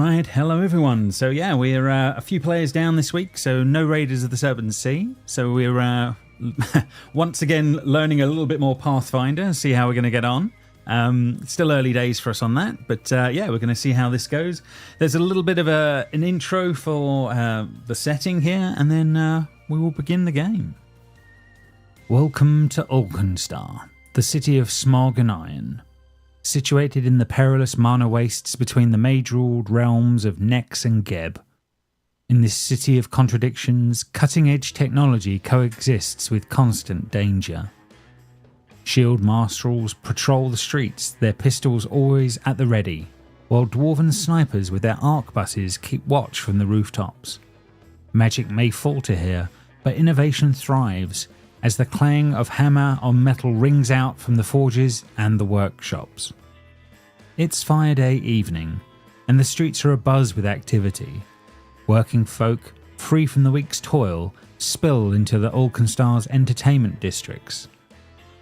Right, hello everyone. So yeah, we're a few players down this week, so no Raiders of the Serpent Sea. So we're once again learning a little bit more Pathfinder, see how we're going to get on. Still early days for us on that, but yeah, we're going to see how this goes. There's a little bit of an intro for the setting here, and then we will begin the game. Welcome to Ulkenstar, the city of Smog and Iron. Situated in the perilous Mana wastes between the mage-ruled realms of Nex and Geb. In this city of contradictions, cutting-edge technology coexists with constant danger. Shield marshals patrol the streets, their pistols always at the ready, while dwarven snipers with their arquebuses keep watch from the rooftops. Magic may falter here, but innovation thrives, as the clang of hammer on metal rings out from the forges and the workshops. It's Fire Day evening, and the streets are abuzz with activity. Working folk, free from the week's toil, spill into the Ulkenstar's entertainment districts.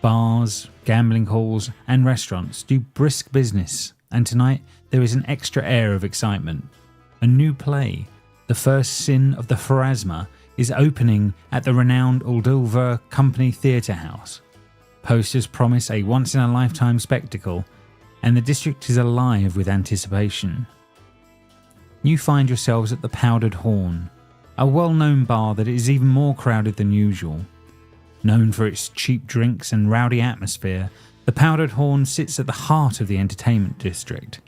Bars, gambling halls, and restaurants do brisk business, and tonight there is an extra air of excitement. A new play, The First Sin of the Pharasma, is opening at the renowned Uldulver Company Theatre House. Posters promise a once-in-a-lifetime spectacle, and the district is alive with anticipation. You find yourselves at the Powdered Horn, a well-known bar that is even more crowded than usual. Known for its cheap drinks and rowdy atmosphere, the Powdered Horn sits at the heart of the entertainment district,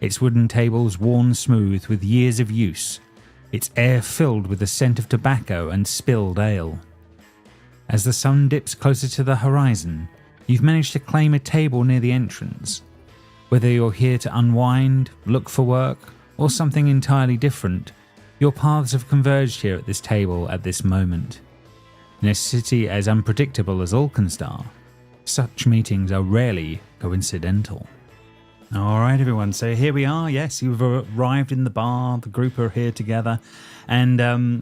its wooden tables worn smooth with years of use, its air filled with the scent of tobacco and spilled ale. As the sun dips closer to the horizon, you've managed to claim a table near the entrance. Whether you're here to unwind, look for work, or something entirely different, your paths have converged here at this table at this moment. In a city as unpredictable as Ulkenstar, such meetings are rarely coincidental. Alright everyone, so here we are. Yes, you've arrived in the bar, the group are here together, and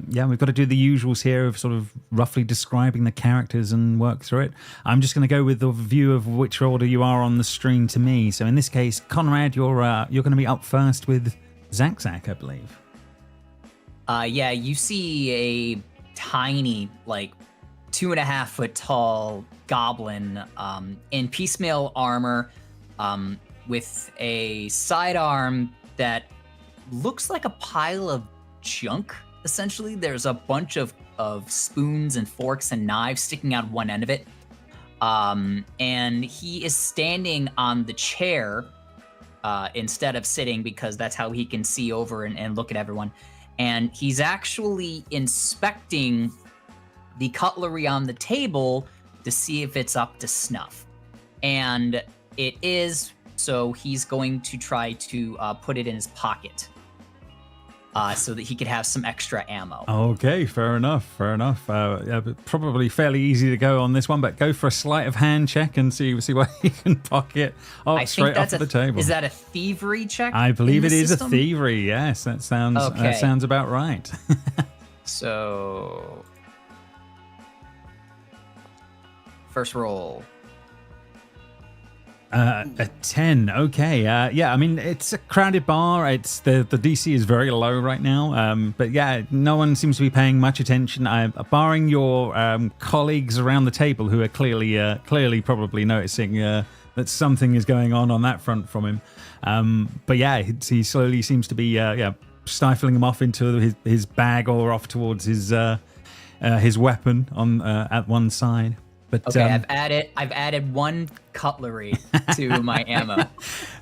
yeah, we've got to do the usuals here of sort of roughly describing the characters and work through it. I'm just going to go with the view of which order you are on the screen to me. So in this case, Conrad, you're going to be up first with Zak, I believe. Yeah, you see a tiny, like 2.5 foot tall goblin in piecemeal armor, with a sidearm that looks like a pile of junk, essentially. There's a bunch of spoons and forks and knives sticking out one end of it. And he is standing on the chair instead of sitting, because that's how he can see over and look at everyone. And he's actually inspecting the cutlery on the table to see if it's up to snuff. And it is. So he's going to try to put it in his pocket so that he could have some extra ammo. Okay, fair enough. Yeah, but probably fairly easy to go on this one, but go for a sleight of hand check and see what you can pocket straight off the table. Is that a thievery check? I believe it is a thievery, yes. That sounds about right. So, first roll. A 10. Okay. Yeah, I mean, it's a crowded bar. It's the DC is very low right now. But yeah, no one seems to be paying much attention. Barring your colleagues around the table, who are clearly probably noticing that something is going on that front from him. But yeah, he slowly seems to be stifling them off into his bag or off towards his weapon on at one side. But, okay, I've added one cutlery to my ammo.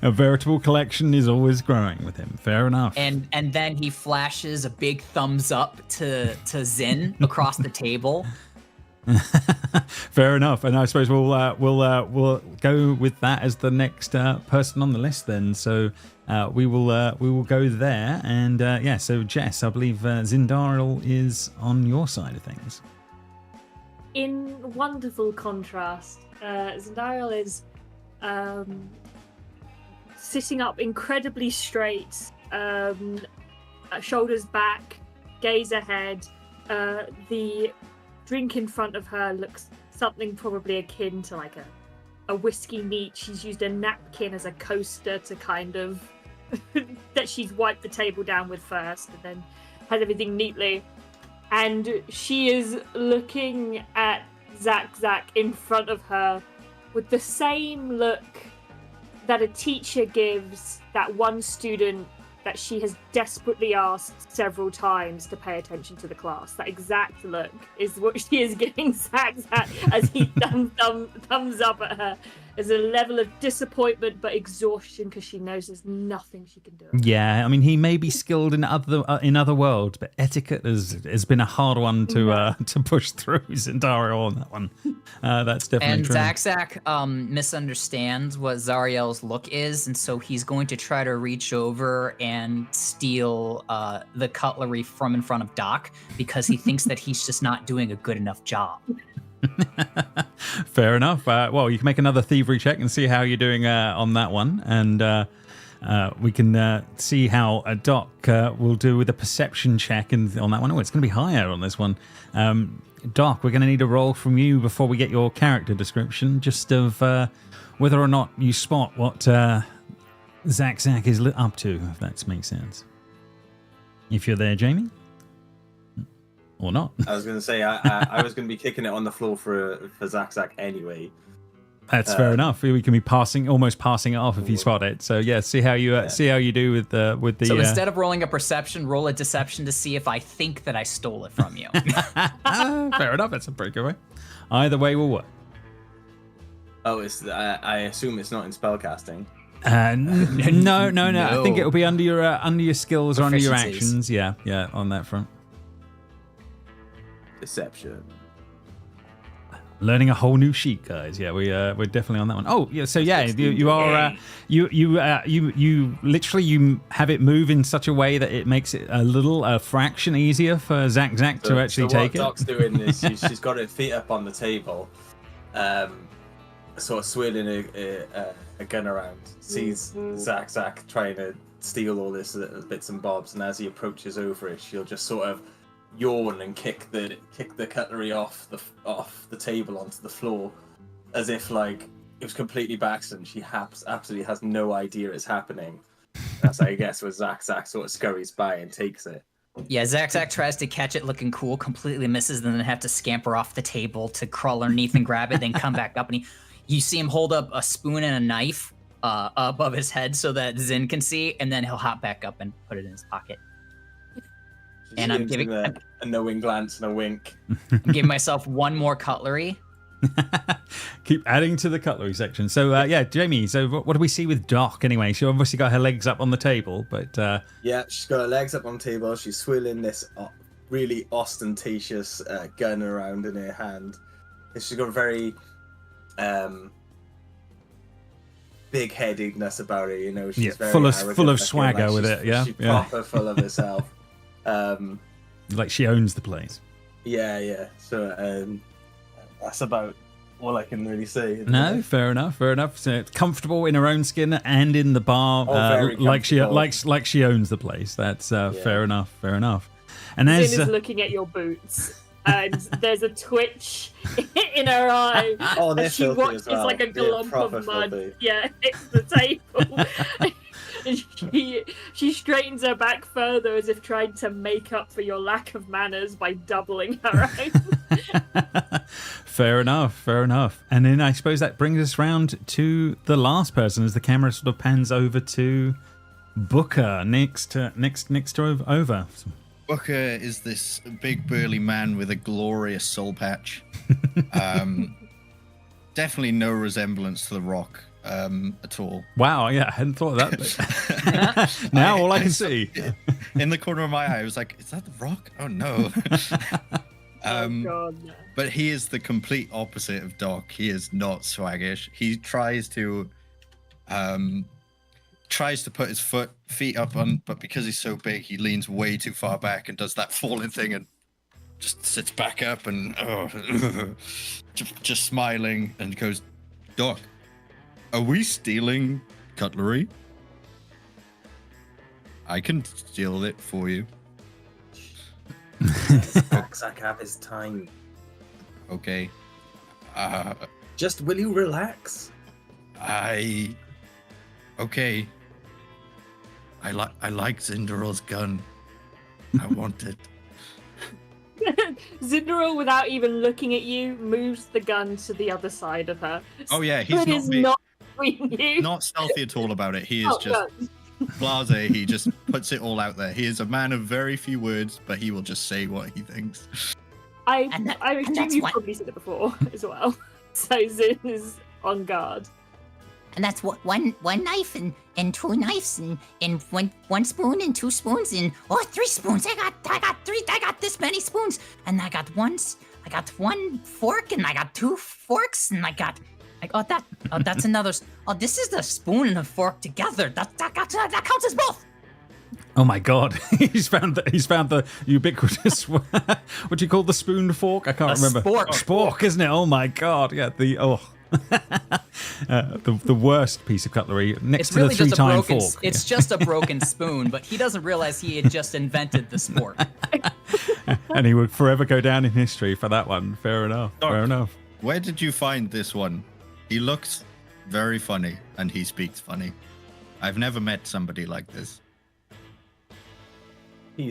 A veritable collection is always growing with him. Fair enough. And then he flashes a big thumbs up to Zin across the table. Fair enough. And I suppose we'll go with that as the next person on the list then. So we will go there. And yeah, so Jess, I believe Zindaril is on your side of things. In wonderful contrast, Zendariel is sitting up incredibly straight, shoulders back, gaze ahead. The drink in front of her looks something probably akin to like a whiskey neat. She's used a napkin as a coaster to kind of that that she's wiped the table down with first, and then has everything neatly. And she is looking at Zach in front of her with the same look that a teacher gives that one student that she has desperately asked several times to pay attention to the class. That exact look is what she is giving Zach as he thumbs up at her. There's a level of disappointment but exhaustion because she knows there's nothing she can do. Yeah, I mean, he may be skilled in other worlds, but etiquette has been a hard one to push through Zendaro on that one. That's definitely true. And Zach misunderstands what Zariel's look is, and so he's going to try to reach over and steal the cutlery from in front of Doc because he thinks that he's just not doing a good enough job. Fair enough. Well, you can make another thievery check and see how you're doing on that one, and we can see how Doc will do with a perception check on that one. Oh, it's going to be higher on this one. Doc, we're going to need a roll from you before we get your character description, just of whether or not you spot what Zach is up to, if that makes sense. If you're there, Jamie? Or not. I was going to say, I was going to be kicking it on the floor for Zach anyway. That's fair enough. We can be almost passing it off if you spot it. So yeah, see how you do with the. So instead of rolling a perception, roll a deception to see if I think that I stole it from you. Fair enough. That's a pretty good way. Either way will work. Oh, I assume it's not in spellcasting. No. I think it'll be under your skills or under your actions. Yeah, on that front. Deception. Learning a whole new sheet, guys. Yeah, we're definitely on that one. Oh, yeah. So yeah, you are you literally have it move in such a way that it makes it a fraction easier for Zach to actually take it. What Doc's doing is she's got her feet up on the table, sort of swirling a gun around. Sees Zach trying to steal all this bits and bobs, and as he approaches over it, she'll just sort of yawn and kick the cutlery off the table onto the floor, as if like it was completely by accident. She absolutely has no idea it's happening. That's I guess where Zach sort of scurries by and takes it. Yeah, Zach tries to catch it looking cool, completely misses, and then have to scamper off the table to crawl underneath and grab it, then come back up, and you see him hold up a spoon and a knife above his head so that Zin can see, and then he'll hop back up and put it in his pocket. And I'm giving a knowing glance and a wink. Give myself one more cutlery. Keep adding to the cutlery section. So yeah, Jamie. So what do we see with Doc anyway? She obviously got her legs up on the table, but yeah, she's got her legs up on the table. She's swirling this really ostentatious gun around in her hand. She's got a very big-headedness about her. You know, she's very full of swagger with it. Yeah, she's proper full of herself. Like she owns the place. Yeah. So that's about all I can really say. No, fair enough. So it's comfortable in her own skin and in the bar, like she owns the place. That's fair enough. And Zin is looking at your boots, and there's a twitch in her eye. Oh, they're filthy watches as well. like a glump of mud. Filthy. Yeah, hits the table. She straightens her back further as if trying to make up for your lack of manners by doubling her own. Fair enough. And then I suppose that brings us round to the last person as the camera sort of pans over to Booker next to over. Booker is this big burly man with a glorious soul patch. Definitely no resemblance to the Rock. At all. Wow, yeah, I hadn't thought of that. Bit. Now all I can see. In the corner of my eye, I was like, is that the Rock? Oh no. Oh god. No. But he is the complete opposite of Doc. He is not swaggish. He tries to put his feet up on, but because he's so big, he leans way too far back and does that falling thing and just sits back up and just smiling and goes, Doc, are we stealing cutlery? I can steal it for you. Zach have his time. Okay. Just will you relax? Okay. I like Zindarol's gun. I want it. Zindarol, without even looking at you, moves the gun to the other side of her. Oh yeah, he's not between you. not stealthy at all about it. He is just blasé. He just puts it all out there. He is a man of very few words, but he will just say what he thinks. I assume you've probably seen it before as well. So Zin is on guard. And that's what one knife and two knives and one spoon and two spoons and 3 spoons. I got this many spoons. And I got one fork and I got 2 forks and that's another. Oh, this is the spoon and the fork together. That counts as both. Oh my God! He's found the ubiquitous. What do you call the spoon fork? I can't remember. Spork, isn't it? Oh my God! Yeah, the worst piece of cutlery next to the 3-time fork. It's just a broken spoon, but he doesn't realize he had just invented the spork. And he would forever go down in history for that one. Fair enough. Fair enough. Where did you find this one? He looks very funny and he speaks funny. I've never met somebody like this.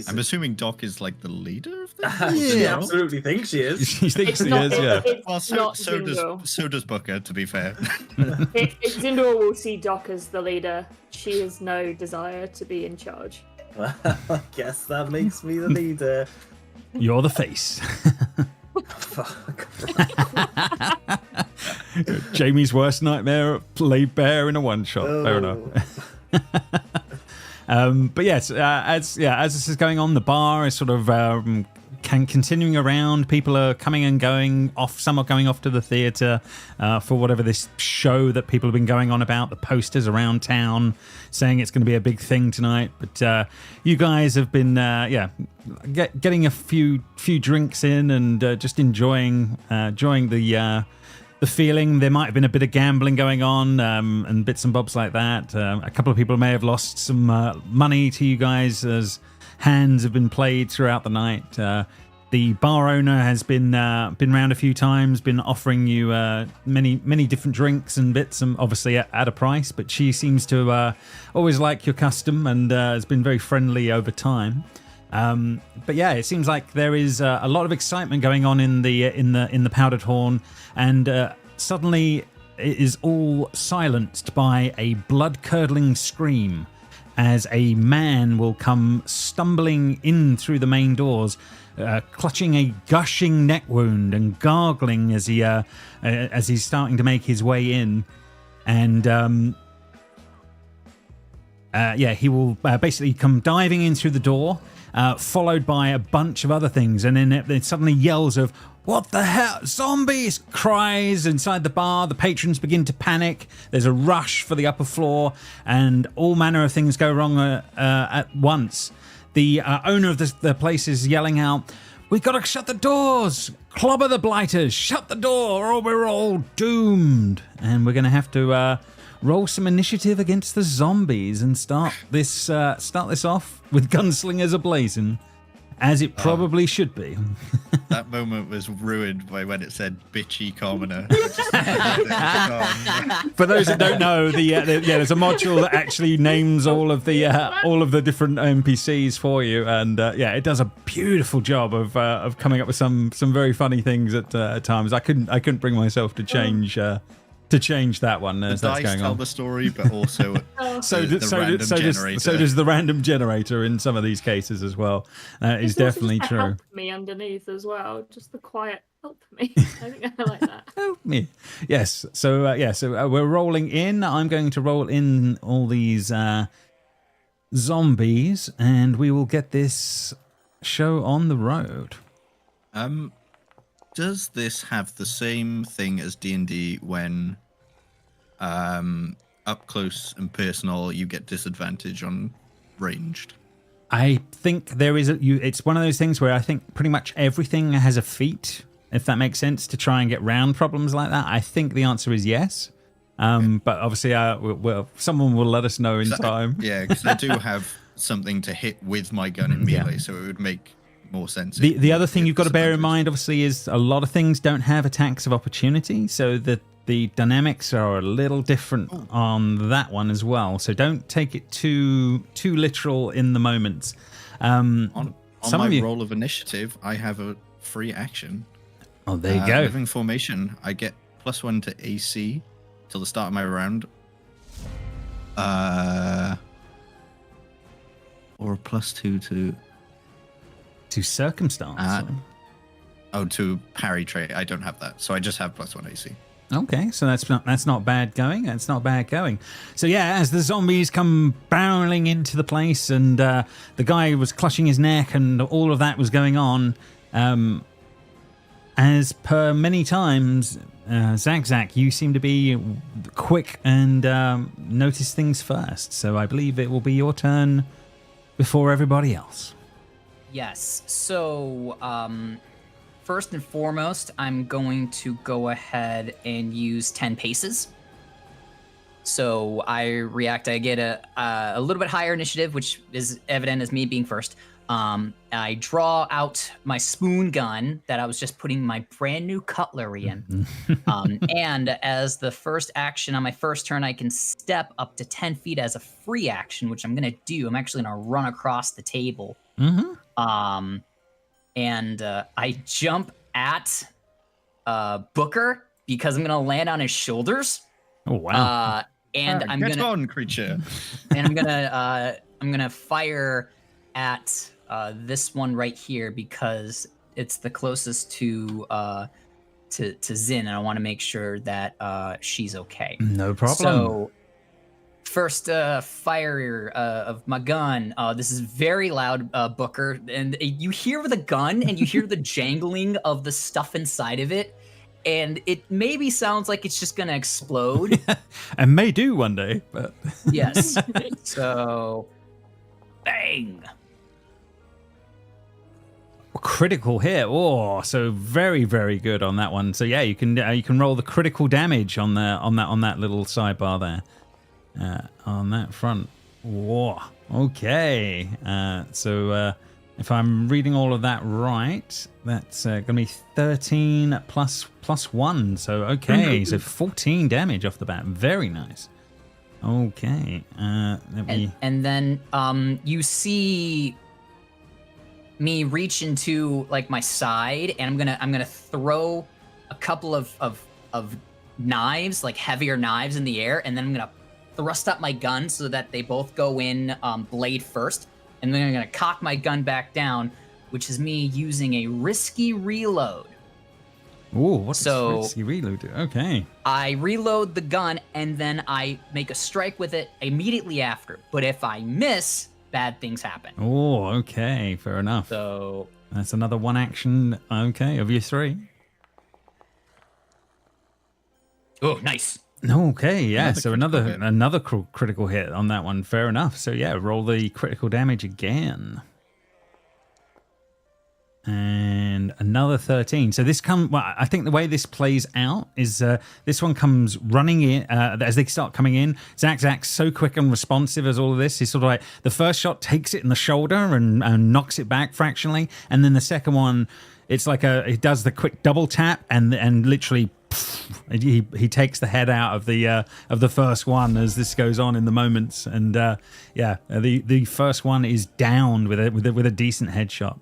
I'm assuming Doc is like the leader of this. She absolutely thinks she is. She thinks he is, yeah. Well, so does Booker, to be fair. Zindor will see Doc as the leader. She has no desire to be in charge. Well, I guess that makes me the leader. You're the face. Fuck. Jamie's worst nightmare laid bare in a one-shot. Fair enough. But yes, as this is going on, the bar is sort of continuing around. People are coming and going off. Some are going off to the theatre for whatever this show that people have been going on about. The posters around town saying it's going to be a big thing tonight. But you guys have been, getting a few drinks in and just enjoying the feeling. There might have been a bit of gambling going on and bits and bobs like that. A couple of people may have lost some money to you guys as hands have been played throughout the night. The bar owner has been round a few times, been offering you many different drinks and bits, and obviously at a price. But she seems to always like your custom and has been very friendly over time. But yeah, it seems like there is a lot of excitement going on in the Powdered Horn, and suddenly it is all silenced by a blood-curdling scream as a man will come stumbling in through the main doors, clutching a gushing neck wound and gargling as he's starting to make his way in, and he will basically come diving in through the door. Followed by a bunch of other things, and then it suddenly yells of "What the hell? Zombies!" cries inside the bar. The patrons begin to panic. There's a rush for the upper floor, and all manner of things go wrong at once. The owner of the place is yelling out, "We've got to shut the doors! Clobber the blighters! Shut the door, or we're all doomed!" And we're going to have to roll some initiative against the zombies and start this off with gunslingers ablazing, as it probably should be. That moment was ruined by when it said "bitchy commoner." For those that don't know, there's a module that actually names all of the different NPCs for you, and it does a beautiful job of coming up with some very funny things at times. I couldn't bring myself to change that one as that's going on. Tell the story, but also so does the random generator in some of these cases as well. Is definitely true. Help me underneath as well, just the quiet help me. I think I like that. Help me. Yes. So we're rolling in. I'm going to roll in all these zombies, and we will get this show on the road. Does this have the same thing as D&D when up close and personal you get disadvantage on ranged? I think there is it's one of those things where I think pretty much everything has a feat, if that makes sense, to try and get round problems like that. I think the answer is yes. But obviously someone will let us know in time. Yeah, because I do have something to hit with my gun in melee, so it would make more sense. The other thing you've got to bear in mind, obviously, is a lot of things don't have attacks of opportunity. So the the dynamics are a little different on that one as well. So don't take it too literal in the moment. On some my of you... roll of initiative, I have a free action. Oh, there you go. Living formation, I get +1 to AC till the start of my round. Or +2 to circumstance. To parry trait. I don't have that, so I just have +1 AC. Okay, so that's not bad going. That's not bad going. So yeah, as the zombies come barreling into the place, and the guy was clutching his neck, and all of that was going on. As per many times, Zach, you seem to be quick and notice things first. So I believe it will be your turn before everybody else. Yes. So, first and foremost, I'm going to go ahead and use 10 paces. So I react. I get a little bit higher initiative, which is evident as me being first. I draw out my spoon gun that I was just putting my brand new cutlery in. And as the first action on my first turn, I can step up to 10 feet as a free action, which I'm going to do. I'm actually going to run across the table. And I jump at Booker because I'm going to land on his shoulders. Oh, wow. And I'm going to... Get on, creature. And I'm gonna fire at this one right here because it's the closest to Zin, and I want to make sure that she's okay. No problem. So first fire of my gun. This is very loud, Booker, and you hear the gun and you hear the jangling of the stuff inside of it. And it maybe sounds like it's just gonna explode. And may do one day, but yes. So, bang! Critical hit. Oh, so very, very good on that one. So yeah, you can roll the critical damage on that little sidebar there, on that front. Whoa. Okay. So if I'm reading all of that right, that's going to be 13 plus 1. So, okay. So 14 damage off the bat. Very nice. Okay. And then you see me reach into like my side, and I'm gonna throw a couple of knives, like heavier knives, in the air, and then I'm gonna thrust up my gun so that they both go in blade first. And then I'm going to cock my gun back down, which is me using a risky reload. Ooh, what's risky reload? Okay. I reload the gun, and then I make a strike with it immediately after. But if I miss, bad things happen. Oh, okay. Fair enough. So that's another one action, okay, of your 3. Oh, nice. Okay, yeah. So another critical hit on that one. Fair enough. So yeah, roll the critical damage again, and another 13. So I think the way this plays out is this one comes running in as they start coming in. Zach's so quick and responsive as all of this. He's sort of like the first shot takes it in the shoulder and knocks it back fractionally, and then the second one, it's like he does the quick double tap and literally. He takes the head out of the first one as this goes on in the moments, and the first one is downed with a decent headshot.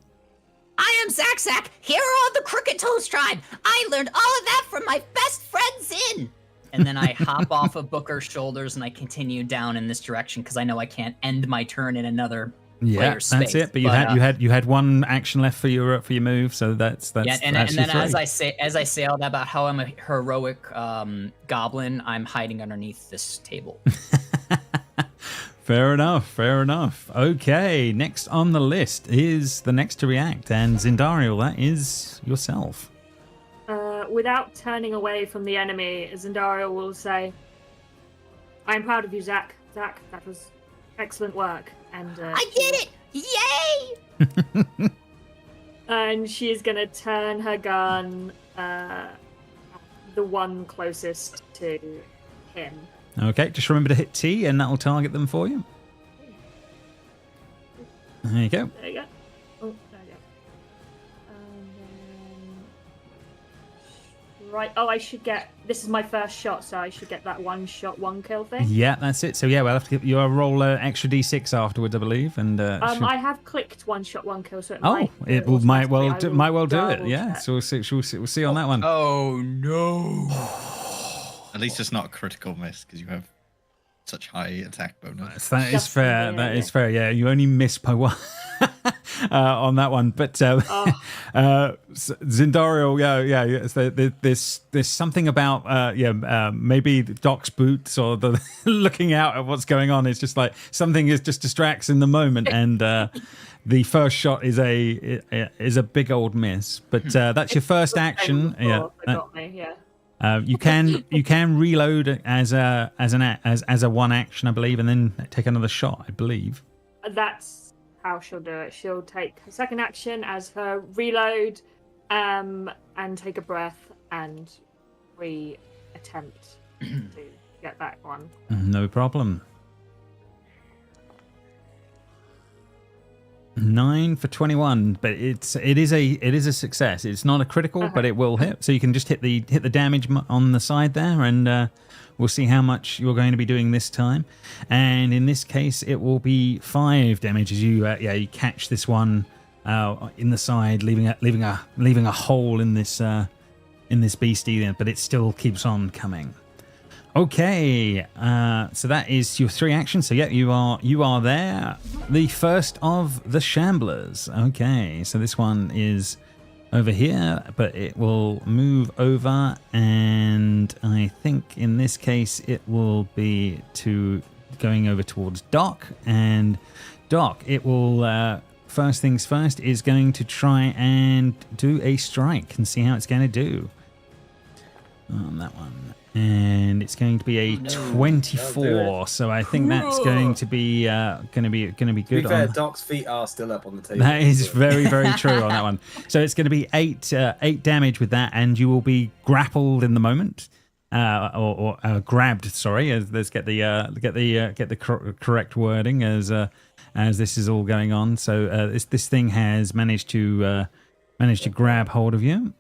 I am Zach, hero of the Crooked Toes tribe. I learned all of that from my best friend Zin. And then I hop off of Booker's shoulders and I continue down in this direction because I know I can't end my turn in another. Yeah, that's it. But you had one action left for your move, so that's yeah. And then as I say all that about how I'm a heroic goblin, I'm hiding underneath this table. Fair enough. Okay, next on the list is the next to react, and Zindariel, that is yourself. Without turning away from the enemy, Zindariel will say, "I'm proud of you, Zach. Zach, that was excellent work." And I did it! Yay! And she's gonna turn her gun the one closest to him. Okay, just remember to hit T and that'll target them for you. There you go. There you go. Oh, there you go. And then Right. Oh, I should get. This is my first shot, so I should get that one shot, one kill thing. Yeah, that's it. So yeah, we'll have to give you a roll extra d6 afterwards, I believe. And I have clicked one shot, one kill, so it might well do it. Yeah. check. So we'll see on that one. Oh no! At least it's not a critical miss because you have such high attack bonus. That is fair. That is fair. Yeah, you only missed by one on that one. But Zindario, there's something about maybe Doc's boots or the looking out at what's going on. It's just like something just distracts in the moment, and the first shot is a big old miss. But that's your first action. Yeah. Got me, yeah. You can reload as a one action, I believe, and then take another shot, I believe. That's how she'll do it. She'll take her second action as her reload, and take a breath and attempt to get that one. No problem. 9 for 21, but it is a success. It's not a critical, but it will hit. So you can just hit the damage on the side there, and we'll see how much you're going to be doing this time. And in this case, it will be 5 damage as you catch this one in the side, leaving a hole in this beastie, but it still keeps on coming. Okay, so that is your 3 actions. So yeah, you are there. The first of the Shamblers. Okay, so this one is over here, but it will move over, and I think in this case it will be going over towards Doc. And Doc, it will first things first is going to try and do a strike and see how it's going to do on that one. And it's going to be a 24, so I think that's going to be good. To be fair, Doc's feet are still up on the table. That is very, very true on that one. So it's going to be 8 damage with that, and you will be grappled in the moment, or grabbed. Sorry, let's get the correct wording as this is all going on. So this thing has managed to grab hold of you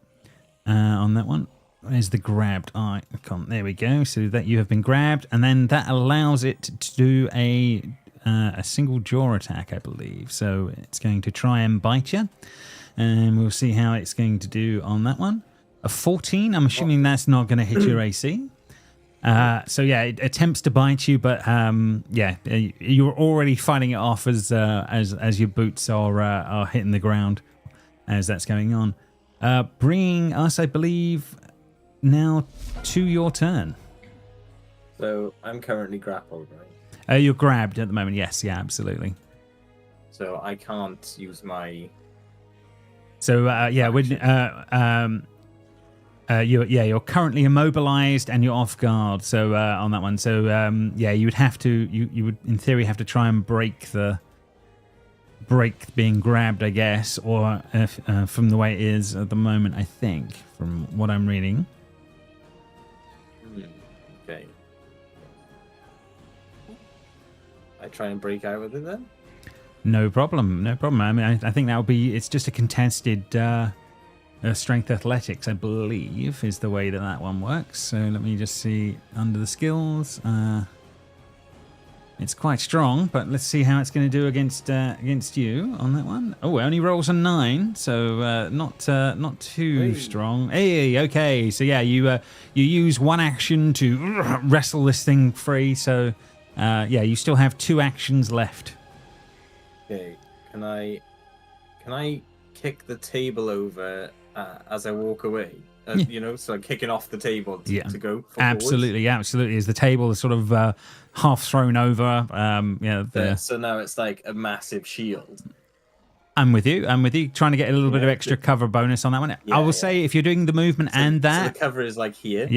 on that one. Where's the grabbed icon? There we go. So that you have been grabbed, and then that allows it to do a single jaw attack, I believe. So it's going to try and bite you, and we'll see how it's going to do on that one. A 14. I'm assuming that's not going to hit your AC. So yeah, it attempts to bite you, but you're already fighting it off as your boots are hitting the ground as that's going on. Bringing us, I believe, now to your turn. So I'm currently grappled, right? You're grabbed at the moment. Yes, yeah, absolutely. So I can't use my. So you're currently immobilized and you're off guard. So on that one, so you would have to you would in theory have to try and break being grabbed, I guess, or from the way it is at the moment, I think, from what I'm reading. Okay. I try and break out with it then? No problem. I mean, I think that would be. It's just a contested strength athletics, I believe, is the way that one works. So let me just see under the skills. It's quite strong, but let's see how it's going to do against you on that one. Oh, it only rolls a 9, so not too strong. Hey, okay. So yeah, you use one action to wrestle this thing free. So you still have 2 actions left. Okay. Can I kick the table over as I walk away? So I'm kicking off the table to go. Absolutely. As the table is sort of half thrown over. So now it's like a massive shield. I'm with you. Trying to get a little bit of extra cover bonus on that one. I will say if you're doing the movement and that, so the cover is like here.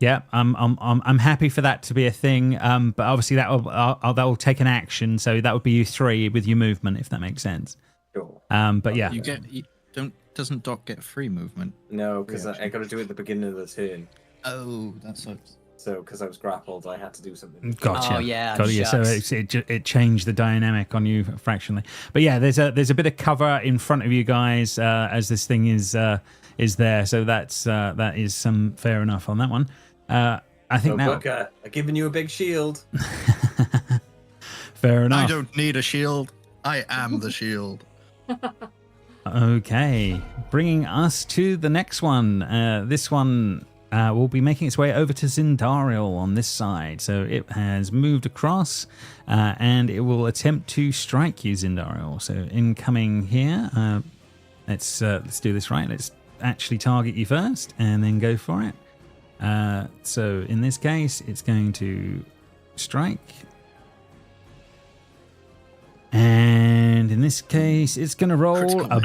Yeah. I'm happy for that to be a thing. But obviously that will take an action. So that would be you 3 with your movement, if that makes sense. Sure. But yeah. Doesn't Doc get free movement? No, because I got to do it at the beginning of the turn. Oh, that sucks. So because I was grappled, I had to do something. Gotcha. Oh, yeah, Gotcha. So shucks. it changed the dynamic on you fractionally. But yeah, there's a bit of cover in front of you guys as this thing is there. So that is some fair enough on that one. I think now. Booker, I've given you a big shield. Fair enough. I don't need a shield. I am the shield. Okay, bringing us to the next one. This one will be making its way over to Zindariel on this side. So it has moved across, and it will attempt to strike you, Zindariel. So incoming here, let's do this right. Let's actually target you first, and then go for it. So in this case, it's going to strike. And in this case, it's going to roll a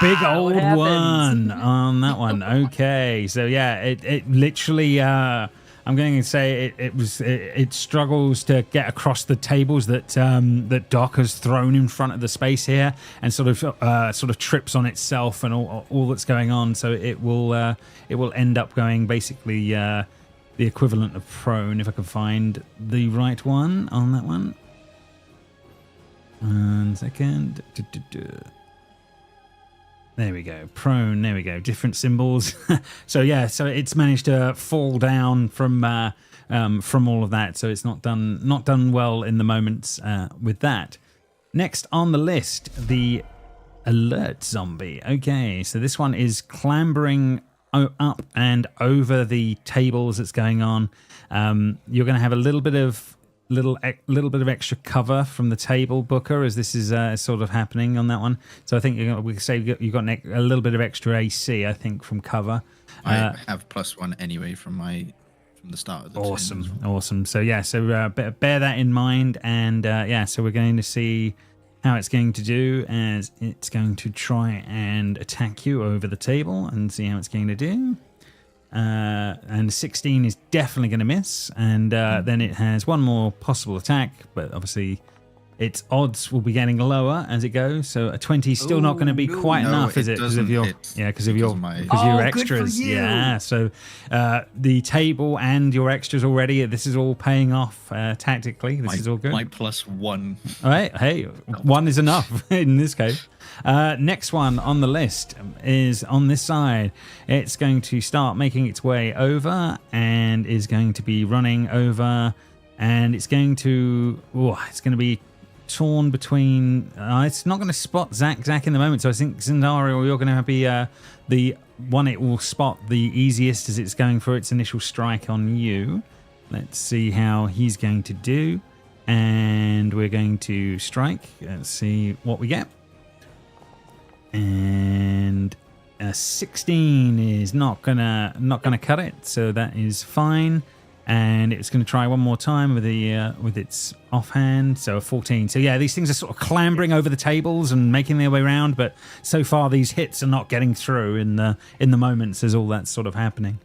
big old one on that one. Okay, so yeah, it literally, I'm going to say it struggles to get across the tables that Doc has thrown in front of the space here, and sort of trips on itself and all that's going on. So it will end up going basically the equivalent of prone, if I can find the right one on that one. 1 second. There we go. Prone. There we go. Different symbols. So yeah. So it's managed to fall down from all of that. So it's not done well in the moments with that. Next on the list, the alert zombie. Okay. So this one is clambering up and over the tables that's going on. You're going to have a little bit of extra cover from the table, Booker, as this is sort of happening on that one. So I think we could say you've got a little bit of extra AC, I think, from cover. I have +1 anyway from the start of the turn. Awesome. So yeah, so bear that in mind, and so we're going to see how it's going to do, as it's going to try and attack you over the table, and see how it's going to do. And 16 is definitely going to miss, and then it has one more possible attack, but obviously its odds will be getting lower as it goes. So a 20 is still not going to be quite enough, is it? Because of your extras. Yeah. So the table and your extras already. This is all paying off tactically. This is all good. My +1. All right. Hey, 1 is enough in this case. Next one on the list is on this side. It's going to start making its way over and is going to be running over, and it's going to be torn between. It's not going to spot Zach in the moment, so I think Zindariel, you're going to be the one it will spot the easiest as it's going for its initial strike on you. Let's see how he's going to do, and we're going to strike. Let's see what we get. And a 16 is not gonna cut it, so that is fine. And it's going to try one more time with its offhand, so a 14. So yeah, these things are sort of clambering over the tables and making their way around, but so far these hits are not getting through in the moments as all that's sort of happening.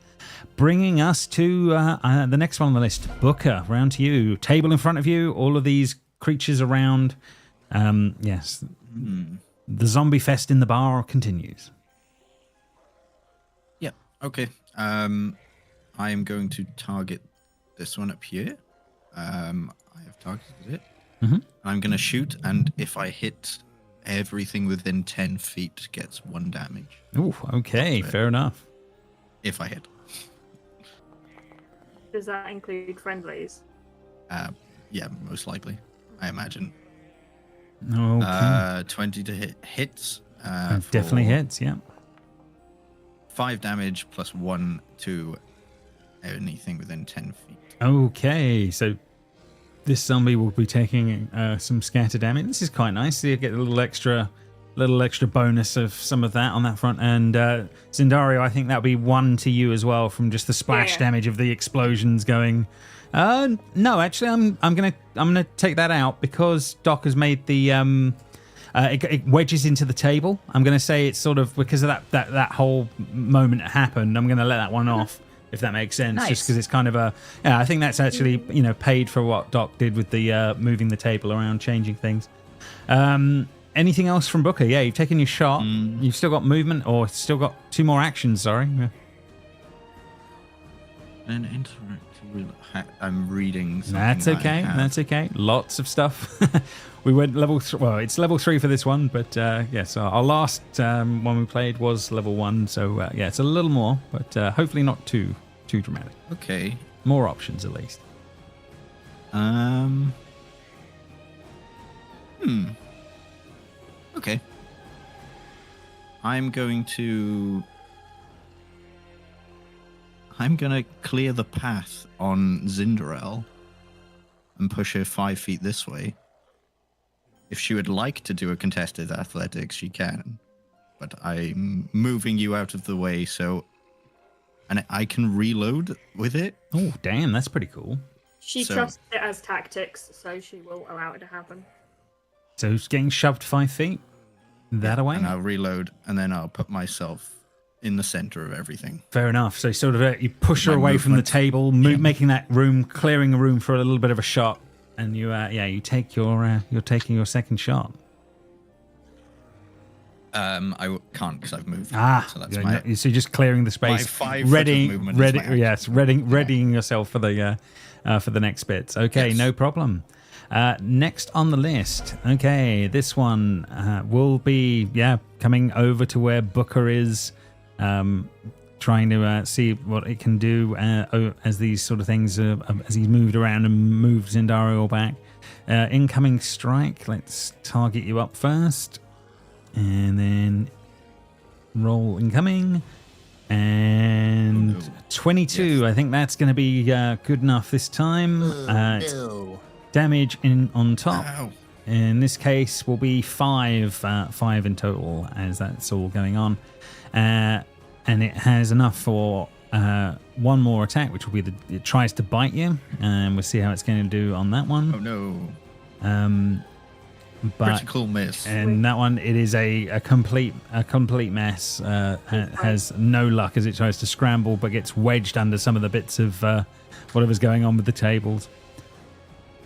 Bringing us to the next one on the list, Booker. Round to you. Table in front of you. All of these creatures around. Yes. The zombie fest in the bar continues. Yeah. Okay. I am going to target this one up here. I have targeted it. Mm-hmm. I'm going to shoot, and if I hit, everything within 10 feet gets 1 damage. Oh, okay. Fair enough. If I hit. Does that include friendlies? Yeah, most likely. I imagine. Okay. 20 to hits. Definitely hits, yeah. 5 damage plus 1 to anything within 10 feet. Okay, so this zombie will be taking some scatter damage. This is quite nice. So you get a little extra bonus of some of that on that front. And Zindariel, I think that'll be 1 to you as well from just the splash damage of the explosions going. No, actually, I'm gonna take that out because Doc has made the it wedges into the table. I'm gonna say it's sort of because of that whole moment that happened. I'm gonna let that one off, if that makes sense. Nice. Just because it's kind of I think that's actually paid for what Doc did with the moving the table around, changing things. Anything else from Booker? Yeah, you've taken your shot. You've still got movement, or still got 2 more actions. Sorry. An interactive with. I'm reading. That's okay. That's okay. Lots of stuff. We went level. Well, it's level 3 for this one, but yes, our last one we played was level 1. So yeah, it's a little more, but hopefully not too dramatic. Okay. More options at least. Okay. I'm gonna clear the path on Zinderel and push her 5 feet this way. If she would like to do a contested athletics, she can. But I'm moving you out of the way and I can reload with it. Oh, damn, that's pretty cool. She trusts it as tactics, so she will allow it to happen. So it's getting shoved 5 feet that away? And I'll reload, and then I'll put myself in the center of everything. Fair enough. So sort of you push her away from the table, making that room, clearing a room for a little bit of a shot, and you take you're taking your second shot. I can't because I've moved. So that's so you're just clearing the space, readying yourself for the next bits. Okay, yes. No problem. Next on the list, okay, this one will be coming over to where Booker is, trying to see what it can do as these sort of things as he's moved around and moved Zindariel back. Incoming strike. Let's target you up first. And then roll incoming. And 22. Yes. I think that's going to be good enough this time. Damage on top. Ow. In this case will be 5 in total as that's all going on. And it has enough for one more attack, which will be it tries to bite you. And we'll see how it's going to do on that one. Oh, no. But, critical miss. And that one, it is a complete mess. Has no luck as it tries to scramble, but gets wedged under some of the bits of whatever's going on with the tables.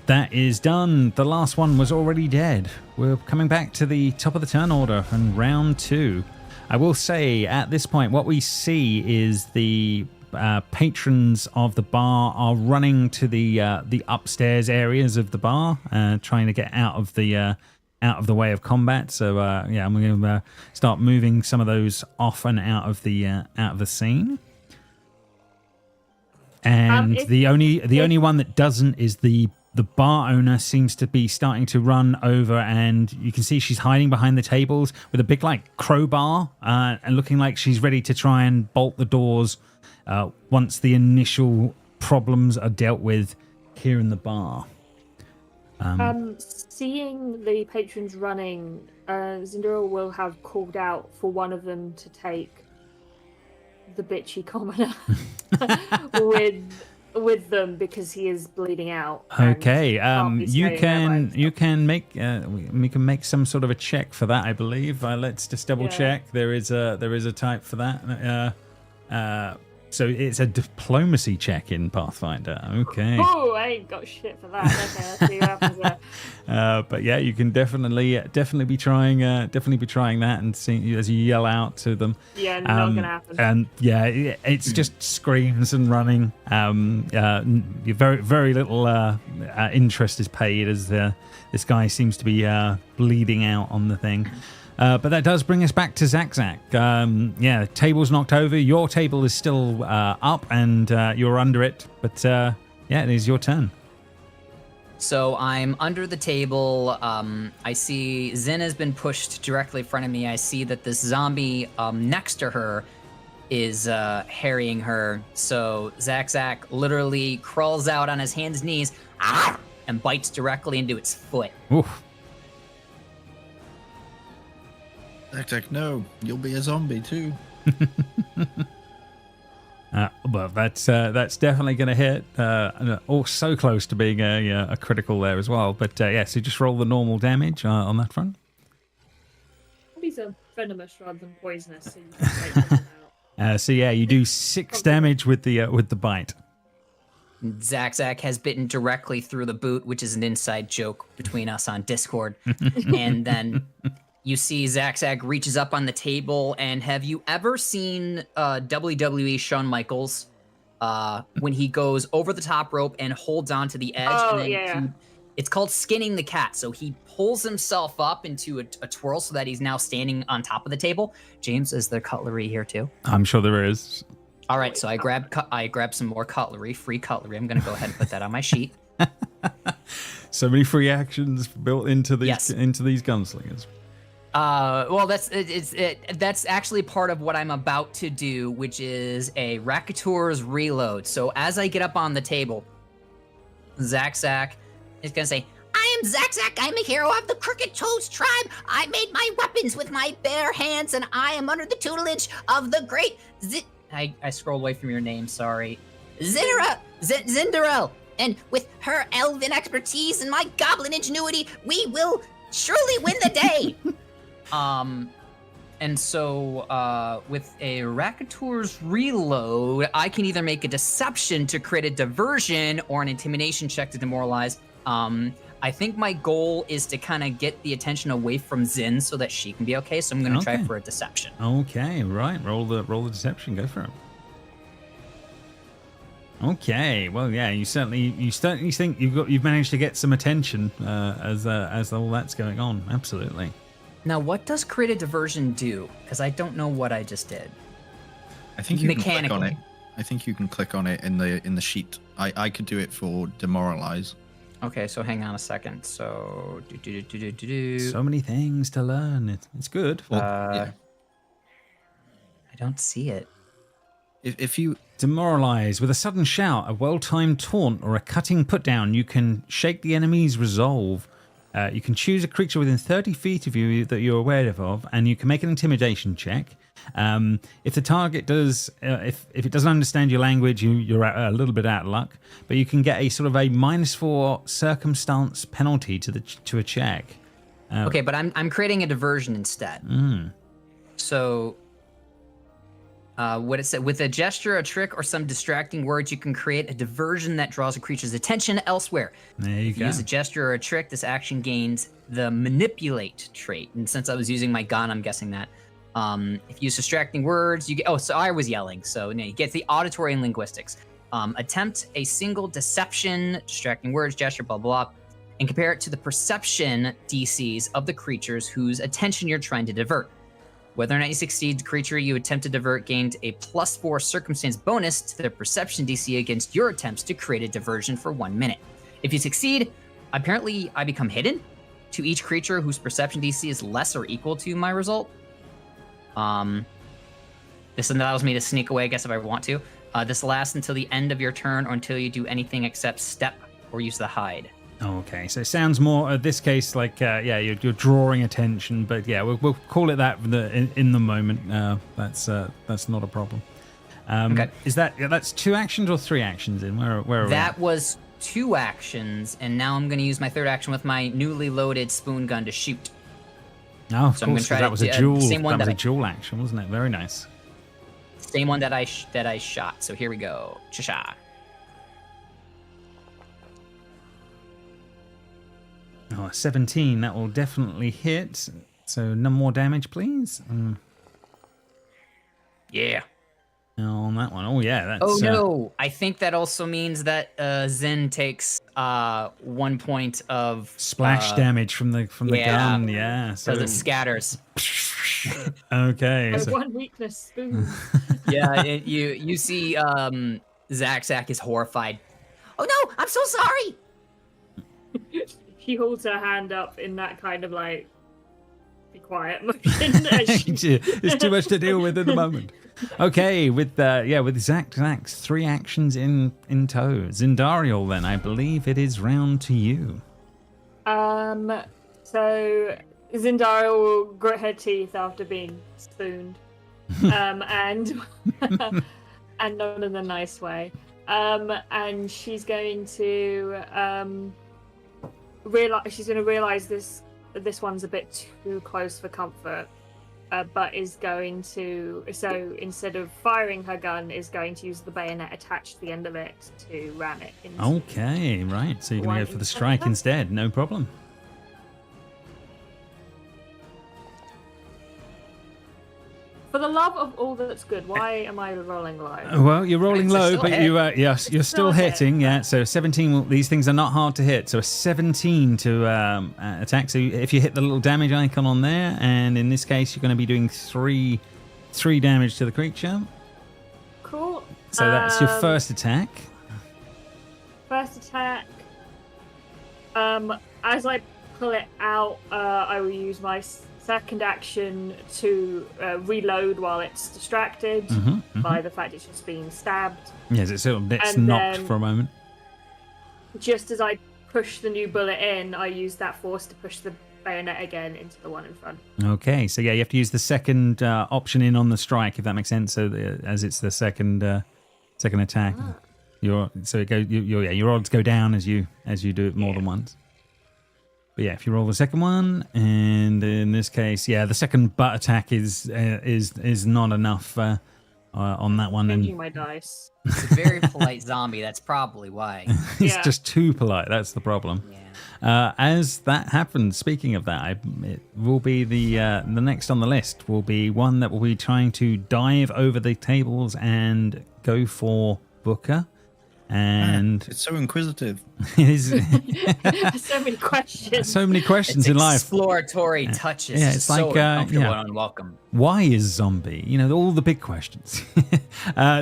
That is done. The last one was already dead. We're coming back to the top of the turn order and round 2. I will say at this point, what we see is the patrons of the bar are running to the upstairs areas of the bar, trying to get out of the way of combat. So I'm going to start moving some of those off and out of the scene. And the only one that doesn't is the bar owner seems to be starting to run over, and you can see she's hiding behind the tables with a big crowbar and looking like she's ready to try and bolt the doors once the initial problems are dealt with here in the bar. Seeing the patrons running, Zindura will have called out for one of them to take the bitchy commoner with them because he is bleeding out. Okay, you can make some sort of a check for that, I believe. Let's just double check. There is a type for that. So it's a diplomacy check in Pathfinder. Okay. Oh, I ain't got shit for that. Okay, let's see what happens there. But yeah, you can definitely be trying that and see as you yell out to them. Yeah, not gonna happen. And yeah, it's just screams and running. Very very little interest is paid as this guy seems to be bleeding out on the thing. But that does bring us back to Zach. Table's knocked over. Your table is still up and you're under it. But it is your turn. So I'm under the table. I see Zin has been pushed directly in front of me. I see that this zombie next to her is harrying her. So Zach literally crawls out on his hands and knees and bites directly into its foot. Oof. Zach, no, you'll be a zombie too. Well, that's definitely going to hit. So close to being a critical there as well. But so just roll the normal damage on that front. These are venomous rather than poisonous, so you can take them out. You do 6 damage with the bite. Zach has bitten directly through the boot, which is an inside joke between us on Discord, and then. You see Zach reaches up on the table, and have you ever seen WWE Shawn Michaels when he goes over the top rope and holds onto the edge. Oh, And then yeah. it's called skinning the cat. So he pulls himself up into a twirl so that he's now standing on top of the table. James, is there cutlery here too? I'm sure there is. All right, so I grab some more cutlery, free cutlery. I'm gonna go ahead and put that on my sheet. So many free actions built into these Yes. gunslingers. Well, that's actually part of what I'm about to do, which is a Racketeur's Reload. So as I get up on the table, Zack is gonna say, I am Zack Zack. I'm a hero of the Crooked Toes tribe. I made my weapons with my bare hands, and I am under the tutelage of the great I scrolled away from your name, sorry. Zinderel. And with her elven expertise and my goblin ingenuity, we will surely win the day. And so with a Racketeur's Reload, I can either make a deception to create a diversion or an intimidation check to demoralize. I think my goal is to kind of get the attention away from Zin so that she can be okay. So I'm going to try for a deception. Okay, right. Roll the deception. Go for it. Okay. Well, yeah. You certainly think you've managed to get some attention as all that's going on. Absolutely. Now, what does create a diversion do? Because I don't know what I just did. I think you can click on Mechanically. it. I think you can click on it in the sheet. I could do it for demoralize. Okay, so hang on a second. So So many things to learn. It's good. Well, yeah. I don't see it. If you Demoralize. With a sudden shout, a well-timed taunt, or a cutting put-down, you can shake the enemy's resolve. You can choose a creature within 30 feet of you that you're aware of, and you can make an intimidation check. If the target does, if it doesn't understand your language, you're a little bit out of luck. But you can get a sort of a -4 circumstance penalty to a check. Okay, but I'm creating a diversion instead. So, what it said, with a gesture, a trick, or some distracting words, you can create a diversion that draws a creature's attention elsewhere. There you If you go. use a gesture or a trick, this action gains the manipulate trait. And since I was using my gun, I'm guessing that. If you use distracting words, you get. Oh, so I was yelling. So you get the auditory and linguistics. Attempt a single deception, distracting words, gesture, blah, blah, blah, and compare it to the perception DCs of the creatures whose attention you're trying to divert. Whether or not you succeed, the creature you attempt to divert gained a +4 circumstance bonus to their perception DC against your attempts to create a diversion for 1 minute. If you succeed, apparently I become hidden to each creature whose perception DC is less or equal to my result. This allows me to sneak away, I guess, if I want to. This lasts until the end of your turn or until you do anything except step or use the hide. Okay, so it sounds more in this case like you're drawing attention, but yeah, we'll call it that in the moment. That's not a problem. Okay. That's 2 actions or 3 actions in? Where are we? That was 2 actions, and now I'm going to use my 3rd action with my newly loaded spoon gun to shoot. Oh, of So I'm gonna course, 'cause try that to was a do- dual. same one That was that a dual action, wasn't it? Very nice. Same one that I shot. So here we go. Cha-cha. Oh, 17. That will definitely hit. So no more damage, please. Yeah. On that one. Oh yeah. That's, Oh no! I think that also means that Zen takes 1 point of splash damage from the yeah, gun. Yeah. So because it scatters. okay. My So, one weakness, spoon. Yeah, you see Zack is horrified. Oh no, I'm so sorry. She holds her hand up in that kind of like, be quiet motion. As she... There's too much to deal with at the moment. Okay, with Zack's 3 actions in tow. Zindariel, then I believe it is round to you. So Zindara will grit her teeth after being spooned, and and not in a nice way. And she's going to realize this one's a bit too close for comfort. But is going to, so instead of firing her gun, is going to use the bayonet attached to the end of it to ram it into. Okay, right. So you're going to go for the strike instead. No problem. For the love of all that's good, why am I rolling low? Well, you're rolling It's a low, still but hit. yes, you're still still a hit. hitting. Yeah, so 17. These things are not hard to hit. So a 17 to attack. So if you hit the little damage icon on there, and in this case, you're going to be doing three damage to the creature. Cool. So that's your first attack. First attack. As I pull it out, I will use my second action to reload while it's distracted by the fact it's just being stabbed. Yes, it's And knocked then- for a moment. Just as I push the new bullet in, I use that force to push the bayonet again into the one in front. Okay, so yeah, you have to use the second option in on the strike, if that makes sense. So as it's the second attack, your odds go down as you do it more than once. But yeah, if you roll the second one, and in this case, yeah, the second butt attack is not enough on that one, Changing and my dice. It's a very polite zombie. That's probably why. it's Yeah. just too polite. That's the problem. Yeah. As that happens, speaking of that, it will be the next on the list will be one that will be trying to dive over the tables and go for Booker. And It's so inquisitive. it is So many questions. so many questions It's in life. exploratory touches. yeah, just it's so like, uncomfortable yeah. and unwelcome. Why is zombie? You know, all the big questions.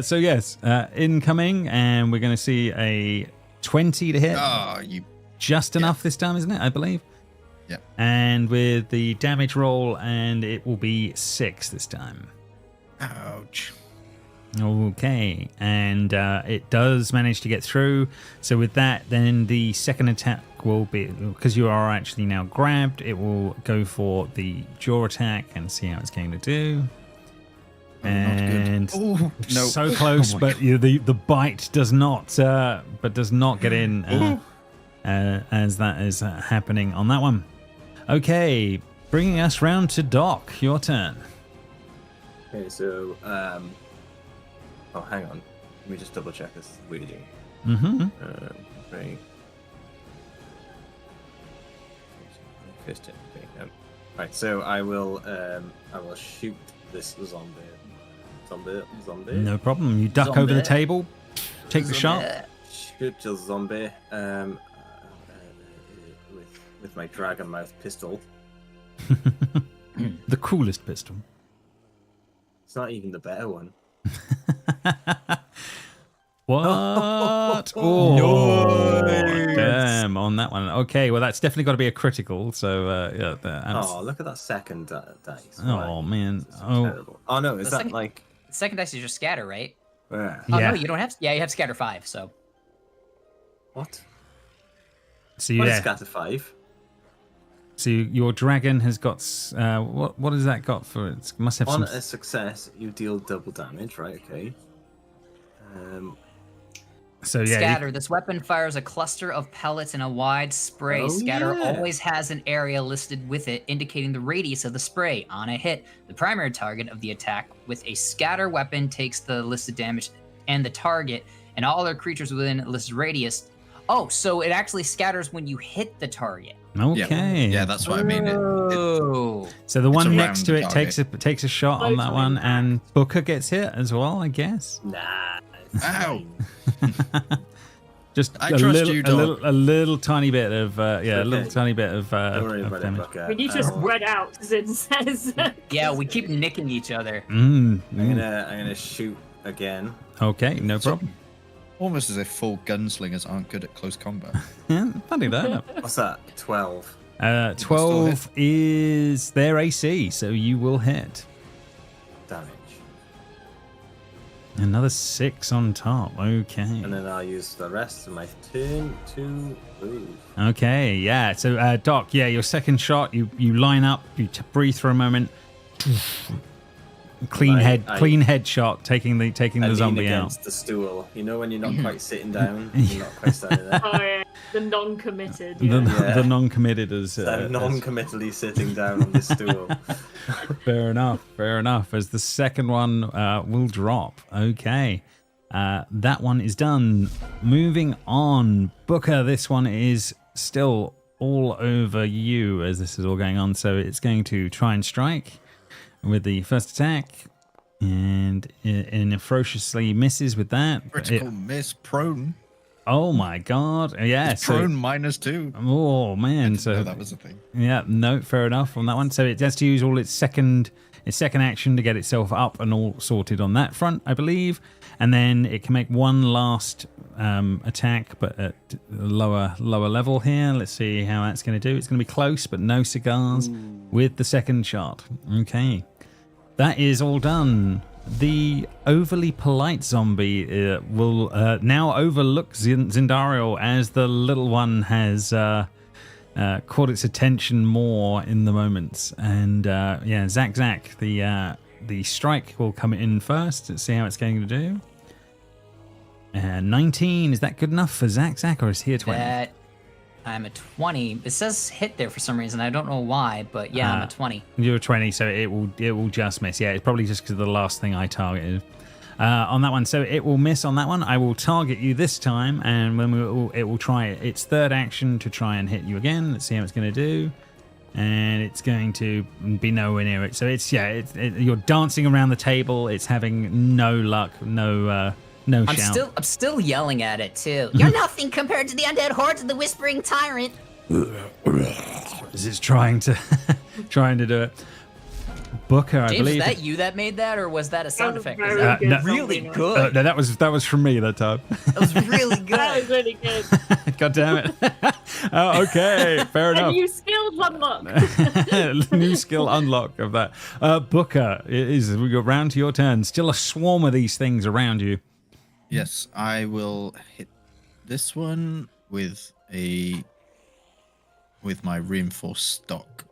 So yes, incoming, and we're going to see a 20 to hit. Oh, you. Just enough this time, isn't it? I believe. Yeah. And with the damage roll, and it will be 6 this time. Ouch. Okay, and it does manage to get through. So with that, then the second attack will be, because you are actually now grabbed, it will go for the jaw attack and see how it's going to do. And Oh, no. so close, Oh my but the bite does not get in as that is happening on that one. Okay, bringing us round to Doc. Your turn. Okay, so oh, hang on. Let me just double check this wording. Mm-hmm. Right. First hit. Okay. Right. So I will shoot this zombie. No problem. You duck over the Zombie. table, take the shot. Shoot the zombie. With my dragon mouth pistol. The coolest pistol. It's not even the better one. What? Oh, damn! On that one. Okay, well that's definitely got to be a critical. So yeah. Oh, look at that second dice. Oh man. This is Oh terrible. Oh no, is The that second- like? The second dice is your scatter, right? Yeah. Oh Yeah. no, you don't have. Yeah, you have scatter 5. So What? So you What is there. scatter 5? So your dragon has got what has that got for it? Must have On some. a success, you deal double damage, right? Okay. So yeah. scatter. This weapon fires a cluster of pellets in a wide spray. Oh, Scatter yeah. always has an area listed with it, indicating the radius of the spray. On a hit, the primary target of the attack with a scatter weapon takes the listed damage, and the target and all other creatures within a listed radius. Oh, so it actually scatters when you hit the target. Okay. Yeah, that's what I mean. Oh. So the one a next to round it takes a shot on that Total one, impact. and Booker gets hit as well, I guess. Nah. It's Ow. fine. Just I a trust little, you, a Doc. little tiny bit of a Okay. little tiny bit of Don't worry of about it, damage. Bucker. We need to spread out, as it says. Yeah, we keep nicking each other. I'm gonna shoot again. Okay, no problem. Almost as if full gunslingers aren't good at close combat. Yeah, funny that. What's that? 12 12 is their AC, so you will hit. damage, Another 6 on top. Okay. and then I'll use the rest of my turn to move. Okay, yeah. So, Doc, yeah, your second shot, you line up, you breathe for a moment. Clean head shot, taking I the lean zombie out. against the stool. You know when you're not quite sitting down, you're not quite standing there. Oh, yeah. The non-committed. The, Yeah. Yeah. the non-committed as I'm non-committally sitting down on this stool. fair enough. As the second one will drop. Okay, that one is done. Moving on, Booker. This one is still all over you as this is all going on. So it's going to try and strike with the first attack. And ferociously misses with that. Critical miss, prone. Oh my god! Yeah, It's prone -2. Oh man! So No, that was a thing. yeah, no, fair enough on that one. So it has to use all its second action to get itself up and all sorted on that front, I believe. And then it can make one last attack, but at a lower level here. Let's see how that's going to do. It's going to be close, but no cigars with the second shot. Okay, that is all done. The overly polite zombie will now overlook Zindariel as the little one has caught its attention more in the moment. And yeah, Zack, the strike will come in first. Let's see how it's going to do. 19, is that good enough for Zack, or is he a 20? I'm a 20. It says hit there for some reason. I don't know why, but yeah, I'm a 20. You're a 20, so it will just miss. Yeah, it's probably just because of the last thing I targeted on that one. So it will miss on that one. I will target you this time, and when it will try its third action to try and hit you again. Let's see how it's going to do. And it's going to be nowhere near it. So you're dancing around the table. It's having no luck, no shout. I'm still yelling at it too. You're nothing compared to the undead hordes of the Whispering Tyrant. As it's trying to do it. Booker, I James, believe. was that you that made that, or was that a sound effect? Very That good no- was really zombie noise. good. No, that was from me that time. That was really good. That was really good. God damn it. Okay, fair And enough. you skilled unlock. New skill unlock of that. Booker, we go round to your turn. Still a swarm of these things around you. Yes, I will hit this one with my reinforced stock.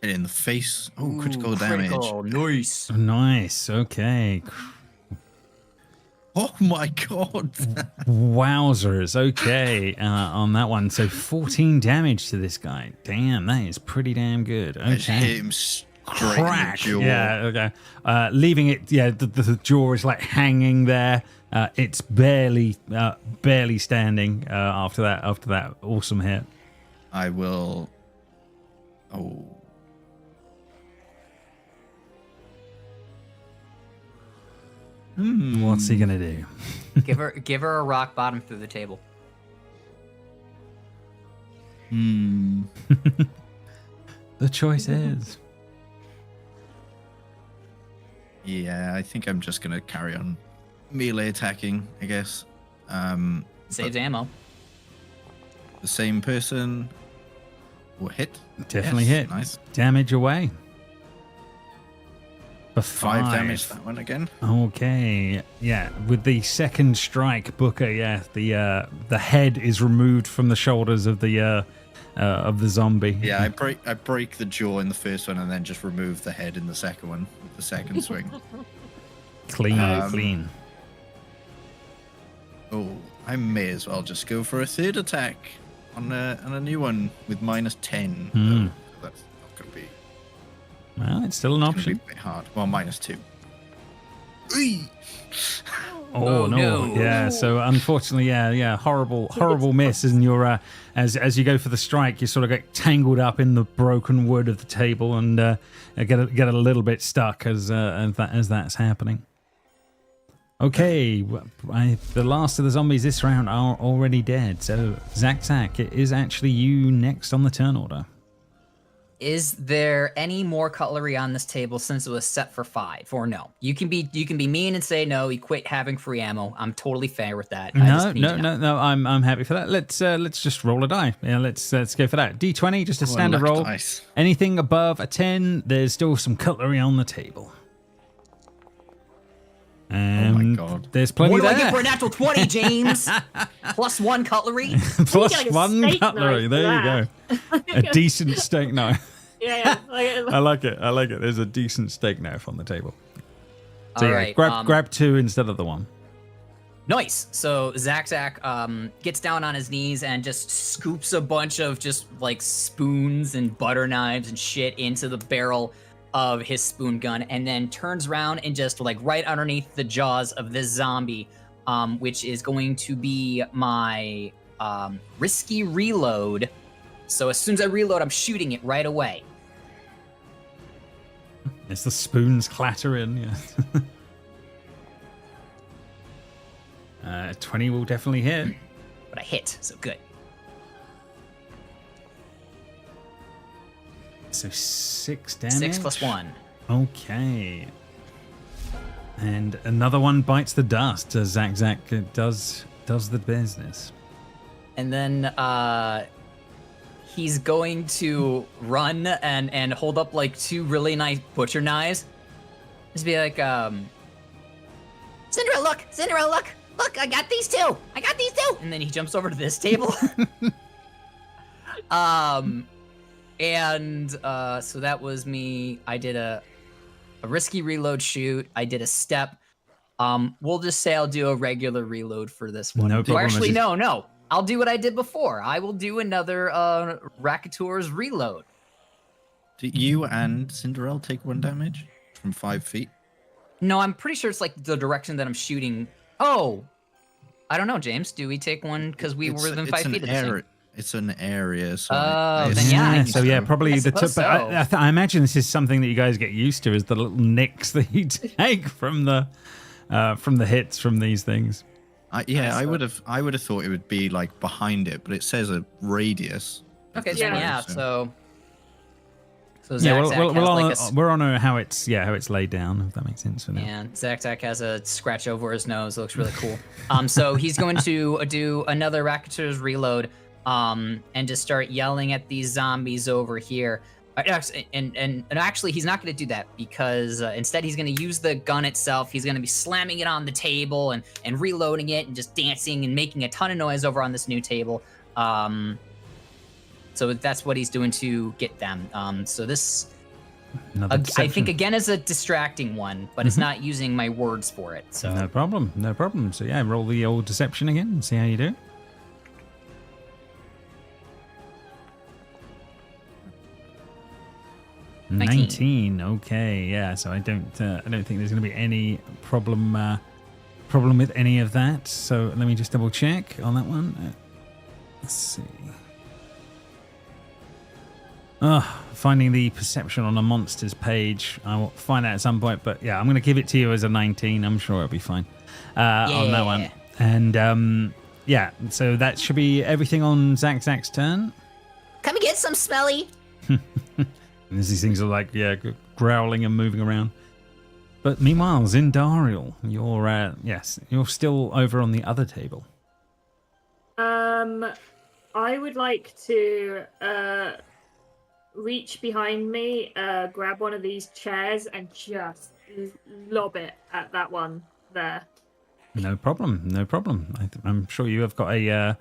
Hit in the face. Oh, critical damage. Nice. Nice, okay. Oh my god. Wowzers, okay, on that one. So 14 damage to this guy. Damn, that is pretty damn good. I just hit Okay. him straight Crack. in the jaw. Yeah, okay. Leaving it, yeah, the jaw is like hanging there. It's barely standing after that awesome hit. I will. Oh. What's he gonna do? give her a rock bottom through the table. Hmm. The choice is. Yeah, I think I'm just gonna carry on melee attacking, I guess. Saves ammo. The same person will hit. Definitely Yes, hit. Nice. Damage away. For 5 damage that one again. Okay, yeah. With the second strike, Booker, yeah, the head is removed from the shoulders of the zombie. Yeah, I break the jaw in the first one and then just remove the head in the second one with the second swing. Clean. Oh, I may as well just go for a third attack on a new one with -10. Though. That's not going to be. Well, it's still an It's gonna be option. a bit hard. Well, -2. Oh no. Yeah. So unfortunately, yeah. Horrible miss, and you're as you go for the strike, you sort of get tangled up in the broken wood of the table and get a little bit stuck as that's happening. Okay, the last of the zombies this round are already dead. So Zack, it is actually you next on the turn order. Is there any more cutlery on this table since it was set for 5, or no? You can be mean and say no. You quit having free ammo. I'm totally fair with that. No. I'm happy for that. Let's just roll a die. Yeah, let's go for that. D20, just a standard roll. Dice. Anything above a 10, there's still some cutlery on the table. And God. there's plenty What do there. I get for a natural 20, James? +1 cutlery. Plus You get like a 1 steak cutlery. knife There for you go. A decent steak knife. Yeah. I like it. There's a decent steak knife on the table. So All yeah, right, grab 2 instead of the 1. Nice. So Zack gets down on his knees and just scoops a bunch of just like spoons and butter knives and shit into the barrel of his spoon gun, and then turns around and just like right underneath the jaws of this zombie, which is going to be my risky reload. So as soon as I reload, I'm shooting it right away. As the spoons clatter in, yeah. 20 will definitely hit. But I hit, so good. So 6 damage. 6 plus 1. Okay. And another one bites the dust as Zack does the business. And then he's going to run and hold up like 2 really nice butcher knives. Just be like, Cinderella, look, I got these two. and then he jumps over to this table. So that was me. I did a risky reload shoot. I did a step. We'll just say I'll do a regular reload for this one. No problem. Actually, no. I'll do what I did before. I will do another Racketeur's reload. Do you and Cinderella take 1 damage from 5 feet? No, I'm pretty sure it's like the direction that I'm shooting. Oh, I don't know, James. Do we take one because we were within 5 feet of the same? It's an area, so then yeah, I think so yeah, probably I the suppose tip. so. I imagine this is something that you guys get used to, is the little nicks that you take from the hits from these things. I would have thought it would be like behind it, but it says a radius. Okay, Yeah. So Yeah, Zack we're on how it's laid down, if that makes sense for now. and Zack has a scratch over his nose. It looks really cool. So he's going to do another Racketeur's reload, and just start yelling at these zombies over here. And actually, he's not going to do that because instead he's going to use the gun itself. He's going to be slamming it on the table and reloading it and just dancing and making a ton of noise over on this new table. So that's what he's doing to get them. So this, Another I deception. think, again, is a distracting one, but it's not using my words for it. So No problem. So yeah, roll the old deception again and see how you do. Nineteen. 19. Okay, yeah. So I don't think there's going to be any problem with any of that. So let me just double check on that one. Let's see. Finding the perception on a monster's page. I will find out at some point, but yeah, I'm going to give it to you as a 19. I'm sure it'll be fine on that one. And yeah, so that should be everything on Zack's turn. Come and get some, Smelly. And as these things are like, yeah, growling and moving around. But meanwhile, Zindariel, you're still over on the other table. I would like to reach behind me, grab one of these chairs, and just lob it at that one there. No problem. I'm sure you have got a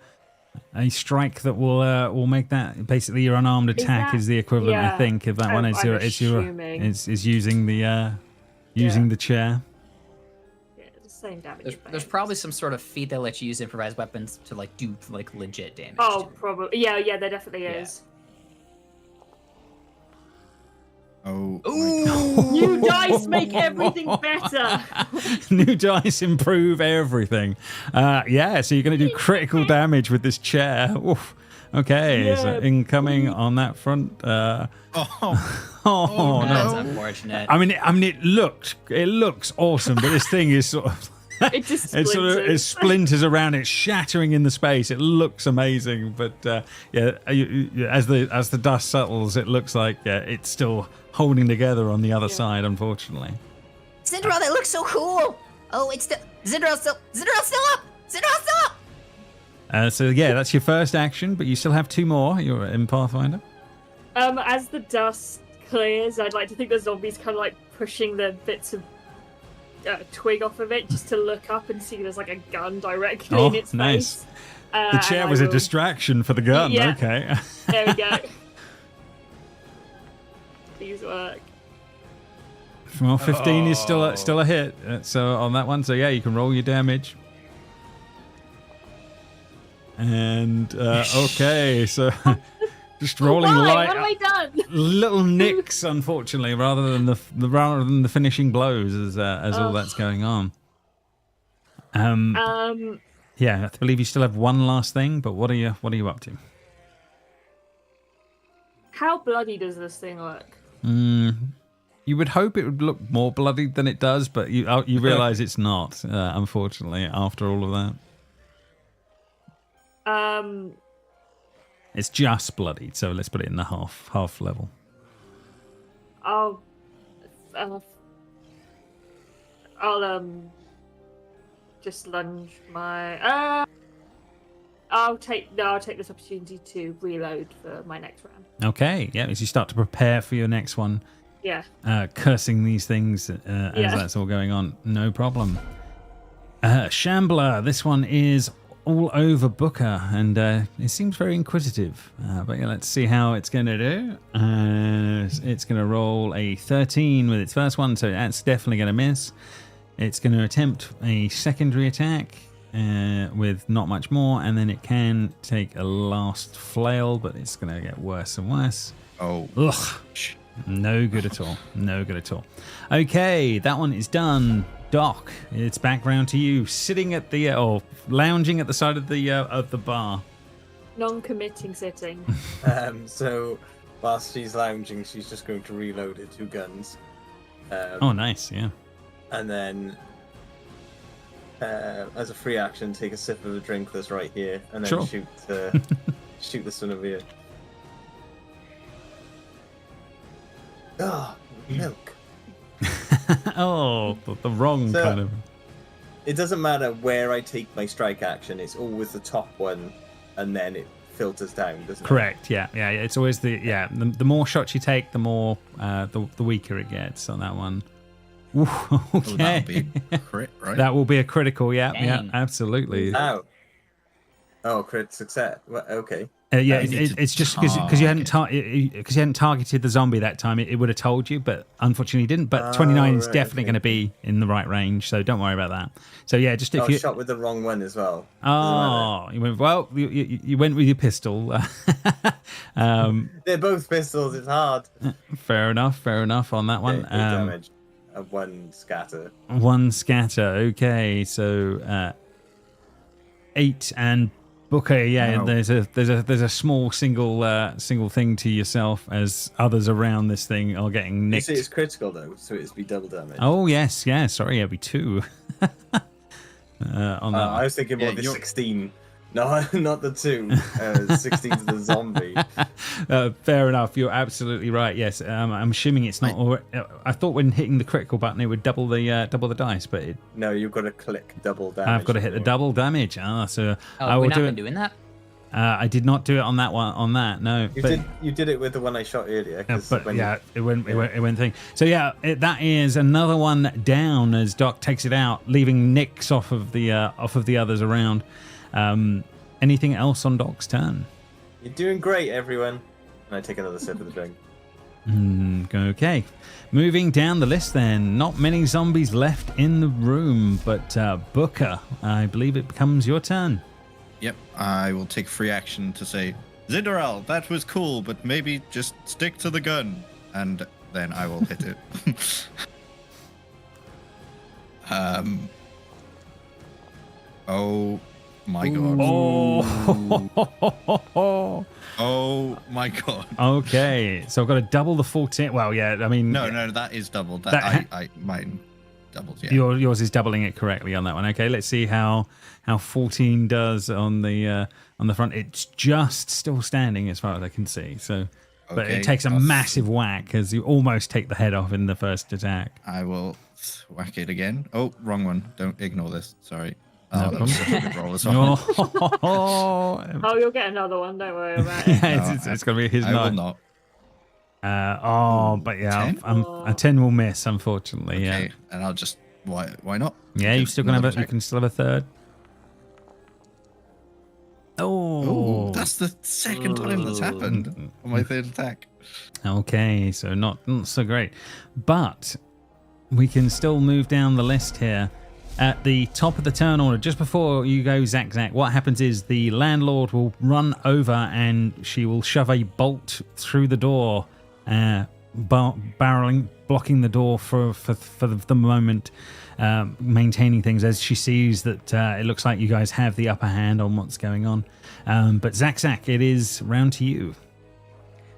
strike that will make that basically your unarmed attack is the equivalent. yeah. I think of that one. I'm It's assuming. using the chair. Yeah, the same damage. there's probably some sort of feat that lets you use improvised weapons to like do like legit damage. Oh, too. probably. Yeah, there definitely Yeah. is. Oh, Ooh! New dice make everything better. New dice improve everything. So you're going to do critical damage with this chair. Oof. Okay, so Yeah. incoming on that front. oh, Oh, That's no. unfortunate. I mean, it looks awesome, but this thing is sort of. It just It sort of it splinters. splinters around. It's shattering in the space. It looks amazing, but as the dust settles, it looks like it's still holding together on the other side. Unfortunately, Cinderella, that looks so cool. Oh, it's still Cinderella's still up. so that's your first action, but you still have 2 more. You're in Pathfinder. As the dust clears, I'd like to think the zombies kind of like pushing the bits of twig off of it just to look up and see there's like a gun directly in its nice. face. The chair was a distraction for the gun. Yeah. Okay. There we go. These work. Well, 15 is still a hit. So on that one, so yeah, you can roll your damage. And okay, so just rolling Why? light. What have I done? Little nicks, unfortunately, rather than the finishing blows as all that's going on. Yeah, I believe you still have one last thing, but what are you up to? How bloody does this thing look? You You would hope it would look more bloody than it does, but you realise it's not, unfortunately, after all of that. It's just bloodied, so let's put it in the half level. I'll just lunge my. I'll take this opportunity to reload for my next round. Okay, yeah, as you start to prepare for your next one. Yeah. Cursing these things as that's all going on. No problem. Shambler, this one is all over Booker, and it seems very inquisitive. But yeah, let's see how it's going to do. It's going to roll a 13 with its first one, so that's definitely going to miss. It's going to attempt a secondary attack with not much more, and then it can take a last flail, but it's going to get worse and worse. Oh. Ugh. No good at all. No good at all. Okay, that one is done. Doc, it's back round to you, sitting at the or lounging at the side of the bar. Non-committing sitting. So whilst she's lounging, she's just going to reload her 2 guns. Oh, nice, yeah. And then, as a free action, take a sip of the drink that's right here, and then shoot this one over here. Ah, milk. Oh, the wrong kind of. It doesn't matter where I take my strike action; it's always the top one, and then it filters down, doesn't it? Correct. Yeah. It's always the more shots you take, the more the weaker it gets on that one. Ooh, okay. That'll be a crit, right? That will be a critical. Yeah. Dang. Yeah. Absolutely. Oh, crit success. Well, okay. It's just because you hadn't targeted the zombie that time. It would have told you, but unfortunately, you didn't. But 29 is definitely going to be in the right range, so don't worry about that. So yeah, just if you shot with the wrong one as well. Oh, you went well. You went with your pistol. They're both pistols. It's hard. Fair enough on that one. Damage. 1 scatter. 1 scatter. Okay, so 8 and. Booker, yeah, there's a small single thing to yourself as others around this thing are getting nicked. You see, it's critical though, so it'd be double damage. Oh yes, yeah. Sorry, it'd be 2. On that, I was thinking more the 16. No, not the 2. 16 to the zombie. Fair enough. You're absolutely right. Yes, I'm assuming it's not. I thought when hitting the critical button, it would double the dice, but no, you've got to click double damage. I've got to hit the double damage. So I will will do it. Doing that. I did not do it on that one. On that, no. You did it with the one I shot earlier. It went thing. So yeah, that is another one down as Doc takes it out, leaving nicks off of the others around. Anything else on Doc's turn? You're doing great, everyone. And I take another sip of the drink. Okay. Moving down the list then. Not many zombies left in the room, but Booker, I believe it becomes your turn. Yep, I will take free action to say, Zinderel, that was cool, but maybe just stick to the gun. And then I will hit it. Oh my god. Oh my god. Okay, so I've got to double the 14. Well, yeah, I mean... No, that is doubled. Mine doubled, yeah. Yours is doubling it correctly on that one. Okay, let's see how 14 does on the front. It's just still standing as far as I can see. So, but it takes a massive whack as you almost take the head off in the first attack. I will whack it again. Oh, wrong one. Don't ignore this. Sorry. No that was such a good roll as well. Oh, you'll get another one. Don't worry about it. It's going to be his I night. will not. But yeah, 10? A 10 will miss, unfortunately. Okay, Yeah, and I'll just why not? yeah. You still Another you can still have a third. Oh, that's the second time that's happened on my third attack. Okay, so not so great, but we can still move down the list here. At the top of the turn order, just before you go, Zach, what happens is the landlord will run over and she will shove a bolt through the door, barreling, blocking the door for the moment, maintaining things as she sees that it looks like you guys have the upper hand on what's going on. But Zach, it is round to you.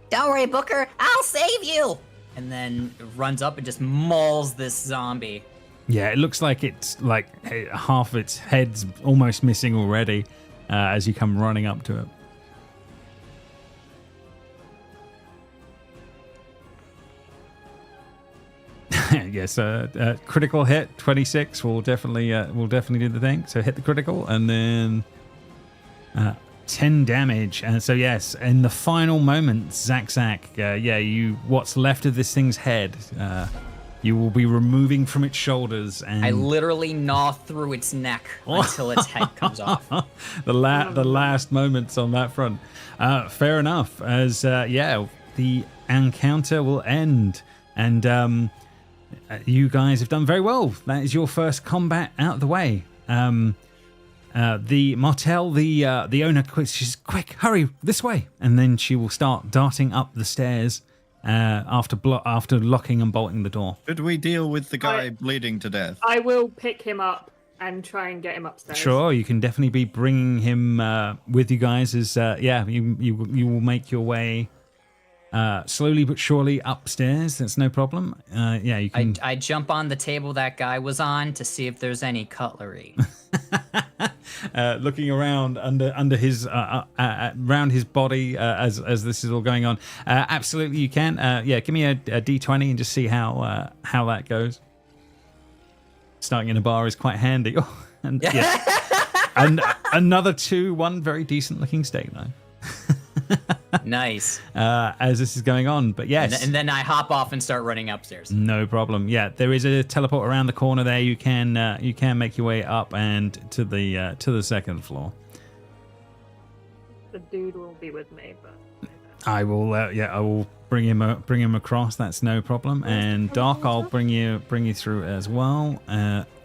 Don't worry, Booker. I'll save you. and then runs up and just mauls this zombie. Yeah, it looks like it's like half its head's almost missing already as you come running up to it. Yes, critical hit 26 will definitely do the thing. So hit the critical and then 10 damage. And so yes, in the final moments, Zach, what's left of this thing's head, you will be removing from its shoulders. And I literally gnaw through its neck until its head comes off. the last moments on that front. Fair enough. As the encounter will end, and you guys have done very well. That is your first combat out of the way. The Martel, the owner, she's quick, hurry this way, and then she will start darting up the stairs after locking and bolting the door. Should we deal with the guy bleeding to death? I will pick him up and try and get him upstairs. Sure, you can definitely be bringing him with you guys. As you will make your way slowly but surely upstairs. That's no problem. You can. I jump on the table that guy was on to see if there's any cutlery. Looking around under his around his body as this is all going on. Absolutely, you can. Give me a d20 and just see how that goes. Starting in a bar is quite handy. Oh, and and another 2, one very decent looking steak knife. Nice. As this is going on, but yes, and then I hop off and start running upstairs. No problem. Yeah, there is a teleport around the corner there. You can make your way up and to the second floor. The dude will be with me, but I will. I will bring him across. That's no problem. And Doc, I'll bring you through as well.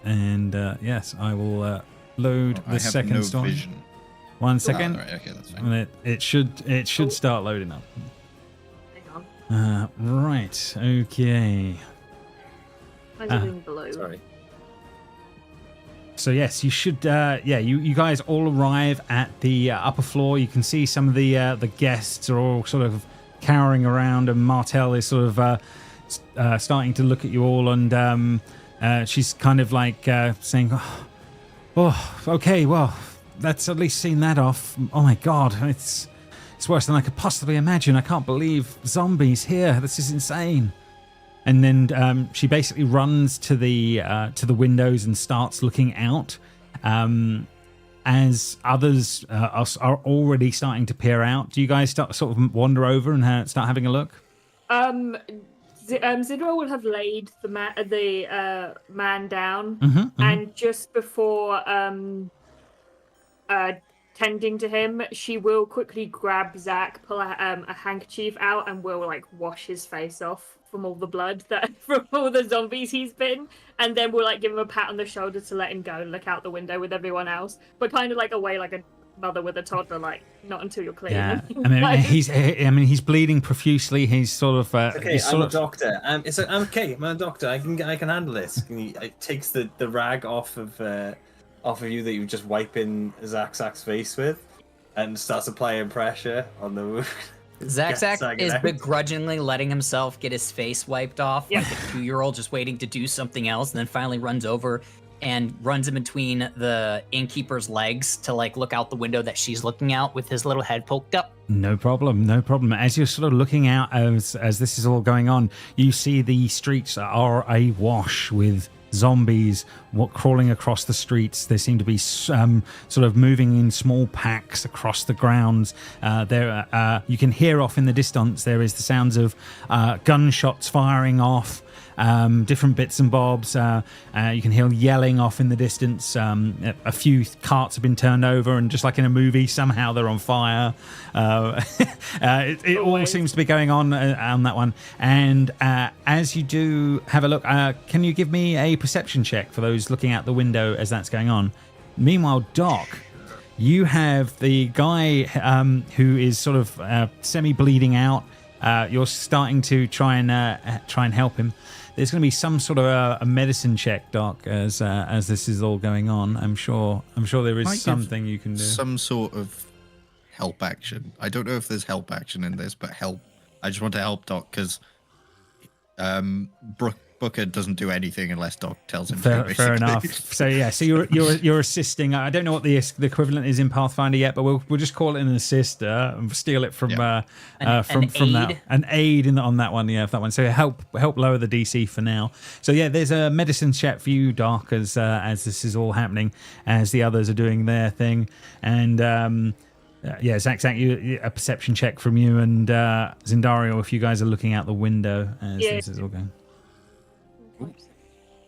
Yes, I will load the second storm. Vision. 1 second. Right, okay, that's fine. And it should start loading up. hang on. Right. Okay. Where's it in below? Sorry. So yes, you should. You guys all arrive at the upper floor. You can see some of the guests are all sort of cowering around, and Martel is sort of starting to look at you all, and she's kind of like saying, "Oh, okay, well, that's at least seen that off. Oh my god, it's worse than I could possibly imagine. I can't believe zombies here. This is insane." And then she basically runs to the windows and starts looking out, as others are already starting to peer out. Do you guys sort of wander over and start having a look? Zidro will have laid the man down, and just before tending to him, she will quickly grab Zach, pull a handkerchief out, and will like wash his face off from all the blood from all the zombies he's been, and then we'll like give him a pat on the shoulder to let him go and look out the window with everyone else, but kind of like away like a mother with a toddler, like not until you're clean. Yeah, he's bleeding profusely. He's sort of okay. I'm a doctor. I'm okay. I'm a doctor. I can handle this. It takes the rag off of you that you just wiping Zach's face with, and starts applying pressure on the wound. Zach is begrudgingly letting himself get his face wiped off, like a 2-year-old just waiting to do something else, and then finally runs over and runs in between the innkeeper's legs to like look out the window that she's looking out with his little head poked up. No problem. As you're sort of looking out as this is all going on, you see the streets are awash with zombies crawling across the streets. They seem to be sort of moving in small packs across the grounds. You can hear off in the distance there is the sounds of gunshots firing off, different bits and bobs. You can hear yelling off in the distance. A few carts have been turned over, and just like in a movie, somehow they're on fire. It all seems to be going on that one. And as you do have a look, can you give me a perception check for those looking out the window as that's going on? Meanwhile, Doc, you have the guy who is sort of semi-bleeding out. You're starting to try and help him. There's going to be some sort of a medicine check, Doc, as this is all going on. I'm sure there is something you can do. Some sort of help action. I don't know if there's help action in this, but help. I just want to help Doc because Booker doesn't do anything unless Doc tells him Fair, to. fair enough. So yeah, so you're assisting. I don't know what the equivalent is in Pathfinder yet, but we'll just call it an assister and steal it from An that aid. an aid on that one. Yeah, for that one. So help lower the DC for now. So yeah, there's a medicine check for you, Doc, as this is all happening, as the others are doing their thing, and yeah, Zach, a perception check from you, and Zindario, if you guys are looking out the window as this is all going.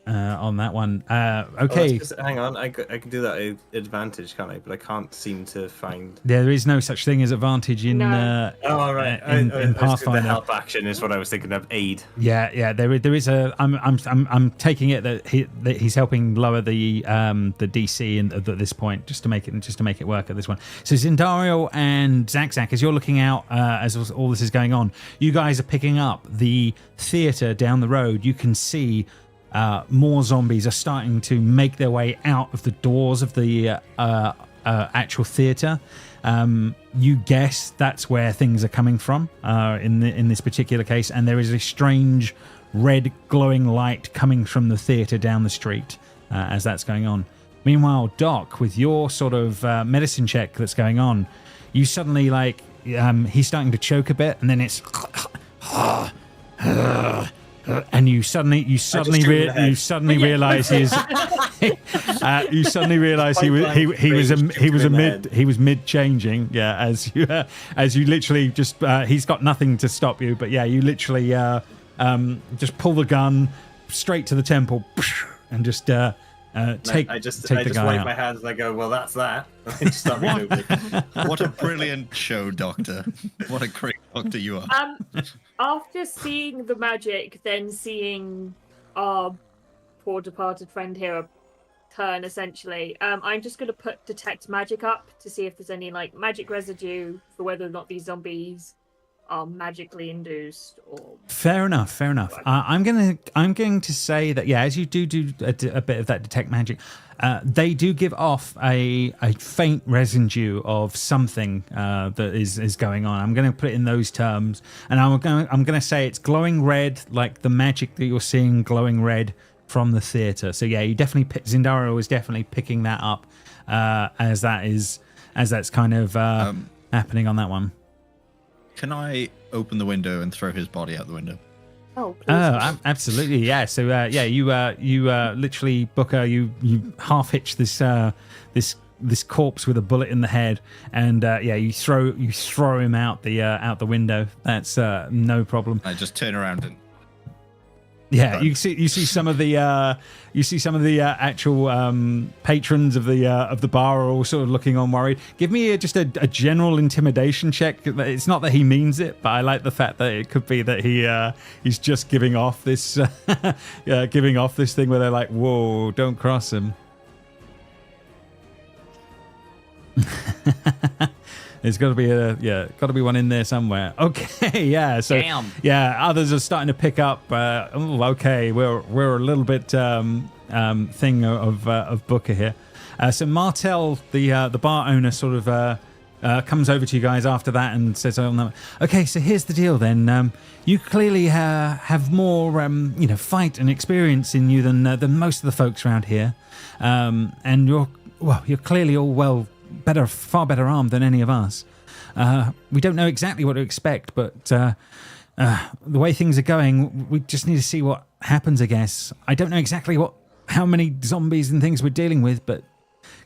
On that one. Okay. Hang on, I can do that advantage, can't I? But I can't seem to find. There is no such thing as advantage in No. Right. in The Pathfinder. help action is what I was thinking of. Aid. Yeah. There is a. I'm taking it that he's helping lower the DC at this point, just to make it work at this one. So Zindario and Zach, as you're looking out as all this is going on, you guys are picking up the theater down the road. You can see. More zombies are starting to make their way out of the doors of the actual theater. You guess that's where things are coming from in this particular case, and there is a strange red glowing light coming from the theater down the street as that's going on. Meanwhile, Doc, with your sort of medicine check that's going on, you suddenly he's starting to choke a bit, and then it's and you suddenly realize he was mid changing, as you literally just he's got nothing to stop you, but you literally just pull the gun straight to the temple and just take the guy wipe out. my hands and I go, well, that's that. And I just start removing. What a brilliant show, Doctor. What a great doctor you are. After seeing the magic, then seeing our poor departed friend here turn, essentially, I'm just going to put detect magic up to see if there's any magic residue for whether or not these zombies are magically induced or. Fair enough. I'm going to say that as you do a bit of that detect magic, they do give off a faint residue of something that is going on. I'm going to put it in those terms, and I'm going to say it's glowing red, like the magic that you're seeing glowing red from the theater. So you definitely Zindario is definitely picking that up as that's kind of happening on that one. Can I open the window and throw his body out the window? Oh, please. Absolutely, yeah. So you literally, Booker, you half hitch this corpse with a bullet in the head, and you throw him out the window. That's no problem. I just turn around and. Yeah, you see some of the actual patrons of the bar are all sort of looking on worried. Give me just a general intimidation check. It's not that he means it, but I like the fact that it could be that he's just giving off this thing where they're like, "Whoa, don't cross him." There's got to be one in there somewhere. Okay, yeah. So Damn. Others are starting to pick up. Okay, we're a little bit thing of Booker here. So Martel, the bar owner, sort of comes over to you guys after that and says, "Okay, so here's the deal. Then you clearly have more fight and experience in you than most of the folks around here, and you're clearly all far better armed than any of us. We don't know exactly what to expect, but the way things are going, we just need to see what happens, I guess. I don't know exactly how many zombies and things we're dealing with, but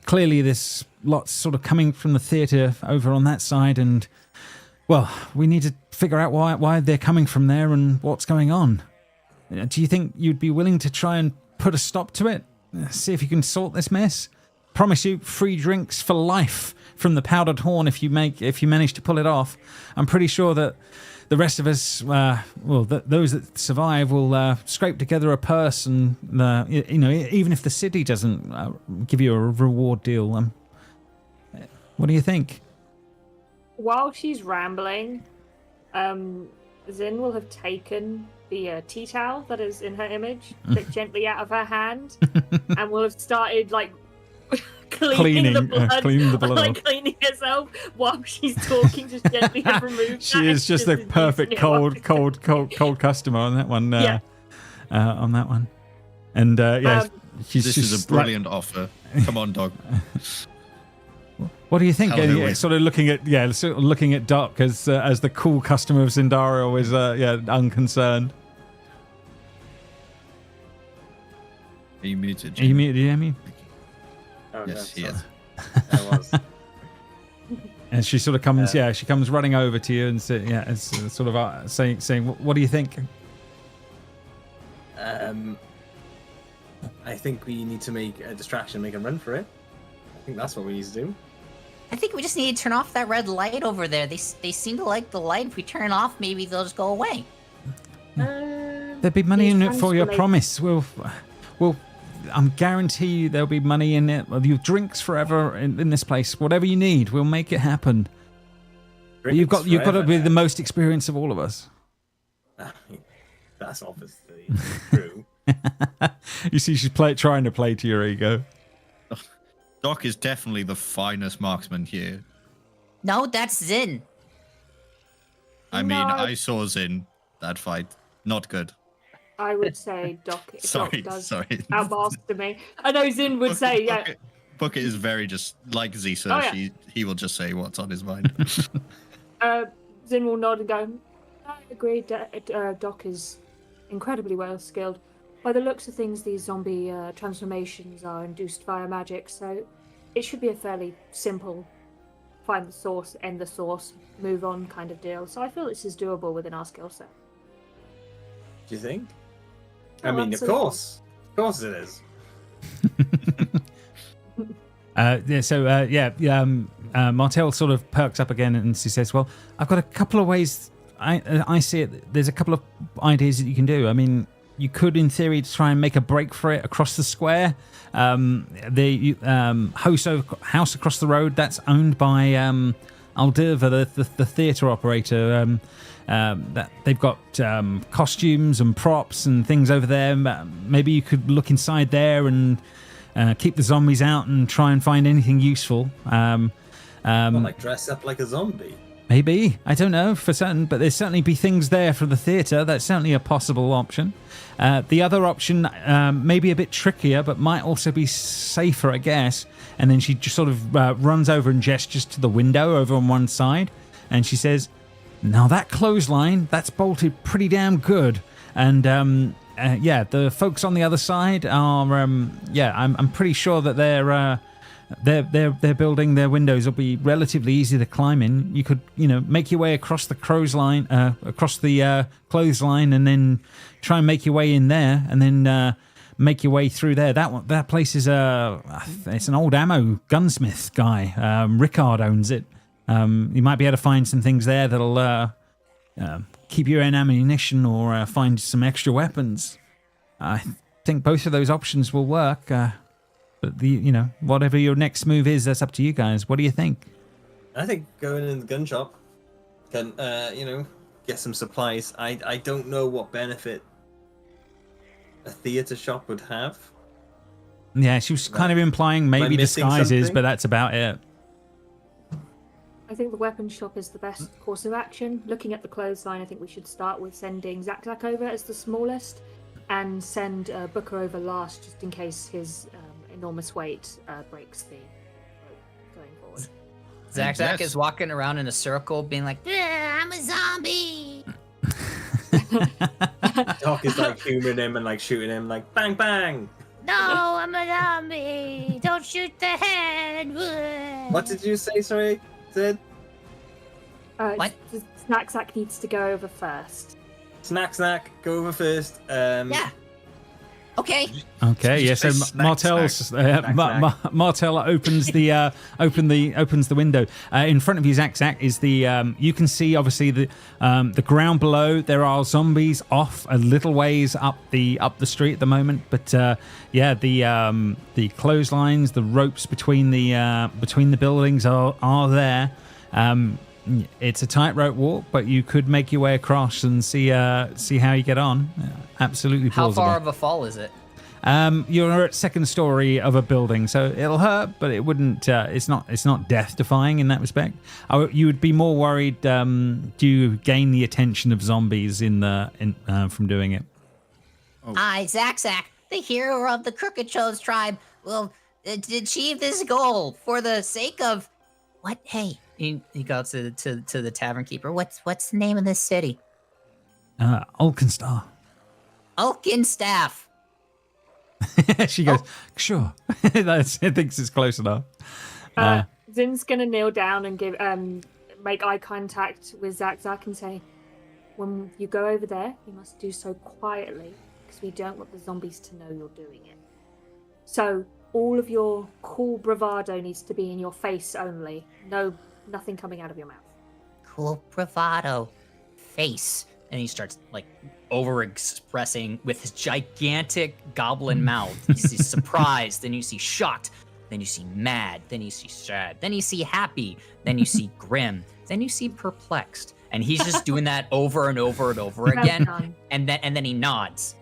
clearly there's lots sort of coming from the theatre over on that side, and, we need to figure out why they're coming from there and what's going on. Do you think you'd be willing to try and put a stop to it? See if you can sort this mess? Promise you free drinks for life from the Powdered Horn if you manage to pull it off. I'm pretty sure that the rest of us, those that survive, will scrape together a purse, and even if the city doesn't give you a reward deal. What do you think? While she's rambling, Zin will have taken the tea towel that is in her image, gently out of her hand, and will have started cleaning the blood, cleaning the blood like off. cleaning herself while she's talking, just gently have removed. She is just the perfect cold customer on that one. On that one, and she's This just is a brilliant offer. Come on, dog. What do you think? Hallelujah. Sort of looking at Doc as the cool customer of Zendaro is unconcerned. Are you muted? Are you muted, Jamie? Oh, Yes, no, he is. I was. And she sort of comes, she comes running over to you and sort of saying, "What do you think?" I think we need to make a distraction, make a run for it. I think that's what we need to do. I think we just need to turn off that red light over there. They seem to like the light. If we turn it off, maybe they'll just go away. There'll be money in it for your promise. We'll. I'm guarantee you there'll be money in it. Your drinks forever in this place. Whatever you need, we'll make it happen. But you've got to be the most experienced of all of us. That's obviously true. You see, she's trying to play to your ego. Doc is definitely the finest marksman here. No, that's Zin. I mean, No. I saw Zin that fight. Not good. I would say Doc Sorry. outmaster me. I know Zin would say, yeah. Bucket is very just like Zisa. Oh, yeah. He will just say what's on his mind. Zin will nod and go, I agree, Doc is incredibly well skilled. By the looks of things, these zombie transformations are induced via magic, so it should be a fairly simple find the source, end the source, move on kind of deal. So I feel this is doable within our skill set. Do you think? Oh, I mean, absolutely. of course it is. Martel sort of perks up again and she says, "Well, I've got a couple of ways. I see it. There's a couple of ideas that you can do. I mean, you could, in theory, try and make a break for it across the square. The house across the road, that's owned by Alderva, the theatre operator. That they've got costumes and props and things over there. Maybe you could look inside there and keep the zombies out and try and find anything useful. Like dress up like a zombie. Maybe, I don't know for certain, but there's certainly be things there for the theatre. That's certainly a possible option. The other option may be a bit trickier, but might also be safer, I guess." And then she just sort of runs over and gestures to the window over on one side, and she says, "Now that clothesline, that's bolted pretty damn good." And the folks on the other side are, I'm pretty sure that they're building, their windows will be relatively easy to climb in. You could, make your way across the clothesline, and then try and make your way in there, and then make your way through there. That place is it's an old ammo gunsmith guy. Rickard owns it. You might be able to find some things there that'll keep you in ammunition or find some extra weapons. I think both of those options will work. But whatever your next move is, that's up to you guys. What do you think? I think going in the gun shop can, get some supplies. I don't know what benefit a theatre shop would have. Yeah, she was kind of implying maybe missing disguises, something? but that's about it. I think the weapon shop is the best course of action. Looking at the clothesline, I think we should start with sending Zak over as the smallest and send Booker over last, just in case his enormous weight breaks the rope going forward. Zak is walking around in a circle being like, I'm a zombie. Doc is like humoring him and like shooting him like bang bang. No, I'm a zombie. Don't shoot the head. What did you say, sorry, Sid? What? Zak needs to go over first. Snack, go over first. Yeah. Okay. Okay, yeah. So Martel opens the window. In front of you, Zak is the. You can see obviously the ground below. There are zombies off a little ways up the street at the moment. But the clotheslines, the ropes between the buildings are there. It's a tightrope walk, but you could make your way across and see how you get on. Absolutely how plausible. far of a fall is it? You're at second story of a building, so it'll hurt, but it wouldn't. It's not death-defying in that respect. You would be more worried. Do you gain the attention of zombies from doing it? I, Zack, the hero of the Crooked Shows tribe, will achieve this goal for the sake of what? Hey, he goes to the tavern keeper. What's the name of this city? Alkenstar. Alkenstaff. She goes, sure. I thinks it's close enough. Zin's gonna kneel down and make eye contact with Zack and say, when you go over there, you must do so quietly, because we don't want the zombies to know you're doing it. So all of your cool bravado needs to be in your face only. Nothing coming out of your mouth. Cool bravado. Face. And he starts like over-expressing with his gigantic goblin mouth. You see surprised, then you see shocked, then you see mad, then you see sad, then you see happy, then you see grim, then you see perplexed. And he's just doing that over and over and over again. And then he nods.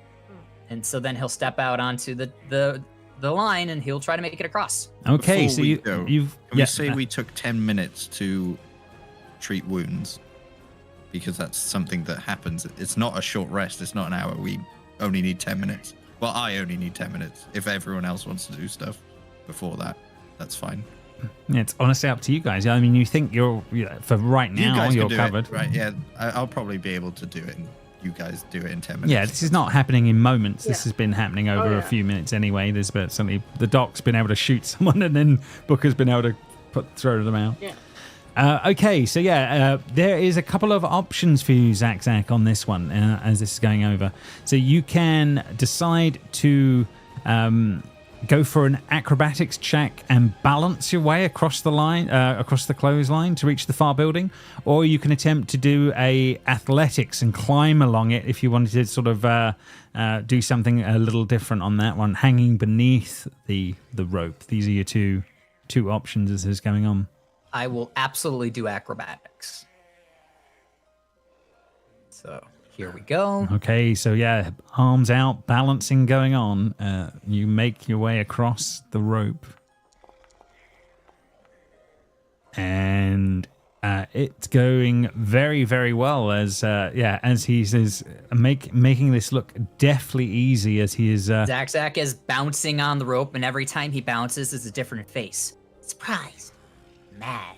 And so then he'll step out onto the line and he'll try to make it across. Okay, Before so we go, you've Can we say we took 10 minutes to treat wounds? Because that's something that happens. It's not a short rest. It's not an hour. We only need 10 minutes. Well, I only need 10 minutes. If everyone else wants to do stuff before that, that's fine. Yeah, it's honestly up to you guys. I mean, you think for right now, you're covered. Right, yeah. I'll probably be able to do it, and you guys do it in 10 minutes. Yeah, this is not happening in moments. Yeah. This has been happening over a few minutes anyway. There's been certainly the doc's been able to shoot someone, and then Booker's been able to throw them out. Yeah. Okay, so there is a couple of options for you, Zack, on this one as this is going over. So you can decide to go for an acrobatics check and balance your way across the line, across the clothesline to reach the far building, or you can attempt to do a athletics and climb along it if you wanted to sort of do something a little different on that one, hanging beneath the rope. These are your two options as this is going on. I will absolutely do acrobatics. So here we go. Okay, so yeah, arms out, balancing going on. You make your way across the rope. And it's going very, very well as he says, making this look deathly easy as he is... Zack is bouncing on the rope, and every time he bounces is a different face. Surprised. Mad.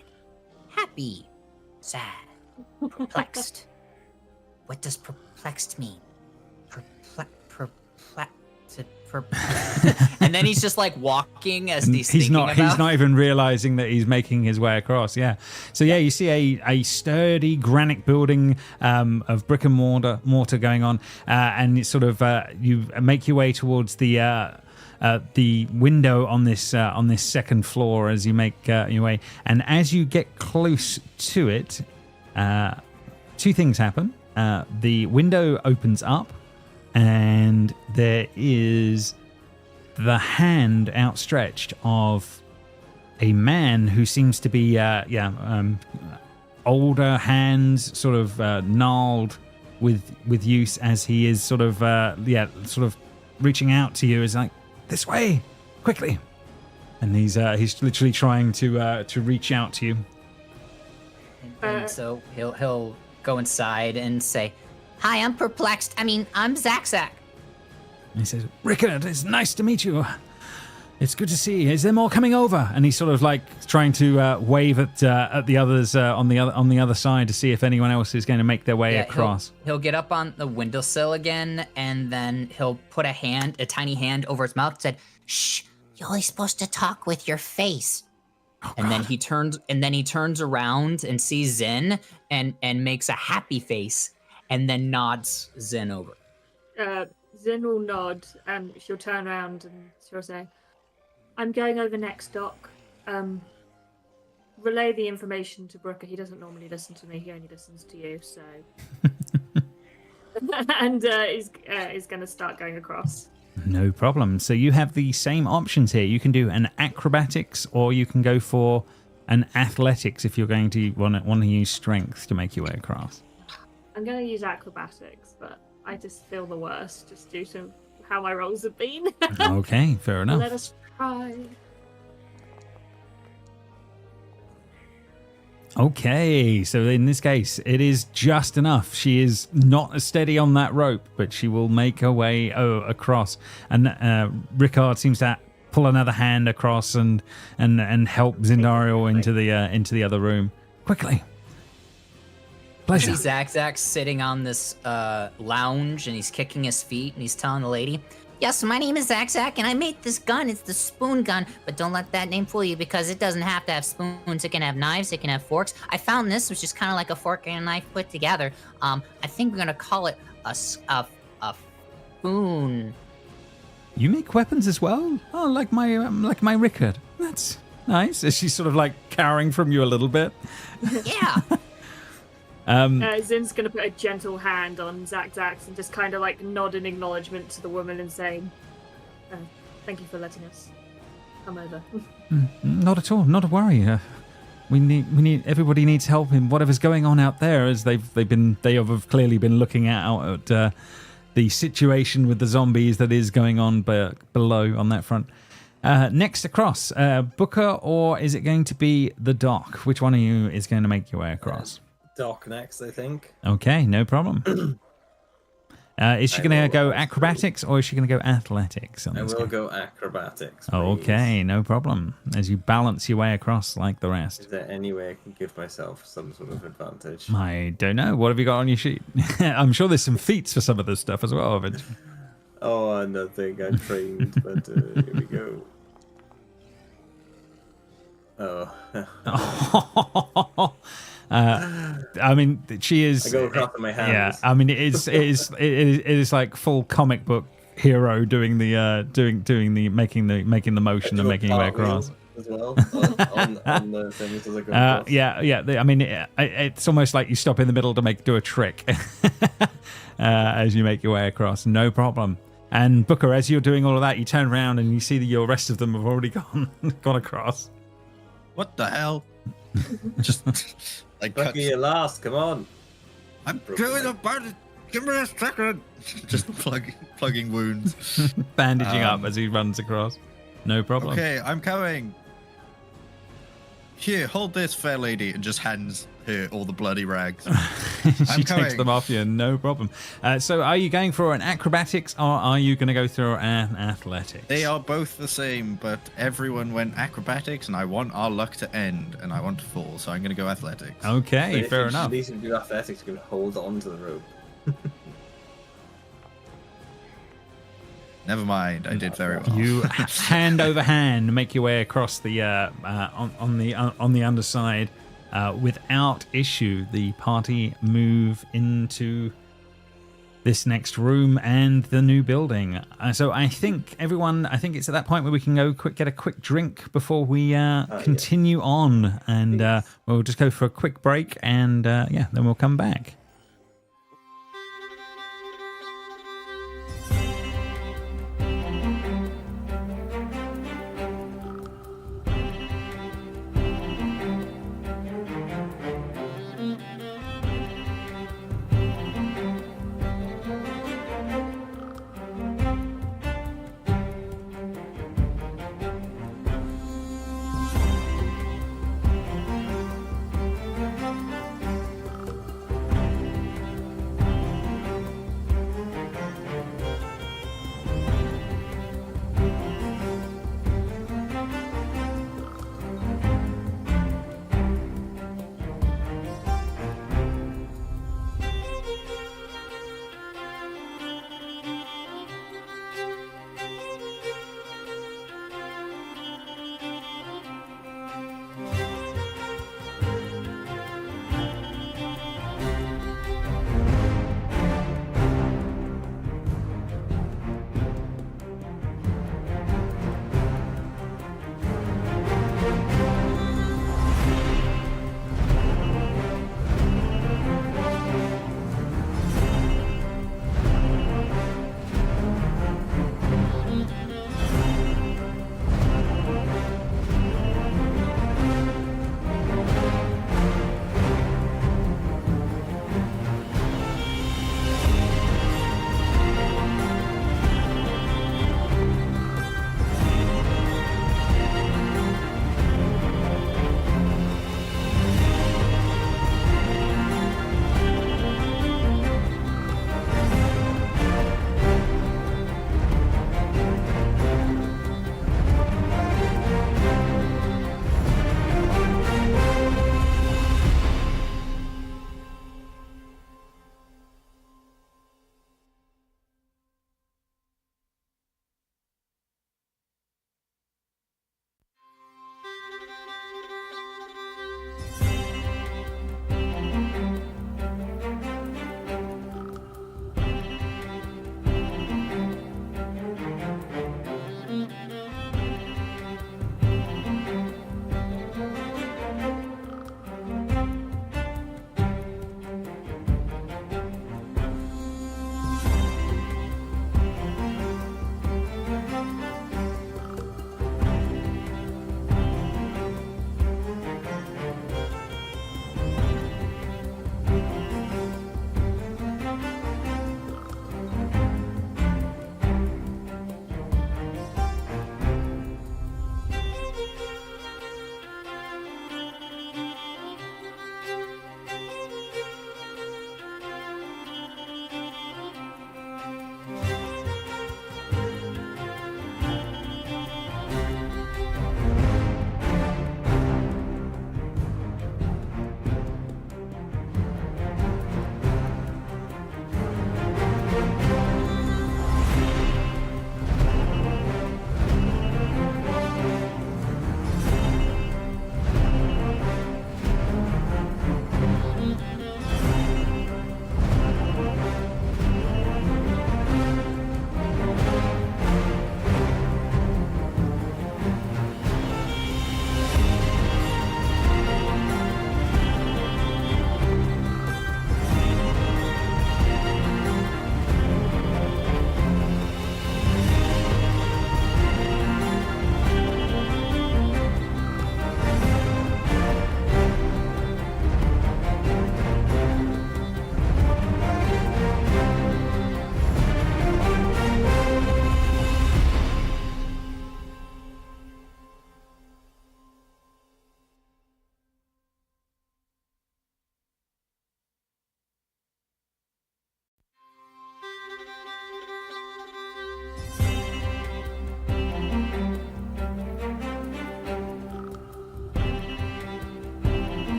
Happy. Sad. Perplexed. What does perplexed mean? And then he's just like walking as he's not even realizing that he's making his way across. Yeah. So yeah, you see a sturdy granite building of brick and mortar going on, and it's sort of you make your way towards the window on this second floor as you make your way, and as you get close to it, two things happen. The window opens up, and there is the hand outstretched of a man who seems to be older, hands sort of gnarled with use, as he is sort of reaching out to you as like, this way, quickly. And he's literally trying to reach out to you. And so he'll go inside and say, Hi, I'm perplexed. I'm Zack. And he says, Rickard, it's nice to meet you. It's good to see you. Is there more coming over? And he's sort of like trying to wave at the others on the other side to see if anyone else is going to make their way across. He'll get up on the windowsill again, and then he'll put a tiny hand over his mouth and said, Shh, you're only supposed to talk with your face. Oh, and then he turns around and sees Zin and makes a happy face and then nods Zin over. Zin will nod and she'll turn around and she'll say, I'm going over next, Doc. Relay the information to Brooker. He doesn't normally listen to me. He only listens to you, so... and is going to start going across. No problem. So you have the same options here. You can do an acrobatics, or you can go for an athletics if you're going to want to use strength to make your way across. I'm going to use acrobatics, but I just feel the worst just due to how my rolls have been. Okay, fair enough. Let us try. Okay, so in this case, it is just enough. She is not as steady on that rope, but she will make her way across. And Ricard seems to pull another hand across and help Zindario into the other room. Quickly. I see Pleasure. Zach sitting on this lounge, and he's kicking his feet, and he's telling the lady, Yes, my name is Zach, and I made this gun. It's the spoon gun, but don't let that name fool you because it doesn't have to have spoons. It can have knives, it can have forks. I found this, which is kind of like a fork and a knife put together. I think we're gonna call it a spoon. You make weapons as well? Oh, like my Ricard. That's nice. Is she sort of like cowering from you a little bit? Yeah. Zin's gonna put a gentle hand on Zach's and just kind of like nod in acknowledgement to the woman and saying, "Thank you for letting us come over." Not at all. Not a worry. We need. Everybody needs help in whatever's going on out there, as they have clearly been looking out at the situation with the zombies that is going on below on that front. Next across, Booker, or is it going to be the Doc? Which one of you is going to make your way across? Doc next, I think. Okay, no problem. Is she going to go acrobatics or is she going to go athletics? I will go acrobatics. Please. Okay, no problem. As you balance your way across like the rest. Is there any way I can give myself some sort of advantage? I don't know. What have you got on your sheet? I'm sure there's some feats for some of this stuff as well. But... Oh, nothing. I'm trained, but here we go. Oh. I mean, she is. I go across my hands. Yeah, I mean, it is like full comic book hero doing the making the motion and making way across. As well on the things as I go across. Yeah. I mean, it's almost like you stop in the middle to do a trick as you make your way across. No problem. And Booker, as you're doing all of that, you turn around and you see that your rest of them have already gone across. What the hell? Just like Bucky, you last. Come on. I'm doing about it. Give me a second. Just plugging wounds. Bandaging up as he runs across. No problem. Okay, I'm coming. Here, hold this, fair lady, and just hands her all the bloody rags. She takes them off you, no problem. So are you going for an acrobatics or are you going to go through an athletics? They are both the same, but everyone went acrobatics, and I want our luck to end, and I want to fall, so I'm going to go athletics. Okay, fair enough. At least if you do athletics, you can hold on to the rope. Never mind, I did very well. You hand over hand make your way across the on the underside without issue. The party move into this next room and the new building. So I think it's at that point where we can go get a quick drink before we continue on, and we'll just go for a quick break, and then we'll come back.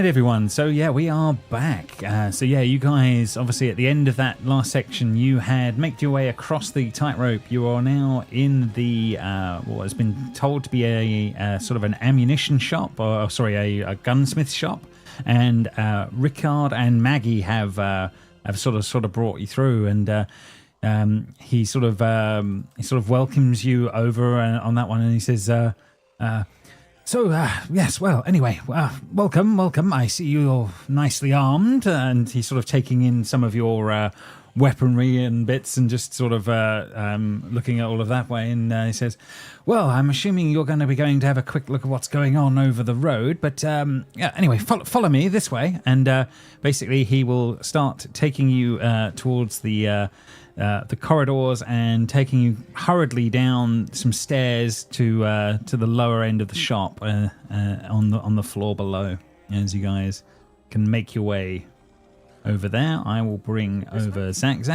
Right, everyone. So yeah, we are back. So yeah, you guys, obviously at the end of that last section, you had made your way across the tightrope. You are now in the what has been told to be a sort of an ammunition shop, or sorry, a gunsmith shop. And Rickard and Maggie have sort of brought you through, and he sort of welcomes you over on that one, and he says. So, yes, well, anyway, welcome. I see you're nicely armed, and he's sort of taking in some of your weaponry and bits and just sort of looking at all of that way, and he says, well, I'm assuming you're going to have a quick look at what's going on over the road, but yeah, anyway, follow me this way, and basically he will start taking you towards the corridors and taking you hurriedly down some stairs to the lower end of the shop on the floor below. As you guys can make your way over there, I will bring over Zach.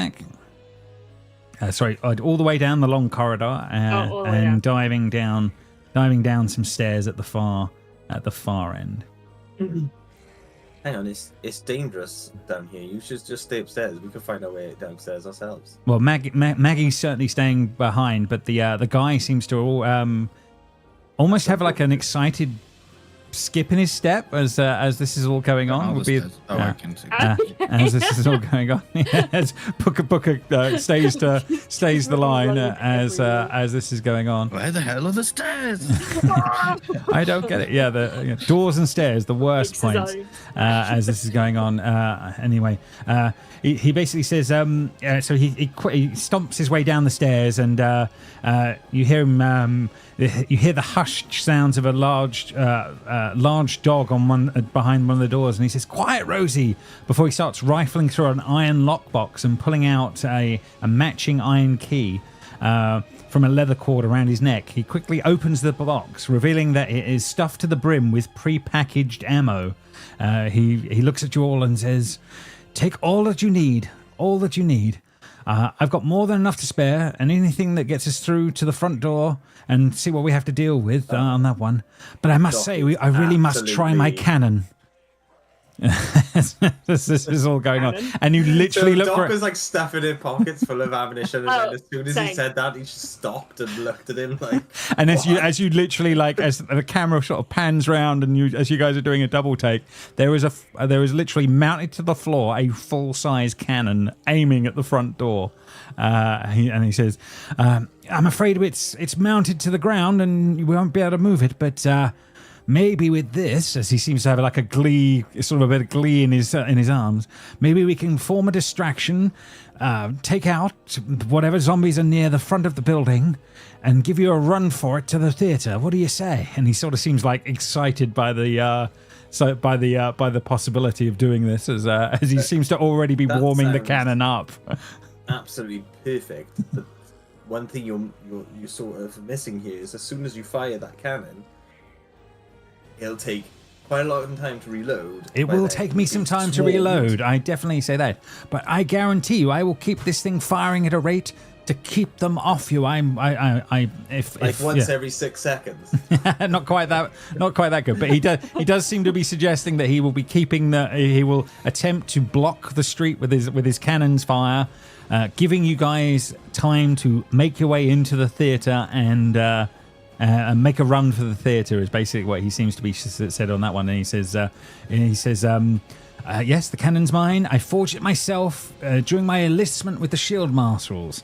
Sorry, all the way down the long corridor and diving down some stairs at the far end. Hang on, it's dangerous down here. You should just stay upstairs. We can find our way downstairs ourselves. Well, Maggie's certainly staying behind, but the guy seems to almost have like an excited skip in his step as this is all going on. I can see. As this is all going on. As Booker stays the line as this is going on. Where the hell are the stairs? I don't get it. Yeah, the doors and stairs, the worst points as this is going on. Anyway, he basically says, so he stomps his way down the stairs, and you hear him. You hear the hushed sounds of a large dog behind one of the doors, and he says, "Quiet, Rosie!" Before he starts rifling through an iron lockbox and pulling out a matching iron key from a leather cord around his neck. He quickly opens the box, revealing that it is stuffed to the brim with pre-packaged ammo. He looks at you all and says, "Take all that you need. All that you need. I've got more than enough to spare, and anything that gets us through to the front door and see what we have to deal with on that one. But I must say, I really must try my cannon." this is all going on, and you literally look. Doc was like stuffing in pockets full of ammunition, and then as soon as he said that, he just stopped and looked at him like. And as you literally as the camera sort of pans round, and as you guys are doing a double take, there is literally mounted to the floor a full size cannon aiming at the front door. He says, "I'm afraid it's mounted to the ground, and we won't be able to move it, but." Maybe with this, as he seems to have like a bit of glee in his arms, maybe we can form a distraction, take out whatever zombies are near the front of the building, and give you a run for it to the theater. What do you say? And he sort of seems like excited by the possibility of doing this, as he seems to already be warming the cannon up. Absolutely perfect. But one thing you're sort of missing here is as soon as you fire that cannon, it'll take quite a long time to reload. It will take me some time to reload. I definitely say that. But I guarantee you, I will keep this thing firing at a rate to keep them off you. If once every 6 seconds. Not quite that good. But he does seem to be suggesting that he will be he will attempt to block the street with his cannon's fire, giving you guys time to make your way into the theater and make a run for the theatre is basically what he seems to be said on that one. And he says, yes, the cannon's mine. I forged it myself during my enlistment with the Shield Marshals.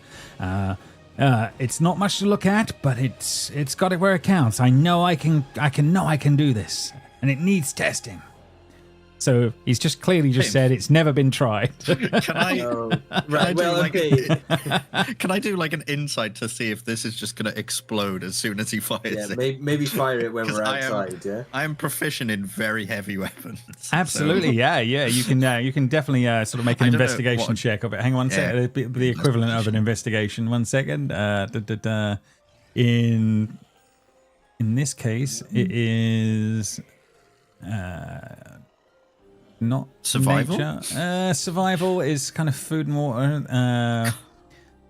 It's not much to look at, but it's got it where it counts. I know I can do this, and it needs testing. So he's just clearly said it's never been tried. Can I do like an insight to see if this is just going to explode as soon as he fires it? Maybe fire it when we're outside. I am proficient in very heavy weapons. Absolutely, so. Yeah. You can definitely sort of make an investigation check of it. Hang on a second. The equivalent of an investigation. 1 second. In this case, it is. Not survival. Nature. Survival is kind of food and water.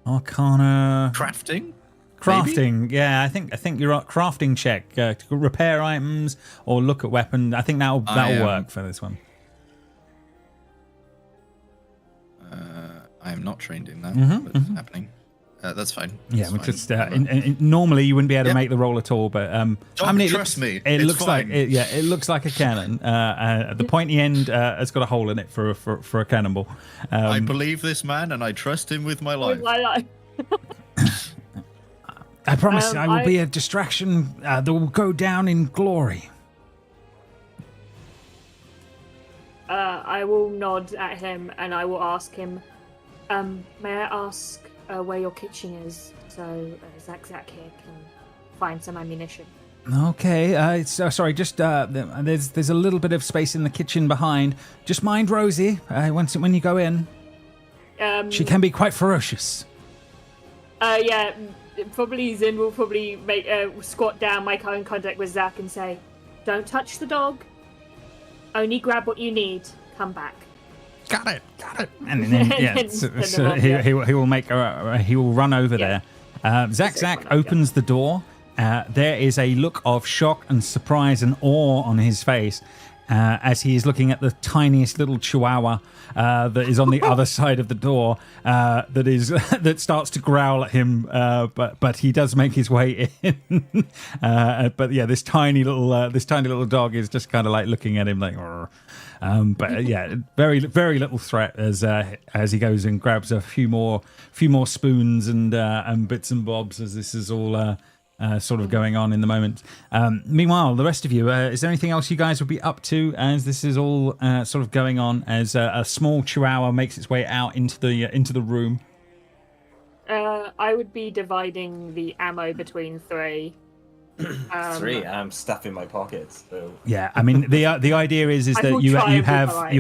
Arcana. Crafting. Crafting, yeah, I think you're right. Crafting check, repair items or look at weapon. I think that'll work for this one. I am not trained in that. What's happening? That's fine. Yeah, which is normally you wouldn't be able to make the roll at all, but trust me. It looks fine. like it looks like a cannon. The pointy end has got a hole in it for a cannonball. I believe this man, and I trust him with my life. With my life. I promise I will be a distraction that will go down in glory. I will nod at him and I will ask him, may I ask where your kitchen is so Zack here can find some ammunition? Okay, sorry, just there's a little bit of space in the kitchen behind. Just mind Rosie when you go in. She can be quite ferocious. Yeah, probably Zin will probably make squat down, make eye contact with Zack and say, don't touch the dog. Only grab what you need. Come back. Got it. And then he will make he will run over there. Zack opens the door. There is a look of shock and surprise and awe on his face as he is looking at the tiniest little chihuahua that is on the other side of the door that starts to growl at him, but he does make his way in. But yeah, this tiny little dog is just kind of like looking at him like. But yeah, very very little threat as he goes and grabs a few more spoons and bits and bobs as this is all sort of going on in the moment. Meanwhile, the rest of you, is there anything else you guys would be up to as this is all sort of going on? As a small chihuahua makes its way out into the room. I would be dividing the ammo between three. Three. I'm stuffing my pockets. So. Yeah, I mean the idea is that you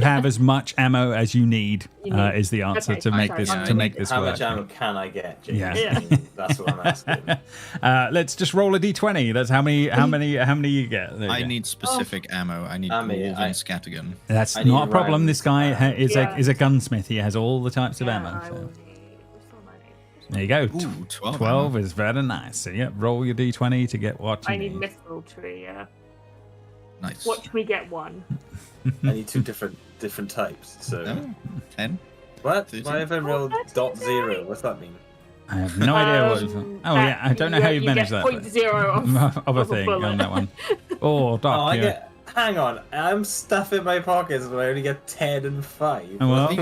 have as much ammo as you need. Is the answer to make this work. How much ammo can I get, James? Yeah. That's what I'm asking. Let's just roll a d20. That's how many you get. I need specific ammo. I need dwarven scattergun. That's not a problem. This guy is a gunsmith. He has all the types of ammo. So. There you go. Ooh, 12 is very nice. So yeah, roll your d20 to get what you need. I need mithril tree, yeah. Nice. Watch me get one. I need two different types. So 10. What? 13. Why have I rolled .0? What's that mean? I have no idea what. Oh yeah, I don't know how you managed that. 0.0 of a thing on that one. Oh, Doc. Hang on, I'm stuffing my pockets, but I only get 10 and 5. Well,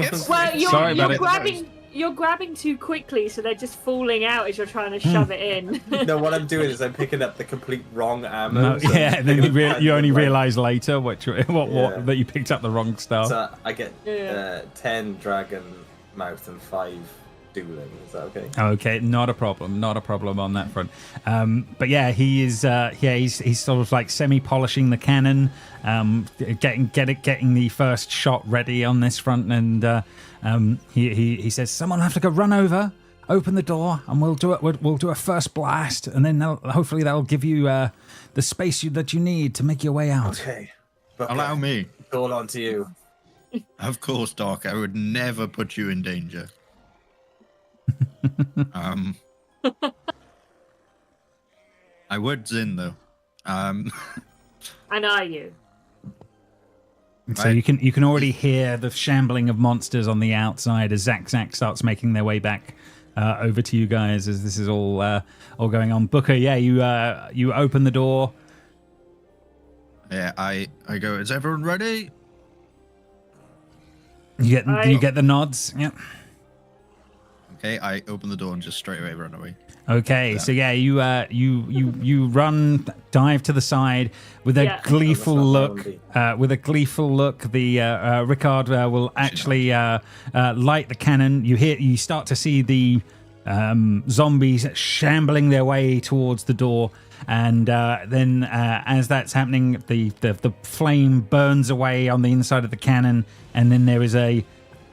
you're grabbing too quickly, so they're just falling out as you're trying to shove it in. No, what I'm doing is I'm picking up the complete wrong ammo. And then you only realise later what that you picked up the wrong stuff. So I get 10 dragon mouth and 5 dueling. Is that okay? Okay, not a problem on that front. But yeah, he is. He's sort of like semi-polishing the cannon, getting the first shot ready on this front, and he says, "Someone will have to go run over, open the door, and we'll do it. We'll do a first blast, and then hopefully that'll give you the space that you need to make your way out." Okay. Allow me. It's all on to you. Of course, Doc. I would never put you in danger. I would Zin though. And are you? So you can already hear the shambling of monsters on the outside as Zack starts making their way back over to you guys as this is all going on. Booker, you open the door. Yeah, I go. Is everyone ready? You get the nods. Yep. Okay, I open the door and just straight away run away. Okay, so yeah, you run, dive to the side with a gleeful look. With a gleeful look, the Ricard will actually light the cannon. You start to see the zombies shambling their way towards the door, and then as that's happening, the flame burns away on the inside of the cannon, and then there is a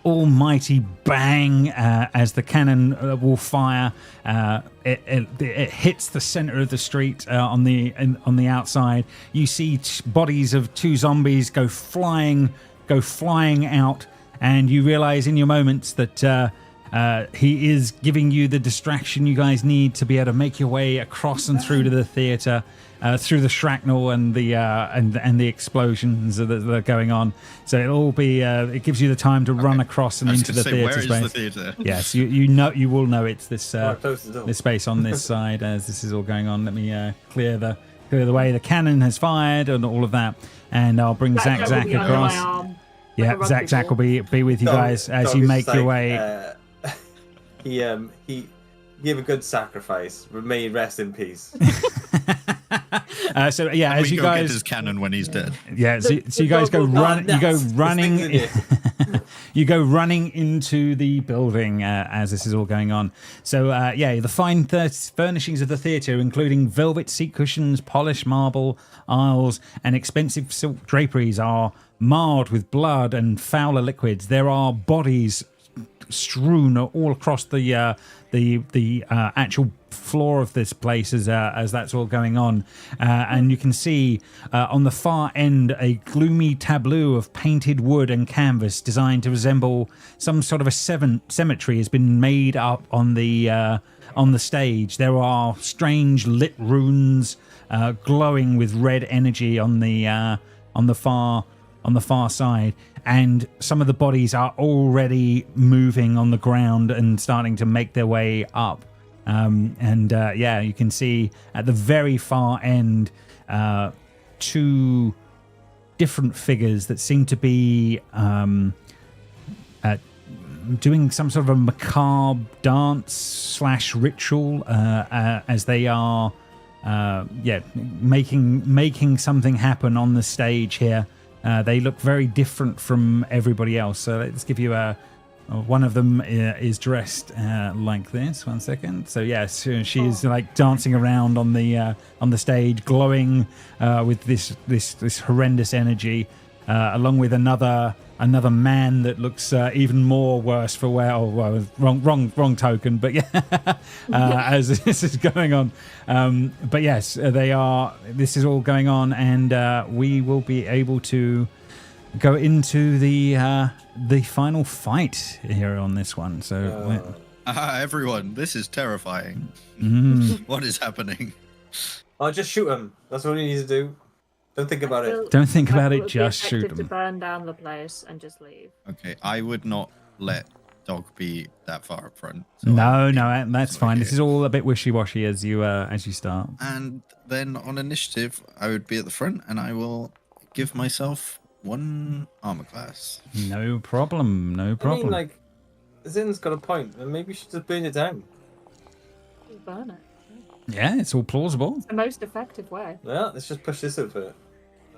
almighty bang as the cannon will fire. It hits the center of the street on the outside. You see bodies of two zombies go flying out, and you realize in your moments that He is giving you the distraction you guys need to be able to make your way across and through to the theatre, through the shrapnel and the and the explosions that are going on. So it'll all be. It gives you the time to run across and into the theatre where space. is the theatre? Yes, you will know it's this close the door. this space on this side as this is all going on. Let me clear the way. The cannon has fired and all of that, and I'll bring Zach will be under my across. arm, like Yeah, a rugby Zach will ball. be with you guys as you make your way. He gave a good sacrifice. May he rest in peace. So yeah, And as we you go get guys, his cannon when he's dead. yeah, so you guys go run. You go running. You go running into the building as this is all going on. So yeah, the fine furnishings of the theatre, including velvet seat cushions, polished marble aisles, and expensive silk draperies, are marred with blood and fouler liquids. There are bodies strewn all across the actual floor of this place as that's all going on, and you can see on the far end a gloomy tableau of painted wood and canvas designed to resemble some sort of a cemetery has been made up on the stage. There are strange lit runes glowing with red energy on the far side. And some of the bodies are already moving on the ground and starting to make their way up. Yeah, you can see at the very far end two different figures that seem to be doing some sort of a macabre dance / ritual as they are making something happen on the stage here. They look very different from everybody else. So let's give you one of them is dressed like this. 1 second. So yes, she's like dancing around on the stage, glowing with this horrendous energy, along with another man that looks even more worse for wear. Oh, well, wrong token, but yeah, as this is going on. But yes, they are. This is all going on, and we will be able to go into the final fight here on this one. So, Everyone, this is terrifying. What is happening? I'll just shoot him. That's all you need to do. Don't think about it. don't think about It it. would be Just shoot effective to them. burn down the place and just leave. Okay, I would not let Dog be that far up front. So I would No, be that's right fine. here. This is all a bit wishy-washy as you start. And then on initiative, I would be at the front, and I will give myself 1 armor class. No problem. No I problem. mean, like, Zin's got a point, and maybe you should just burn it down. Just burn it. Yeah, it's all plausible. It's the most effective way. Yeah, let's just push this over.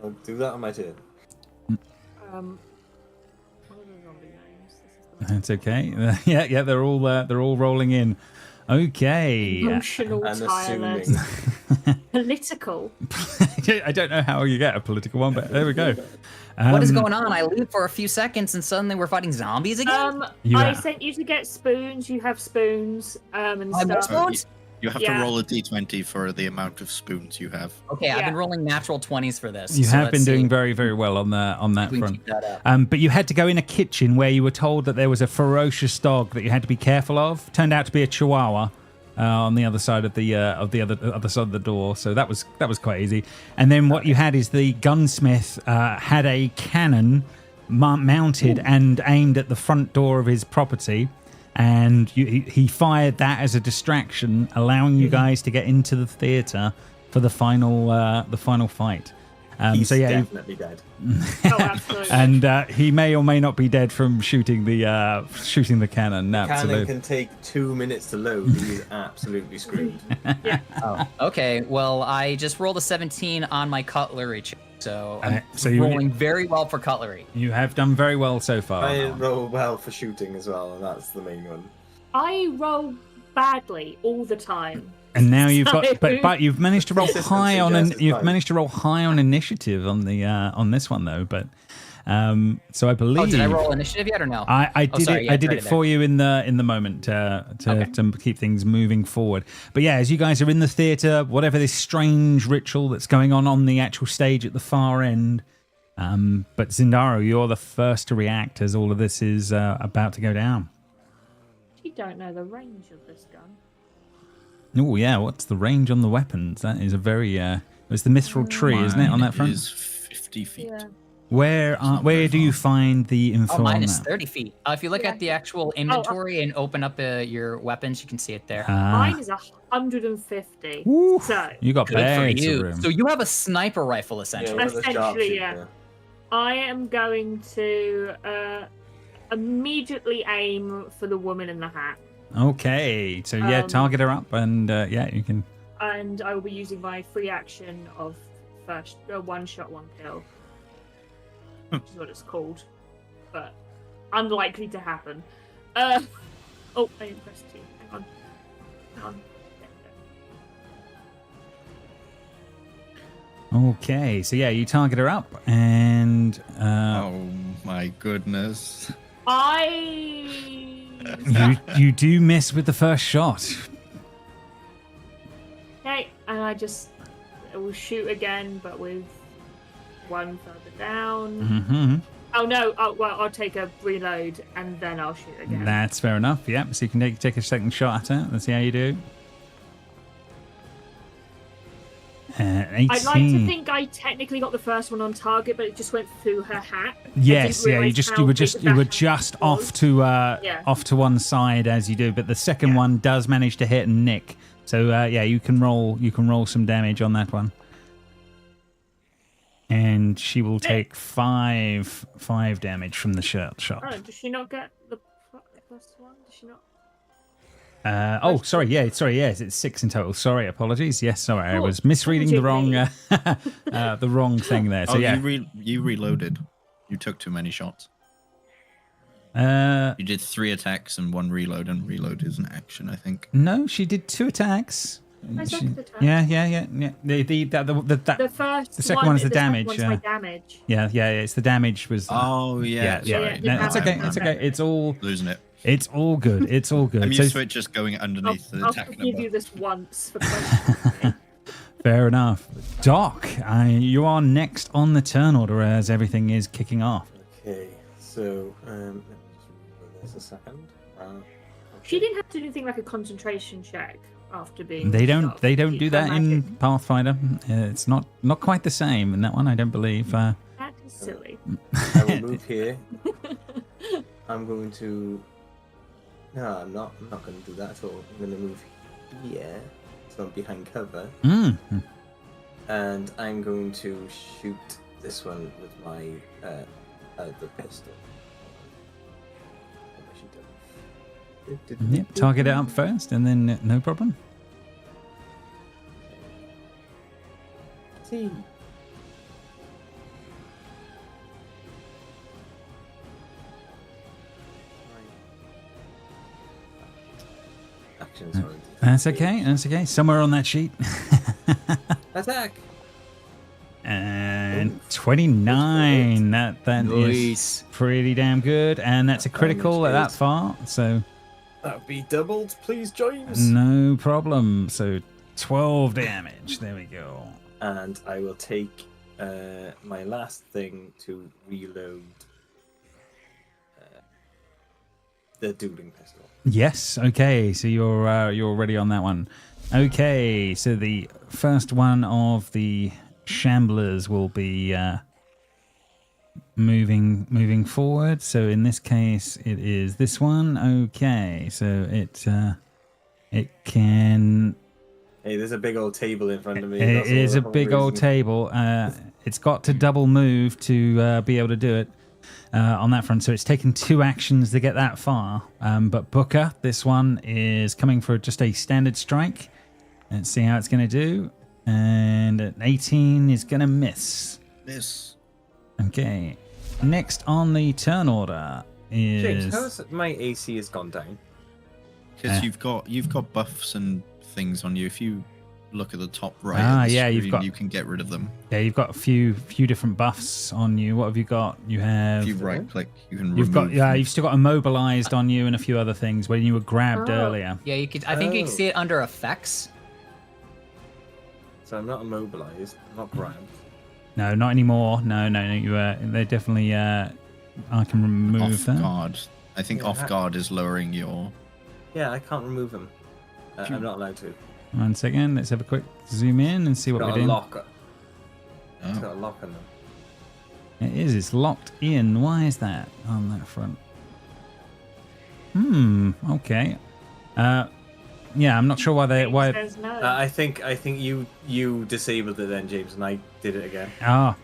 I'll do that on my turn. What are the zombie names? This is the That's okay. Yeah, they're all rolling in. Okay. emotional, I'm tireless, assuming. political. I don't know how you get a political one, but there we go. What is going on? I leave for a few seconds and suddenly we're fighting zombies again? I sent you to get spoons. You have spoons and I have stuff. spoons? You have Yeah. to roll a d20 for the amount of spoons you have. Okay, I've Yeah. been rolling natural 20s for this. You so have let's been doing see very, very well on that if we can front. keep that up. But you had to go in a kitchen where you were told that there was a ferocious dog that you had to be careful of. Turned out to be a Chihuahua on the other side of the other side of the door. So that was quite easy. And then what you had is the gunsmith had a cannon mounted and aimed at the front door of his property. And he fired that as a distraction, allowing you guys to get into the theatre for the final fight. He's so yeah, definitely dead. Oh, absolutely. and he may or may not be dead from shooting the cannon. Absolutely. Cannon can take 2 minutes to load. He's absolutely screwed. Okay, well, I just rolled a 17 on my cutlery check, so I'm so you- rolling very well for cutlery. You have done very well so far. I roll well for shooting as well, and that's the main one. I roll badly all the time. And now you've got, So- but you've managed to roll Consistency, high on, yes, it's you've fine. managed to roll high on initiative on the on this one though. But so I believe. Oh, did I roll initiative yet or no? I did sorry, it. yeah, I did right it there. for you in the moment to keep things moving forward. But yeah, as you guys are in the theatre, whatever this strange ritual that's going on the actual stage at the far end. But Zindaro, you're the first to react as all of this is about to go down. don't know the range of this gun. Oh yeah, what's the range on the weapons? That is a very it's the mithril tree, isn't it, on that front? It is 50 feet. Yeah. Where do you find the info Oh, mine on is that? 30 feet. If you look Yeah. at the actual inventory and open up your weapons, you can see it there. Mine is 150. Woo, So you got Good for bags of you. room. So you have a sniper rifle, essentially. one of the Essentially, sharpshooter. I am going to immediately aim for the woman in the hat. Okay, so yeah, target her up, and yeah, you can. And I will be using my free action of first one shot, one kill. Which is what it's called. But unlikely to happen. Oh, I didn't press T. Hang on. Okay, so yeah, you target her up, and Oh my goodness. you do miss with the first shot. Okay, and I will shoot again, but with one further down. Mm-hmm. Oh no! Oh well, I'll take a reload and then I'll shoot again. That's fair enough. Yep. So you can take a second shot at her. Let's see how you do. 18. I'd like to think I technically got the first one on target, but it just went through her hat. Yes, I yeah. didn't realise You how were big just that hat was. off to off to one side as you do, but the second one does manage to hit and nick. So yeah, you can roll some damage on that one, and she will take five damage from the shot. Oh, does she not get the plus one? Does she not? Sorry. Yes, it's 6 in total. Sorry, apologies. Yes, sorry, I Oh, was misreading the wrong apologies. the wrong thing there. So Oh, yeah, you reloaded. You took too many shots. uh, You did 3 attacks and 1 reload, and reload is an action, I think. no, she did 2 attacks. My She- second attack. yeah. The first. The second one is the second damage, one's yeah. my damage. Yeah. It's the damage was. Oh, yeah. yeah, Sorry. No, it's okay. It's okay. Losing it. It's all good. It's all good. I'm So- used to it just going underneath the I'll attack forgive number. you this once for questioning. Fair enough. Doc, you are next on the turn order as everything is kicking off. Okay, so let me just reload this a second. She didn't have to do anything like a concentration check after being. They shot. don't do Keep that her in magic. Pathfinder. It's not quite the same in that one, I don't believe. That is silly. I will move here. I'm going to. No, I'm not going to do that at all. I'm going to move here, so I'm behind cover, and I'm going to shoot this one with my the pistol. Yep, target it up first, and then no problem. See. Actions are That's okay. That's okay. Somewhere on that sheet. attack. And 29. That is Nice. pretty damn good, and that's a critical at that far. So That would be doubled, please, James. no problem. So 12 damage. There we go. And I will take my last thing to reload the dueling pistol. Yes. Okay. So you're already on that one. Okay. So the first one of the shamblers will be moving forward. So in this case, it is this one. Okay. So it can. Hey, there's a big old table in front of me. It That's all is the a whole big old reason. table. It's got to double move to be able to do it on that front. So it's taken 2 actions to get that far. But Booker, this one is coming for just a standard strike. Let's see how it's going to do. And an 18 is going to miss. This. Okay. Next on the turn order is... James, how's my AC has gone down? Because you've got buffs and things on you. If you look at the top right of the screen, you can get rid of them. Yeah, you've got a few different buffs on you. What have you got? You have... If you right click, you can You've got remove yeah. them. You've still got immobilized on you and a few other things when you were grabbed earlier. Yeah, you could. I think you can see it under effects. So I'm not immobilized, I'm not grabbed. No, not anymore. No. You they're definitely. I can remove Off that. guard. I think Yeah, off guard is lowering your Yeah, I can't remove them. I'm not allowed to. 1 second. Let's have a quick zoom in and see what Got we're a doing. lock. It's Oh. got a lock on them. It is. It's locked in. Why is that on that front? Okay. Yeah, I'm not sure why they. Why? Says no. I think you disabled it then, James, and I did it again. Ah,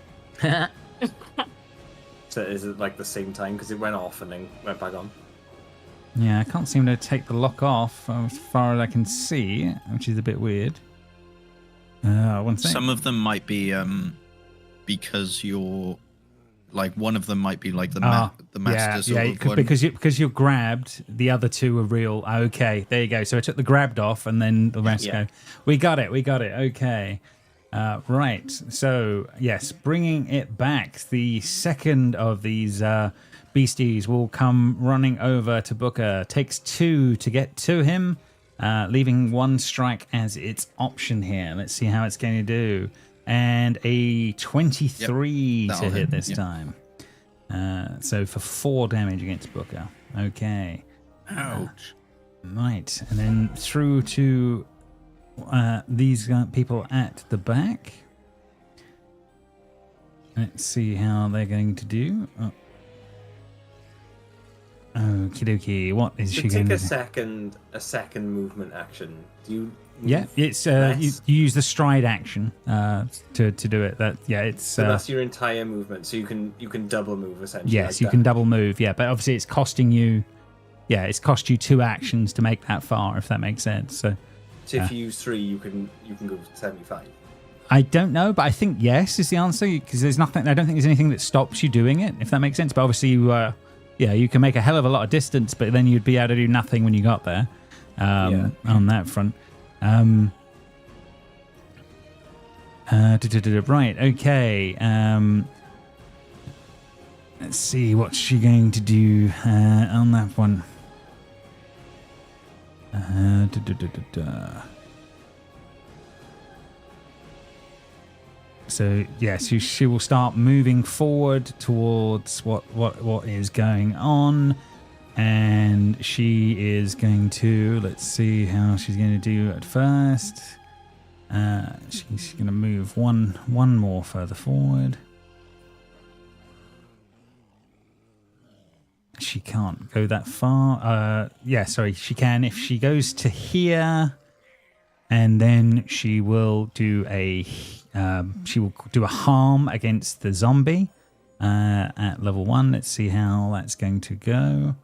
So is it like the same time because it went off and then went back on? yeah. I can't seem to take the lock off as far as I can see, which is a bit weird. 1 second. Some of them might be because you're like one of them might be like the master sort of one. because you're grabbed. The other two are real. Okay, there you go. So I took the grabbed off, and then the rest go. We got it. Okay. Right. So yes, bringing it back. The second of these beasties will come running over to Booker. Takes 2 to get to him, leaving 1 strike as its option here. Let's see how it's going to do. And a 23 to hit this time. So for 4 damage against Booker. Okay. Ouch. Right. And then through to these people at the back. Let's see how they're going to do. Okie dokie. What is So she going take to a do? second movement action. Do you? Yeah, it's you less? use the stride action to do it. It's So that's your entire movement. So you can double move essentially. yes, like you that. can double move. Yeah, but obviously it's costing you. Yeah, it's cost you 2 actions to make that far, if that makes sense. So So if you use 3, you can go 75. I don't know, but I think yes is the answer because there's nothing. I don't think there's anything that stops you doing it, if that makes sense. But obviously you can make a hell of a lot of distance, but then you'd be able to do nothing when you got there. On that front. Right, okay. Let's see, what's she going to do on that one? So yes, she will start moving forward towards what is going on, and she is going to, let's see how she's going to do at first. She's going to move one more further forward. She can't go that far. She can if she goes to here, and then she will do a harm against the zombie at level 1. Let's see how that's going to go.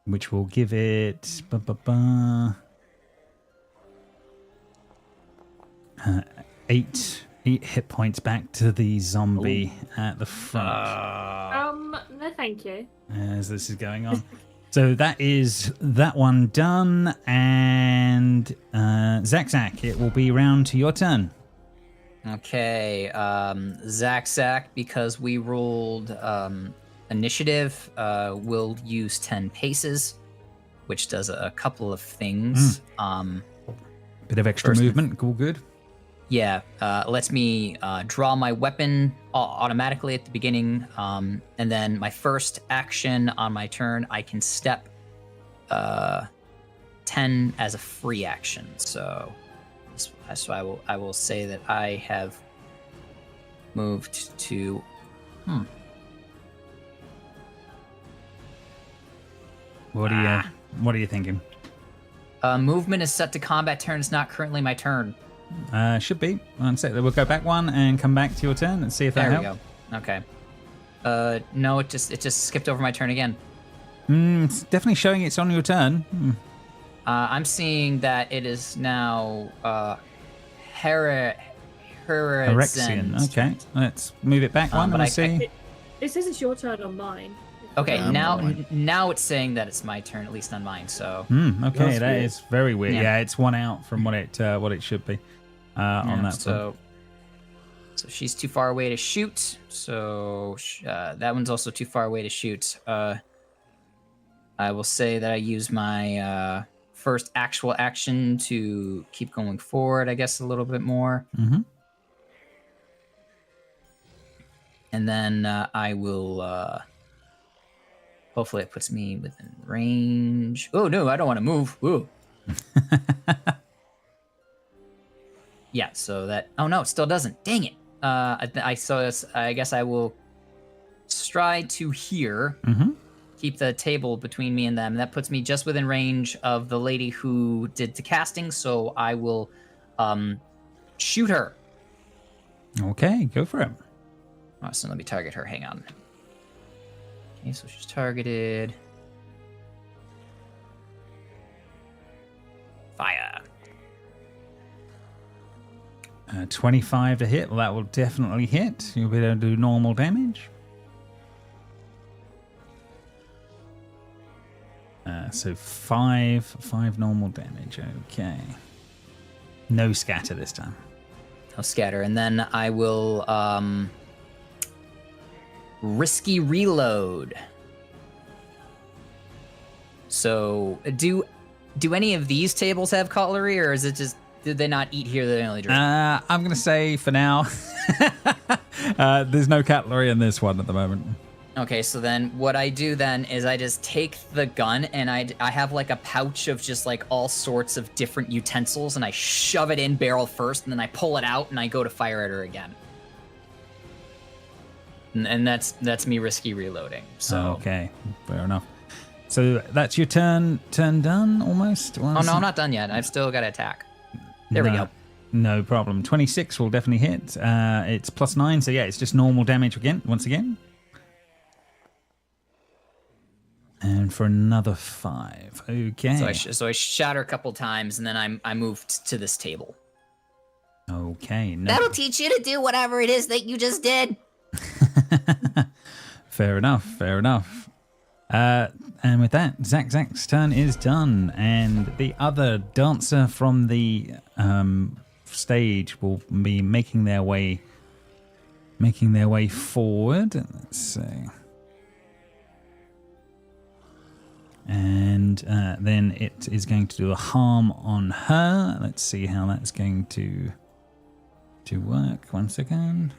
Which will give it 8 hit points back to the zombie at the front. No, thank you. As this is going on. So that is that one done, and Zach, it will be round to your turn. Okay, Zach, because we rolled initiative, will use 10 paces, which does a couple of things. Bit of extra First- movement, all good. Yeah, lets me draw my weapon automatically at the beginning, and then my first action on my turn, I can step 10 as a free action. So I will say that I have moved to. What are you thinking? Movement is set to combat turn. It's not currently my turn. Should be. One sec. We'll go back one and come back to your turn and see if that There we helps. go. Okay. No, it just skipped over my turn again. It's definitely showing it's on your turn. I'm seeing that it is now Erexian. Okay, let's move it back one but and I- see. It says it's your turn on mine. Okay, mine. now it's saying that it's my turn, at least on mine. So Okay, That's that weird. is very weird. Yeah. Yeah, it's one out from what it should be on that. so she's too far away to shoot. So that one's also too far away to shoot. I will say that I use my first actual action to keep going forward, I guess, a little bit more. Mhm. And then I will Hopefully it puts me within range. Oh, no, I don't want to move. Ooh. Yeah, so that... Oh, no, it still doesn't. Dang it. I guess I will stride to here. Mm-hmm. Keep the table between me and them. That puts me just within range of the lady who did the casting, so I will shoot her. Okay, go for it. Oh, so let me target her. Hang on. Okay, so she's targeted. Fire. 25 to hit. Well, that will definitely hit. You'll be able to do normal damage. So five normal damage. Okay. No scatter this time. No scatter. And then I will risky reload. So do any of these tables have cutlery, or is it just did they not eat here? They only drink. I'm gonna say for now, there's no cutlery in this one at the moment. Okay, so then what I do then is I just take the gun and I have like a pouch of just like all sorts of different utensils, and I shove it in barrel first, and then I pull it out and I go to fire at her again. And that's me risky reloading. So Okay, fair enough. So that's your turn done almost? Oh no, I'm not done yet. I've still got to attack. There we go. No problem. 26 will definitely hit. It's +9, so yeah, it's just normal damage once again. And for another 5. Okay. So I shot her a couple times, and then I moved to this table. Okay. No. That'll teach you to do whatever it is that you just did. Fair enough. And with that, Zach's turn is done, and the other dancer from the stage will be making their way forward. Let's see. And then it is going to do a harm on her. Let's see how that's going to work. 1 second.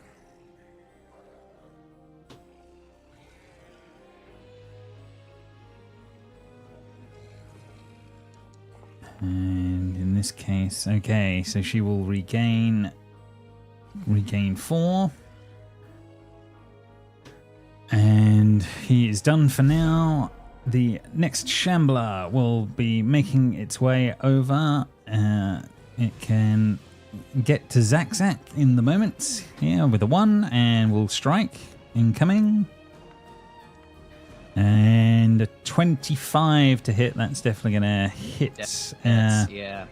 And in this case, okay, so she will regain 4. And he is done for now. The next Shambler will be making its way over. It can get to Zach in the moment here with a 1 and will strike. Incoming. And a 25 to hit. That's definitely going to hit. Yeah.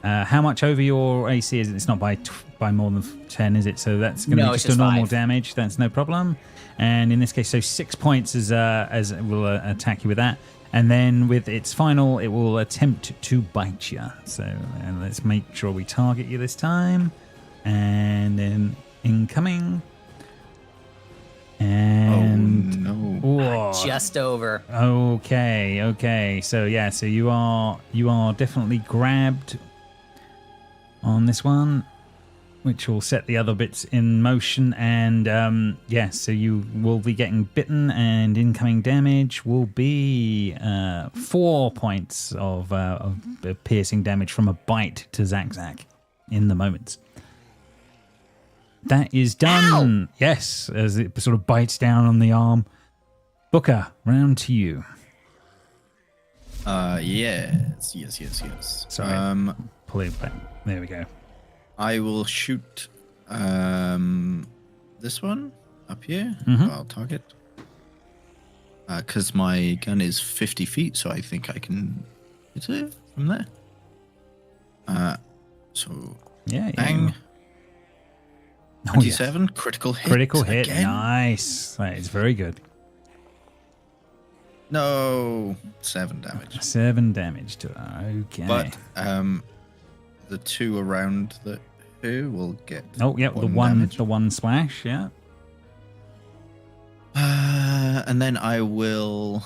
How much over your AC is it? It's not by more than 10, is it? So that's going to be just a normal 5. damage. That's no problem. And in this case, so 6 points as it will attack you with that. And then with its final, it will attempt to bite you. So let's make sure we target you this time. And then incoming. And no. Just over. Okay. So yeah, so you are definitely grabbed on this one, which will set the other bits in motion. And so you will be getting bitten, and incoming damage will be 4 points of piercing damage from a bite to Zach in the moment. That is done. Ow! Yes, as it sort of bites down on the arm. Booker, round to you. Yes. Sorry. Pull it back. There we go. I will shoot this one up here. Mm-hmm. I'll target. Because my gun is 50 feet, so I think I can hit it from there. So Yeah. bang. 27, critical hit. Critical hit. Again. Nice. That is very good. No, 7 damage. 7 damage to her. Okay. But the 2 around the who will get. Oh, yeah, the one splash. Yeah. And then I will.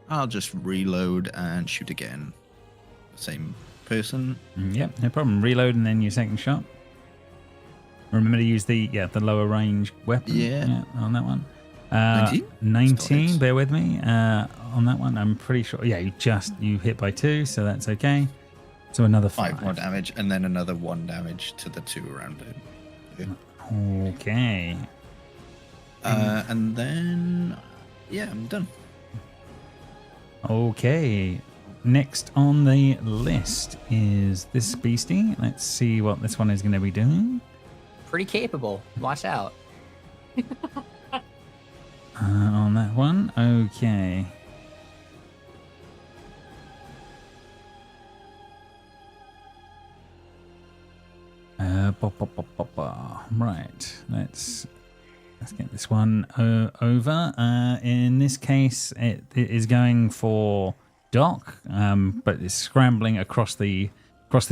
I'll just reload and shoot again. Same person. Yep, no problem. Reload and then your second shot. Remember to use the lower range weapon. Yeah. On that one. 19? 19. Still Bear with me on that one. I'm pretty sure. Yeah, you hit by 2, so that's okay. So another 5. 5 more damage, and then another 1 damage to the 2 around it. Okay. And then, yeah, I'm done. Okay. Next on the list is this beastie. Let's see what this one is going to be doing. Pretty capable. Watch out. On that one. Okay. Right. Let's get this one over. In this case, it is going for Doc, but it's scrambling across the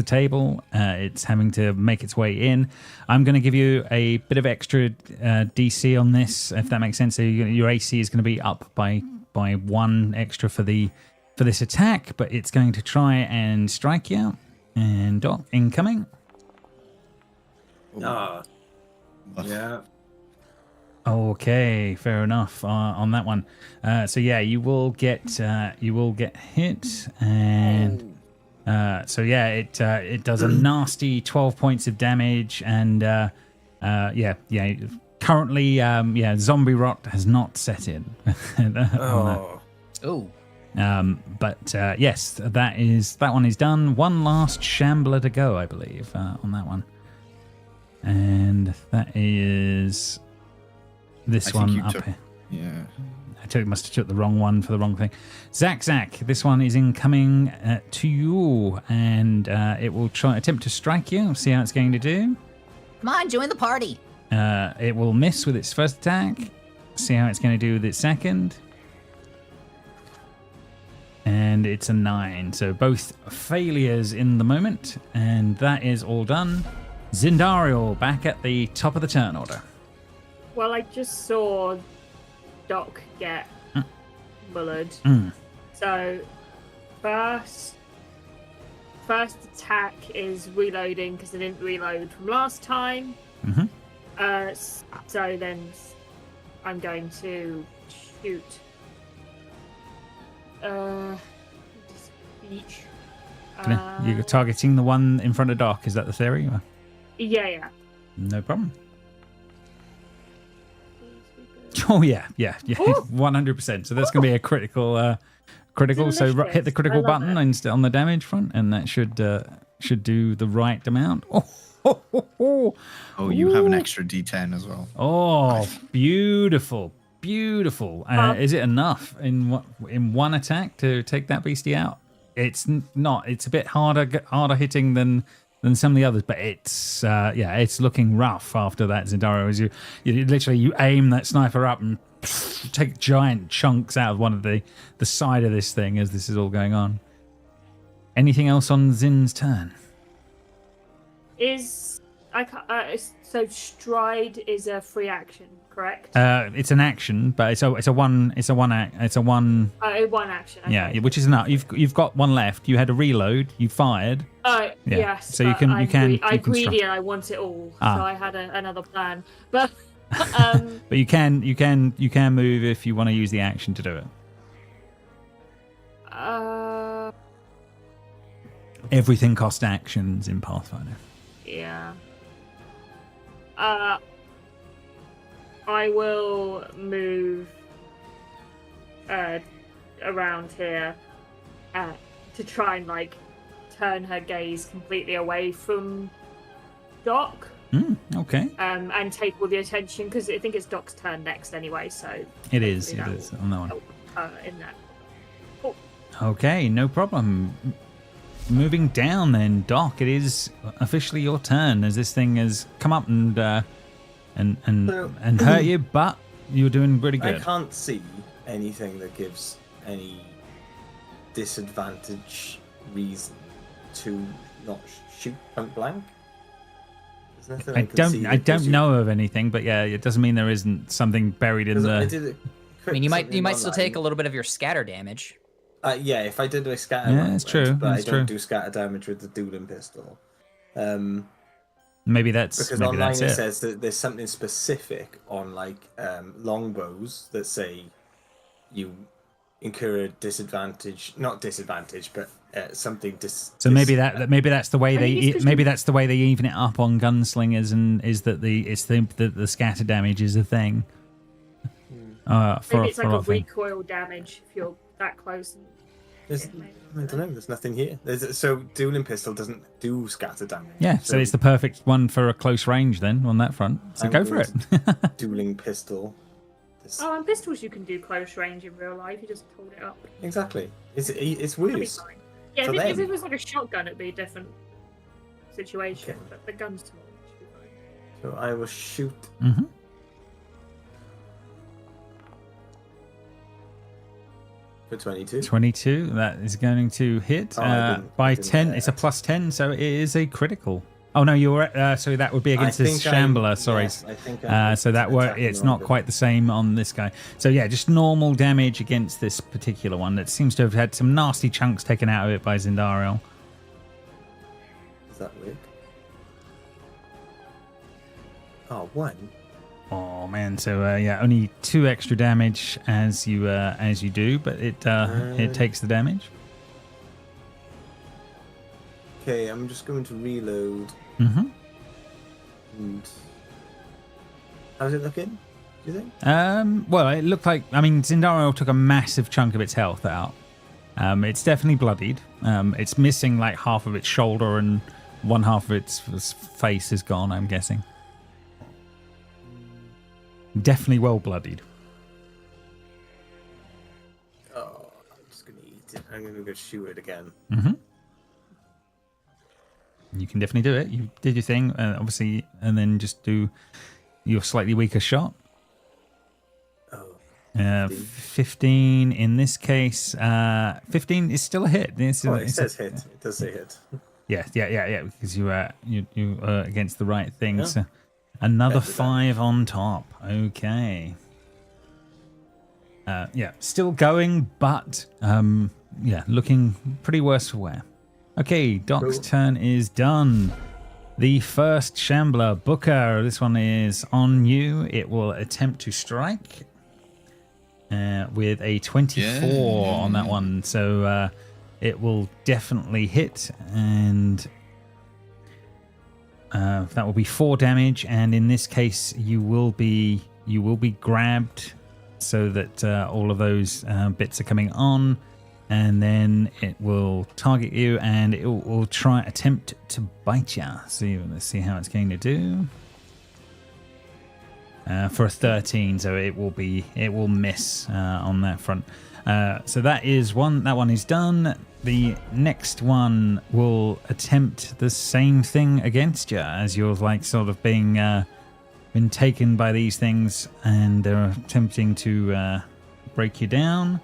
table. It's having to make its way in. I'm going to give you a bit of extra DC on this, if that makes sense. So your AC is going to be up by 1 extra for this attack, but it's going to try and strike you. And Doc, incoming. Ah. Yeah. Okay, fair enough on that one. So yeah, you will get hit, and so yeah, it does a nasty 12 points of damage, and currently zombie rot has not set in. Oh. But yes, that one is done. One last shambler to go, I believe, on that one, and that is. This one up here. Yeah. Must have took the wrong one for the wrong thing. Zach, this one is incoming to you, and it will attempt to strike you. See how it's going to do. Come on, join the party. It will miss with its first attack. See how it's going to do with its second. And it's a 9. So both failures in the moment, and that is all done. Zindariel back at the top of the turn order. Well, I just saw Doc get bullied. So first attack is reloading because I didn't reload from last time. So then I'm going to shoot each. You're targeting the one in front of Doc. Is that the theory? Yeah. No problem. Oh yeah, 100%. So that's going to be a critical. Delicious. So hit the critical button instead on the damage front, and that should do the right amount. Oh, you have an extra D10 as well. Oh, beautiful. Is it enough in one attack to take that beastie out? It's not. It's a bit harder hitting than some of the others, but it's looking rough after that, Zindaro. As you literally aim that sniper up and take giant chunks out of one of the side of this thing as this is all going on. Anything else on Zin's turn? So stride is a free action, correct? It's an action, but it's a one One action. Okay. Yeah, which is enough. You've got one left. You had a reload. You fired. Yes. So you can. I'm greedy and I want it all. So I had another plan, but but you can move if you want to use the action to do it. Everything costs actions in Pathfinder. Yeah. I will move around here to try and turn her gaze completely away from Doc. Okay. And take all the attention because I think it's Doc's turn next anyway. So it is on that one. In that. Cool. Okay, no problem. Moving down then, Doc. It is officially your turn as this thing has come up and hurt you, but you're doing pretty good. I can't see anything that gives any disadvantage reason to not shoot point blank. I don't know of anything, but yeah, it doesn't mean there isn't something buried in the. I mean, you might still take a little bit of your scatter damage. Yeah, if I did my scatter, yeah, it's true. But it's I don't true. do scatter damage with the dueling pistol. Maybe that's Because online it it. says that there's something specific on like longbows that say you incur a disadvantage, not disadvantage, but something. So maybe that's the way I think it's 'cause maybe you- that's the way they even it up on gunslingers, and is that the scatter damage is a thing. Maybe it's like a lot of things. recoil damage if you're that close. There's, I don't know. There's nothing here. So dueling pistol doesn't do scatter damage. Yeah, so it's the perfect one for a close range then on that front. So I'm go for going it. dueling pistol. Oh, and pistols you can do close range in real life. You just hold it up. Exactly. It's That'd be worse. fine. Yeah, For if them. it was like a shotgun, it'd be a different situation. Okay. But the gun's small. It should be fine. So I will shoot hmm for 22. 22. That is going to hit Oh, I didn't- by I didn't 10. get It's a it. plus 10, so it is a critical. Oh no, you're so that would be against this shambler. Sorry. Yes, I think I'm So that work. attacking It's not wrong. quite the same on this guy. So yeah, just normal damage against this particular one. That seems to have had some nasty chunks taken out of it by Zindariel. Is that weird? Oh, one. Oh man, so yeah, only 2 extra damage as you do, but it takes the damage. Okay, I'm just going to reload. Mm-hmm. And how's it looking? Do you think? Well, it looked like Zindariel took a massive chunk of its health out. It's definitely bloodied. It's missing like half of its shoulder and one half of its face is gone. I'm guessing. Definitely well bloodied. Oh, I'm just gonna eat it. I'm gonna go shoot it again. Mm-hmm. You can definitely do it. You did your thing, obviously, and then just do your slightly weaker shot. Oh. 15 in this case. 15 is still a hit. It says hit. It does say hit. Yeah, because you against the right thing. Yeah. So another Better 5 on top. Okay. Still going, but looking pretty worse for wear. Okay, Doc's Cool. turn is done. The first Shambler, Booker, this one is on you. It will attempt to strike with a 24 on that one. So it will definitely hit, and that will be 4 damage. And in this case, you will be grabbed so that all of those bits are coming on. And then it will target you, and it will attempt to bite you. So let's see how it's going to do. For a 13, so it will miss on that front. So that is one. That one is done. The next one will attempt the same thing against you, as you're like sort of being been taken by these things, and they're attempting to break you down.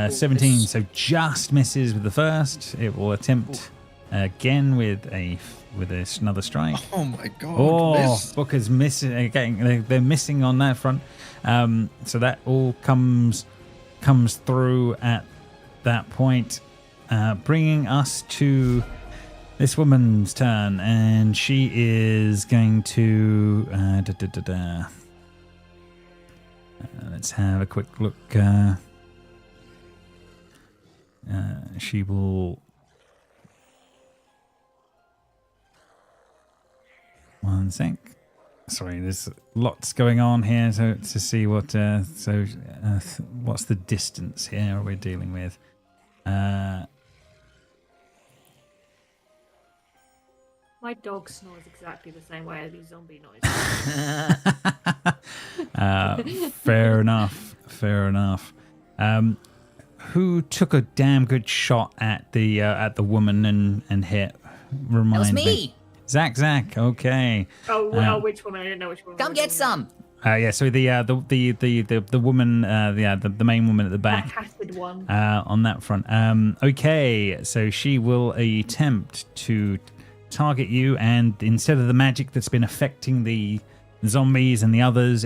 17, so just misses with the first. It will attempt again with another strike. Oh my god! Oh, miss. Booker's missing again. They're missing on that front. So that all comes through at that point, bringing us to this woman's turn, and she is going to. Let's have a quick look. She will. One sec. Sorry, there's lots going on here to see what. What's the distance here we're dealing with? My dog snores exactly the same way as these zombie noises. Fair enough. Fair enough. Who took a damn good shot at the woman and hit? Remind That was me. Zach. Okay. Oh, which woman? I didn't know which one. Come get some. So the woman, the main woman at the That back. hatted one. On that front. Okay, so she will attempt to target you, and instead of the magic that's been affecting the zombies and the others,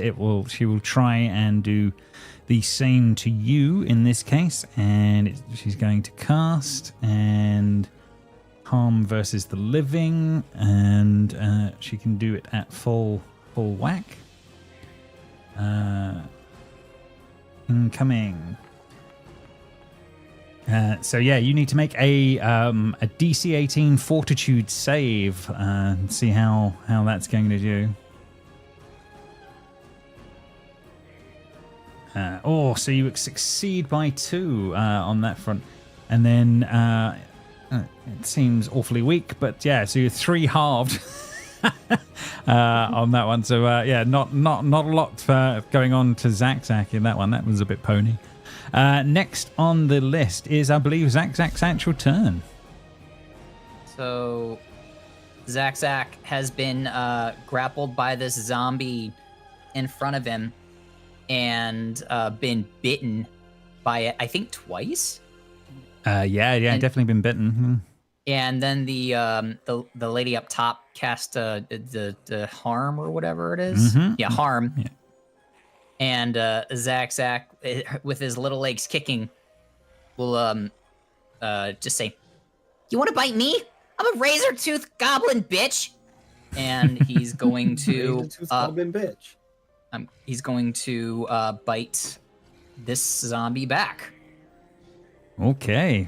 she will try and do the same to you in this case, and she's going to cast, and harm versus the living, and she can do it at full whack. Incoming. So yeah, you need to make a DC 18 Fortitude save and see how that's going to do. So you succeed by 2 on that front, and then it seems awfully weak, but yeah, so you're 3 halved on that one. So yeah, not a lot going on to Zach in that one. That was a bit pony. Next on the list is, I believe, Zach's actual turn. So Zach has been grappled by this zombie in front of him and been bitten by it, I think twice. Definitely been bitten. And then the lady up top cast the harm or whatever it is. Mm-hmm. Yeah, harm. Yeah. And Zach with his little legs kicking will just say, "You want to bite me? I'm a razor tooth goblin bitch." And he's going to goblin bitch. He's going to bite this zombie back. Okay.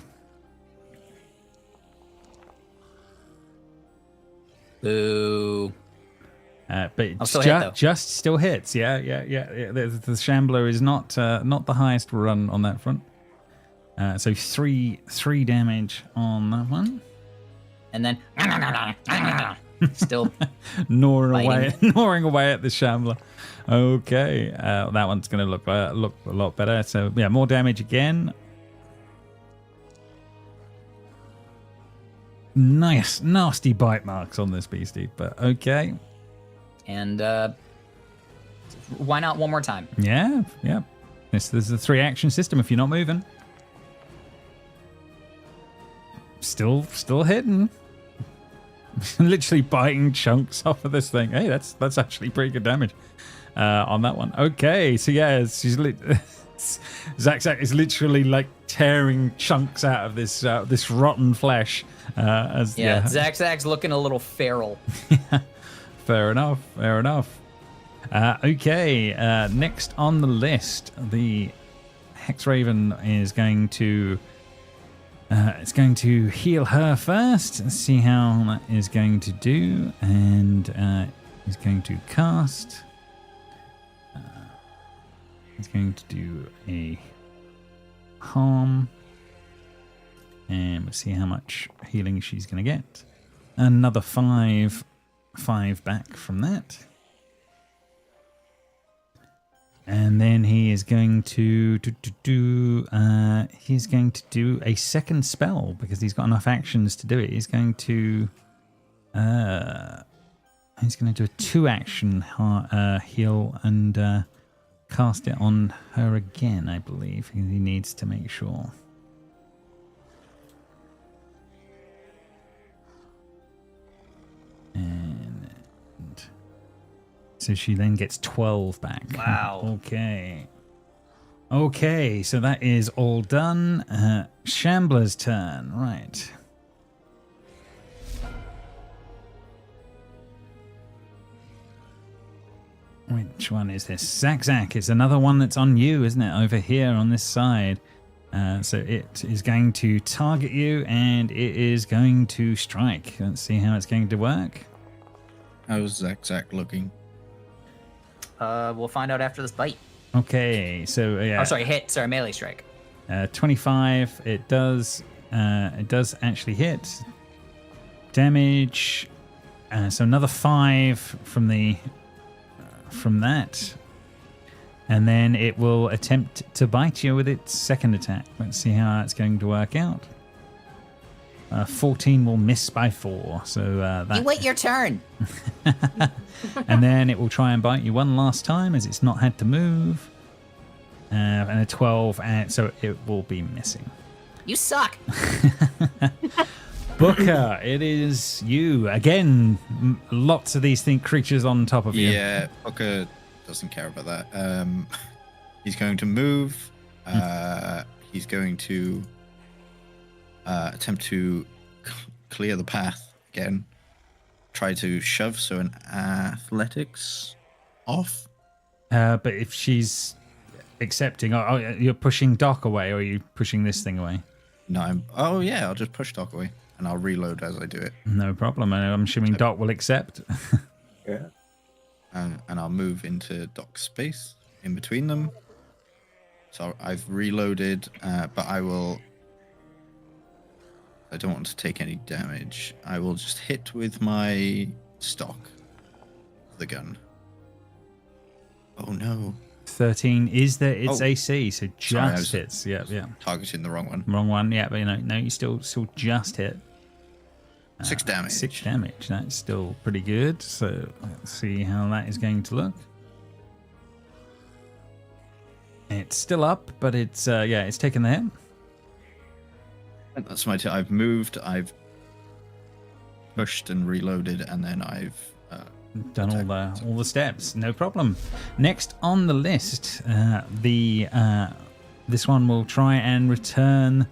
Boo. But it's still just still hits. Yeah. The Shambler is not the highest run on that front. So three damage on that one. And then still gnawing away at the Shambler. Okay, that one's going to look a lot better. So yeah, more damage again. Nice, nasty bite marks on this beastie, but okay. And why not one more time? Yeah. This is a 3-action system if you're not moving. Still hitting. Literally biting chunks off of this thing. Hey, that's actually pretty good damage on that one. Okay, so yeah, Zach is literally like tearing chunks out of this rotten flesh. Zach's looking a little feral. Fair enough. Okay, next on the list, the Hex Raven is going to heal her first. Let's see how that is going to do, and he's going to cast. He's going to do a harm, and we'll see how much healing she's going to get. Another 5 back from that. And then he is going to do a second spell because he's got enough actions to do it. He's going to do a 2-action heal and cast it on her again, I believe. He needs to make sure. And so she then gets 12 back. Wow. Okay, so that is all done. Shambler's turn, right. Which one is this? Zach, it's another one that's on you, isn't it? Over here on this side. So it is going to target you and it is going to strike. Let's see how it's going to work. How's Zach looking? We'll find out after this bite. Okay, so yeah. Oh, sorry, hit. Sorry, melee strike. 25. It does actually hit. Damage. So another 5 from that. And then it will attempt to bite you with its second attack. Let's see how that's going to work out. 14 will miss by 4. So that. You wait your turn. And then it will try and bite you one last time as it's not had to move. And a 12, and so it will be missing. You suck. Booker, it is you again. Lots of these creatures on top of you. Yeah, Booker doesn't care about that. He's going to move. He's going to attempt to clear the path again. Try to shove, so an athletics off. But if she's accepting, you're pushing Doc away, or are you pushing this thing away? No, I'll just push Doc away, and I'll reload as I do it. No problem. I'm assuming Doc will accept. Yeah. And I'll move into Doc's space in between them. So I've reloaded, but I don't want to take any damage. I will just hit with my stock of the gun. Oh no. 13 is there? It's Oh. AC, so Sorry, I just was- hits. Yeah. Targeting the wrong one. Wrong one. Yeah, but no, you still just hit. 6 damage. 6 damage. That's still pretty good. So let's see how that is going to look. It's still up, but it's it's taken the hit. That's my turn. I've moved, I've pushed and reloaded, and then I've Done all the steps. No problem. Next on the list, this one will try and return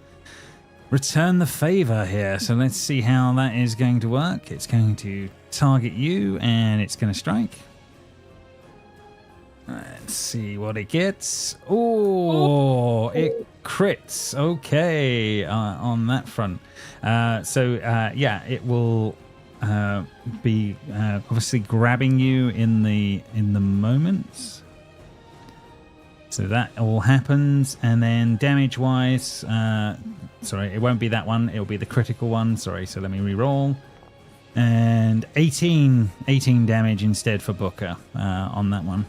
the favor here. So let's see how that is going to work. It's going to target you, and it's going to strike. Let's see what it gets. Oh, it crits. Okay, on that front. It will be obviously grabbing you in the moments. So that all happens, and then damage-wise, sorry, it won't be that one. It'll be the critical one. Sorry. So let me re-roll. And 18 damage instead for Booker on that one.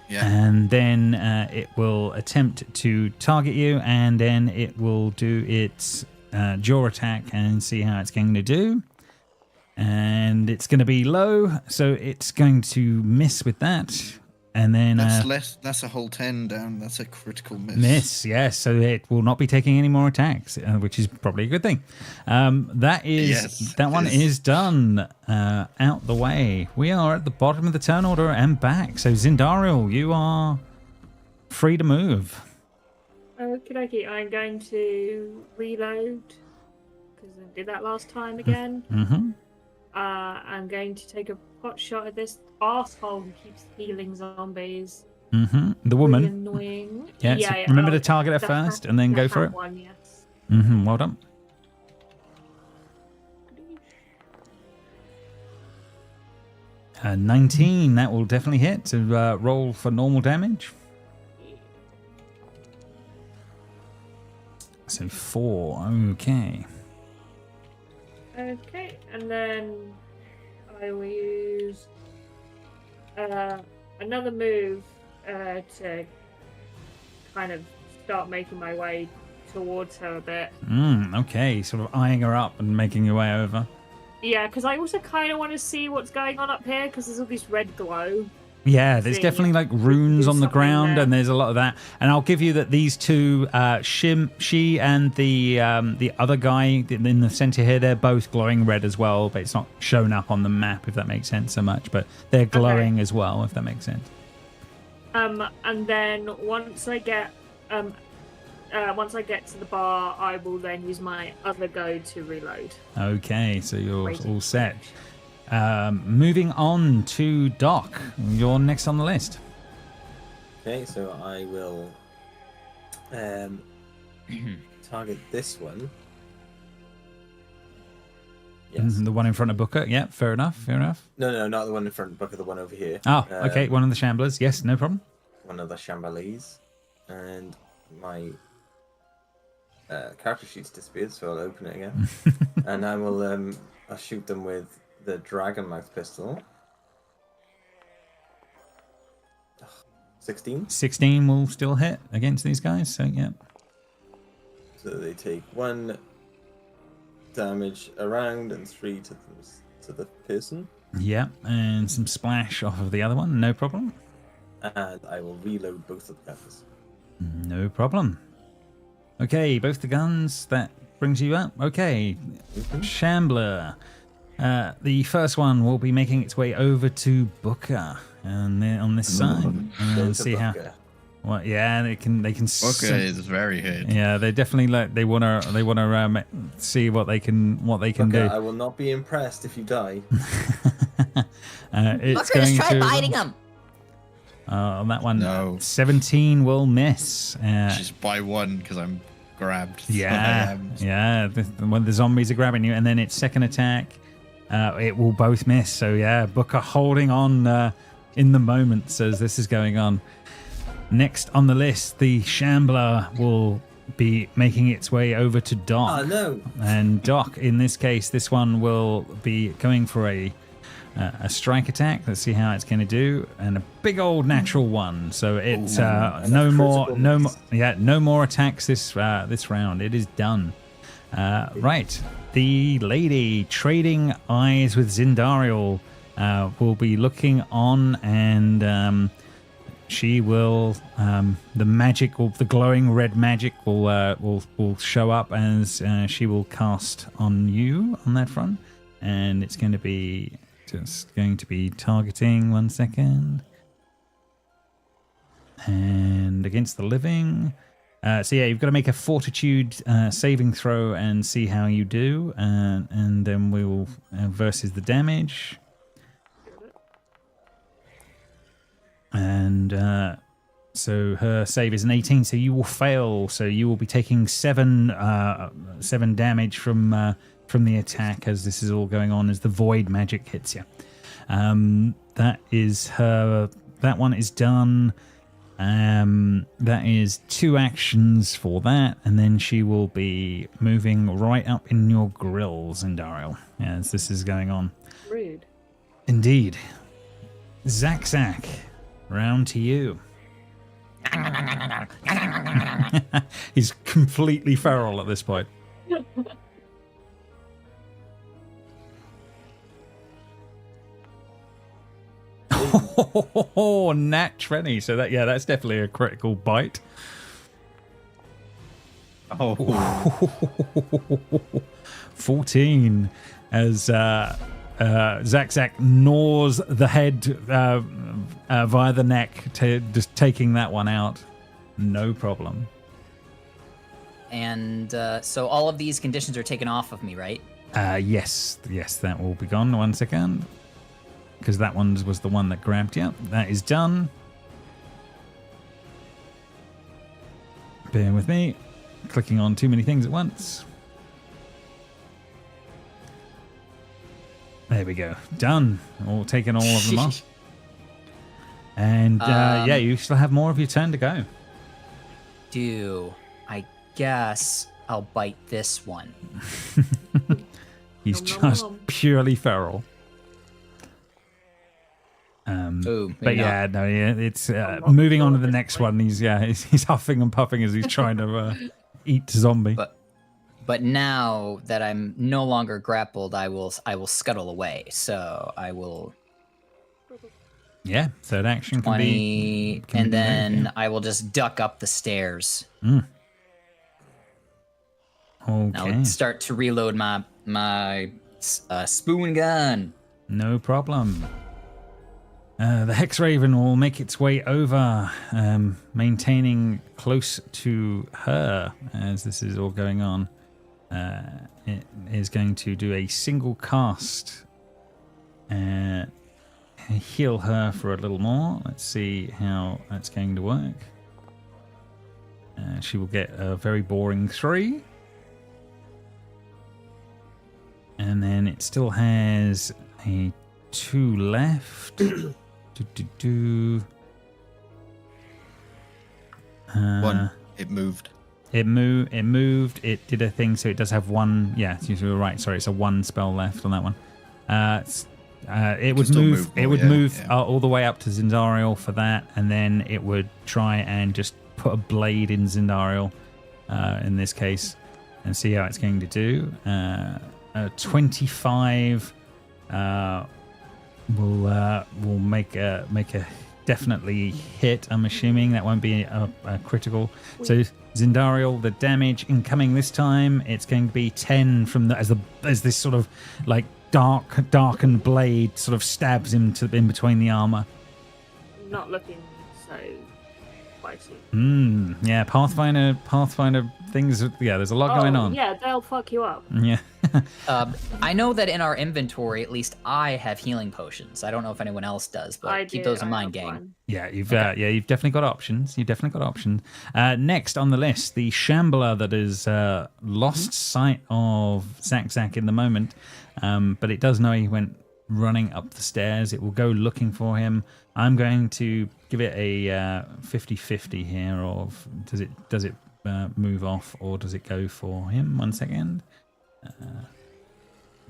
yeah. And then it will attempt to target you, and then it will do its jaw attack and see how it's going to do. And it's going to be low, so it's going to miss with that. And then That's a whole 10 down. That's a critical miss. yes. So it will not be taking any more attacks, which is probably a good thing. That one is done. Out the way. We are at the bottom of the turn order and back. So Zindariel, you are free to move. Okay, I'm going to reload because I did that last time again. Mm-hmm. I'm going to take a pot shot at this arsehole who keeps healing zombies. Mm-hmm. The Really woman. annoying. Yeah, remember to target her the first ha- and then the go for hat it. One, yes. Mm-hmm. Well done. Uh, 19, that will definitely hit. So roll for normal damage. So 4, okay. Okay, and then I will use another move to kind of start making my way towards her a bit. Okay, sort of eyeing her up and making your way over. Yeah, because I also kind of want to see what's going on up here because there's all this red glow. Yeah, there's See, definitely like runes do on the something ground, there. and there's a lot of that. And I'll give you that these two, she and the other guy in the center here, they're both glowing red as well, but it's not shown up on the map, if that makes sense so much. But they're glowing as well, if that makes sense. And then once I get to the bar, I will then use my other go to reload. Okay, so you're Waiting. all set. Moving on to Doc. You're next on the list. Okay, so I will target this one. Yes. The one in front of Booker. Yeah, fair enough. No, not the one in front of Booker, the one over here. Oh, okay, one of the Shamblers. Yes, no problem. One of the Shambhalese. And my character sheet's disappeared, so I'll open it again. And I will I'll shoot them with the dragon mouth pistol. 16. 16 will still hit against these guys, so yeah. So they take 1 damage around and 3 to the person. Yeah, and some splash off of the other one, no problem. And I will reload both of the guns. No problem. Okay, both the guns, that brings you up. Okay, Shambler. The first one will be making its way over to Booker, and then on this side, Go and to see how. Booker. Well, yeah, they can. Okay, it's very hit. Yeah, they definitely they wanna see what they can do. I will not be impressed if you die. It's Booker, going just try to biting him. on that one. No. 17 will miss. Just by one because I'm grabbed. Yeah, when the zombies are grabbing you, and then its second attack, it will both miss. So yeah, Booker holding on in the moments as this is going on. Next on the list, the Shambler will be making its way over to Doc. Oh no! And Doc, in this case, this one will be going for a strike attack. Let's see how it's going to do, and a big old natural one. So it's no more attacks this round. It is done. Right, the lady trading eyes with Zindariel will be looking on, and she will the glowing red magic will show up as she will cast on you on that front, and it's going to be targeting 1 second, and against the living. So yeah, you've got to make a fortitude saving throw and see how you do, and then we'll versus the damage. And so her save is an 18, so you will fail. So you will be taking 7 damage from the attack as this is all going on as the void magic hits you. That one is done. That is 2 actions for that, and then she will be moving right up in your grills, Zindariel, as this is going on. Rude. Indeed. Zak, round to you. He's completely feral at this point. Oh, nat 20. So that's definitely a critical bite. Oh, 14 as Zak gnaws the head via the neck, just taking that one out. No problem. And so all of these conditions are taken off of me, right? Yes, that will be gone. 1 second. Because that one was the one that grabbed you. That is done. Bear with me. Clicking on too many things at once. There we go. Done. All taking all of them off. And you still have more of your turn to go. I guess I'll bite this one. He's just purely feral. It's moving on to the next one. He's huffing and puffing as he's trying to eat zombie. But now that I'm no longer grappled, I will scuttle away. So I will. Yeah, third action 20, and then I will just duck up the stairs. Okay. I'll start to reload my spoon gun. No problem. The Hex Raven will make its way over, maintaining close to her as this is all going on. It is going to do a single cast and heal her for a little more. Let's see how that's going to work. She will get a very boring 3. And then it still has a 2 left. One. It moved. It moved. It did a thing, so it does have 1. Yeah, you were right. Sorry, it's a 1 spell left on that one. It would move. It would move all the way up to Zindariel for that, and then it would try and just put a blade in Zindariel, in this case, and see how it's going to do. 25 will make a definitely hit. I'm assuming that won't be a critical. So Zindariel, the damage incoming this time, it's going to be 10 from as this sort of like darkened blade sort of stabs him in between the armor. Not looking so spicy. Yeah, Pathfinder things. Yeah, there's a lot going on. Yeah, they'll fuck you up. Yeah. I know that in our inventory, at least I have healing potions. I don't know if anyone else does, but I keep do, those in I mind, have gang. one. Yeah, you've definitely got options. Next on the list, the Shambler that has lost sight of Zak in the moment, but it does know he went running up the stairs. It will go looking for him. I'm going to give it a 50-50 here. Of does it move off or does it go for him? 1 second.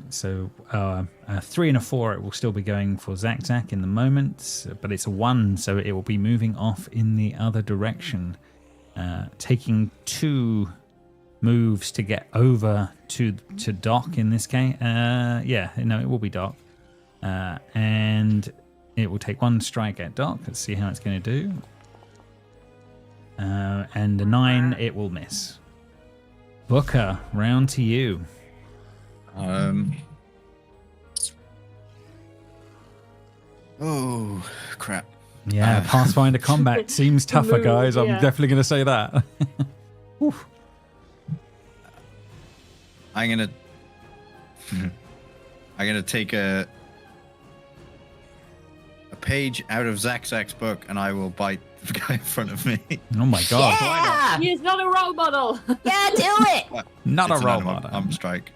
So a 3 and a 4, it will still be going for Zak in the moment, but it's a 1, so it will be moving off in the other direction, taking 2 moves to get over to Doc in this case. It will be Doc, and it will take 1 strike at Doc. Let's see how it's going to do. And a 9, it will miss. Booker, round to you. Oh, crap. Yeah, Pathfinder combat seems tougher, Move, guys. I'm yeah. definitely going to say that. I'm gonna take a page out of Zak's book, and I will bite the guy in front of me. Oh my god. Yeah! He's not a role model. Yeah, do it! Not It's a an roll animal model. strike.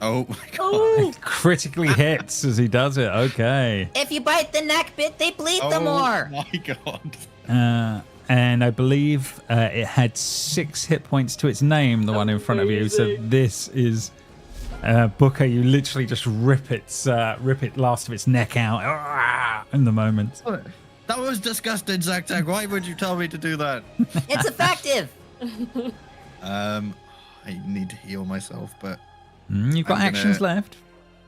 Oh my god. Oh, Critically hits as he does it. Okay. If you bite the neck bit, they bleed the Oh more. my god. And I believe it had 6 hit points to its name, the one in front of you. So Amazing. this is Booker. You literally just rip it last of its neck out in the moment. That was disgusting, Zak. Why would you tell me to do that? It's effective. I need to heal myself, but You've got I'm gonna- actions left.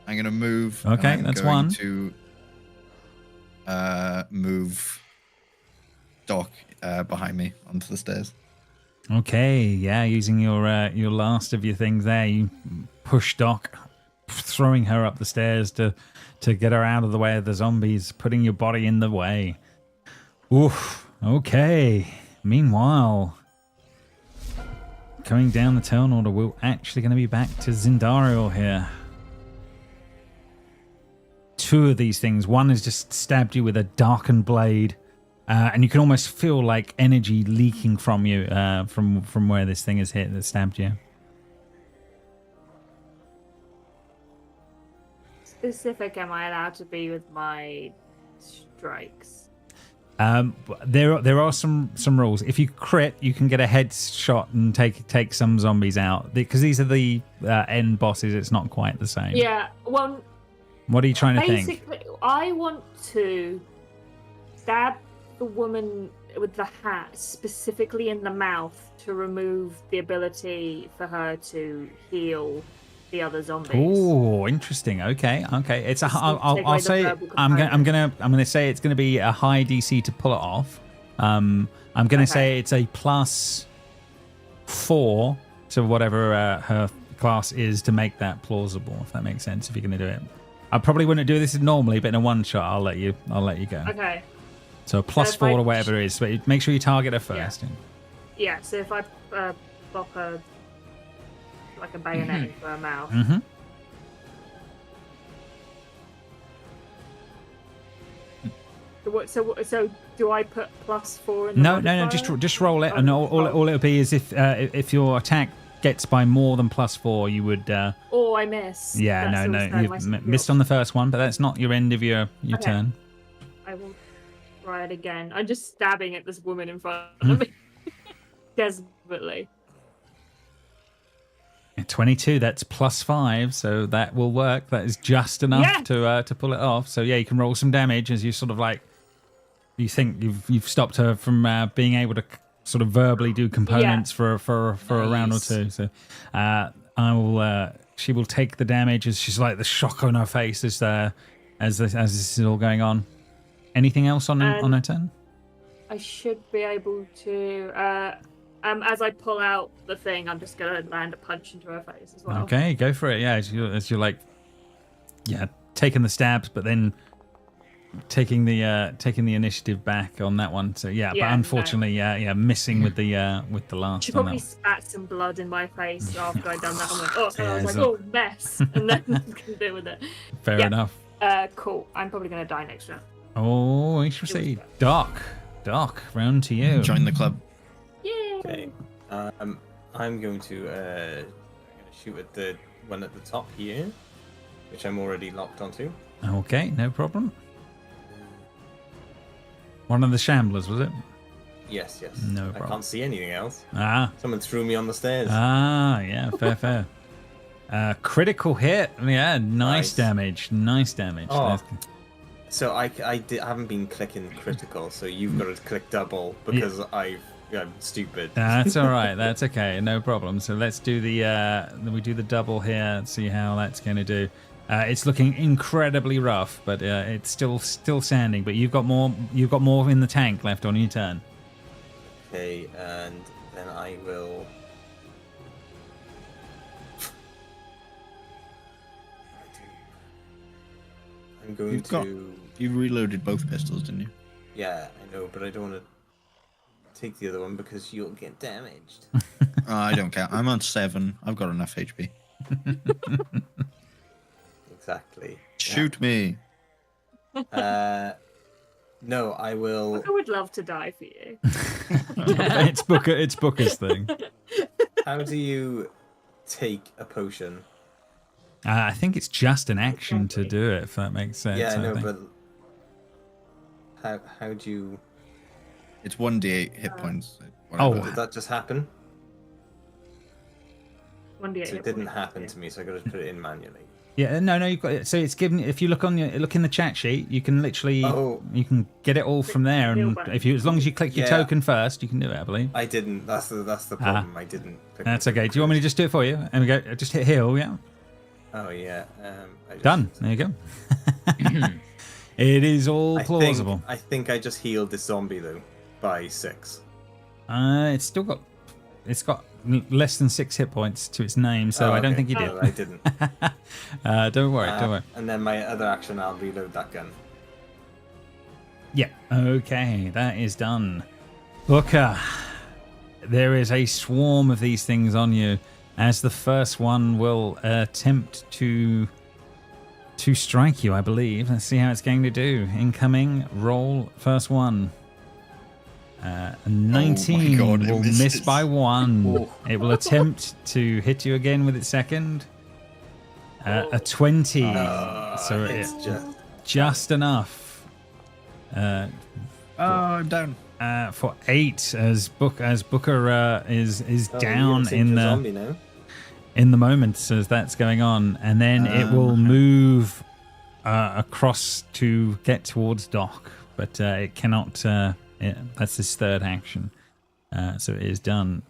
I'm gonna move. Okay, and I'm that's going one. To move Doc behind me onto the stairs. Okay, yeah, using your last of your things there, you push Doc, throwing her up the stairs to get her out of the way of the zombies, putting your body in the way. Oof. Okay. Meanwhile, coming down the turn order, we're actually going to be back to Zindariel here. 2 of these things. One has just stabbed you with a darkened blade. And you can almost feel like energy leaking from you from where this thing is hit that stabbed you. specific am I allowed to be with my strikes? There are some rules. If you crit, you can get a headshot and take some zombies out. Because these are the end bosses, it's not quite the same. Yeah, well, What are you trying to think? basically, I want to stab the woman with the hat specifically in the mouth to remove the ability for her to heal the other zombies. Oh, interesting. Okay. It's a. Just I'll take away the say. verbal I'm component. gonna say it's gonna be a high DC to pull it off. I'm gonna Okay. say it's a +4 to whatever her class is to make that plausible. If that makes sense. If you're gonna do it, I probably wouldn't do this normally, but in a one shot, I'll let you go. Okay. So a +4 if I- to whatever it is. But make sure you target her first. Yeah, so if I pop her like a bayonet into her mouth. Mm-hmm. So do I put +4 in the No. modifier? Just roll it, and all it'll be is if your attack gets by more than +4, you would. Or I miss. Yeah, That's no, also you've my missed on the first one, but that's not your end of your Okay. turn. I will try it again. I'm just stabbing at this woman in front Hmm. of me. Desperately. 22, that's +5, so that will work. That is just enough Yeah. to pull it off. So yeah, you can roll some damage as you sort of like you think you've stopped her from being able to sort of verbally do components for a round or Nice. two. So I will. She will take the damage as she's like the shock on her face as this is all going on. Anything else on her turn? I should be able to. As I pull out the thing, I'm just gonna land a punch into her face as well. Okay, go for it. Yeah, as you're like, taking the stabs, but then taking the initiative back on that one. So yeah, Yeah, but unfortunately, missing with the last She on probably that. spat some blood in my face after I'd done that. I'm like, oh, and I was like, so- oh, mess, and then can deal with it. Fair Yeah. enough. Cool. I'm probably gonna die next round. Oh, we shall see. Doc, round to you. Join the club. Yay! Okay. I'm going to shoot at the one at the top here, which I'm already locked onto. Okay, no problem. One of the shamblers, was it? Yes. No I problem. can't see anything else. Ah, Someone threw me on the stairs. yeah, fair. Critical hit. Yeah, nice damage. Nice damage. Oh. So I haven't been clicking critical, so you've got to click double because I'm stupid. That's all right. That's okay. No problem. So let's do we do the double here and see how that's going to do. It's looking incredibly rough, but it's still standing. But you've got more in the tank left on your turn. Okay, and then I will. I'm going to. You reloaded both pistols, didn't you? Yeah, I know, but I don't want to take the other one because you'll get damaged. I don't care. I'm on 7. I've got enough HP. Exactly. Shoot me. No, I will. I would love to die for you. It's Booker's thing. How do you take a potion? I think it's just an action to do it, if that makes sense. Yeah, I know, think. but how do you? It's 1d8 hit points. Oh. Whatever. Did that just happen? 1d8. So it didn't happen to me, so I got to put it in manually. Yeah, no, you've got it. So it's given. If you look in the chat sheet, you can literally you can get it all from there, and as long as you click your token first, you can do it. I believe. I didn't. That's the problem. I didn't. Click That's the okay. Do you want me to just do it for you? And we go. Just hit heal. Yeah. Oh yeah. Done. There you go. It is all plausible. I think I just healed this zombie though by 6. It's got less than 6 hit points to its name, so I don't think you did. No, I didn't. Don't worry. And then my other action, I'll reload that gun. Yeah. Okay, that is done. Booker, there is a swarm of these things on you, as the first one will attempt to strike you, I believe. Let's see how it's going to do. Incoming roll, first one. 19 God, it will misses. miss by 1. It will attempt to hit you again with its second. A 20. So It's it's just enough. I'm down. For 8 as Booker is down in the zombie now. in the moment as that's going on, and then it will move across to get towards Doc, but it cannot. That's his third action, so it is done.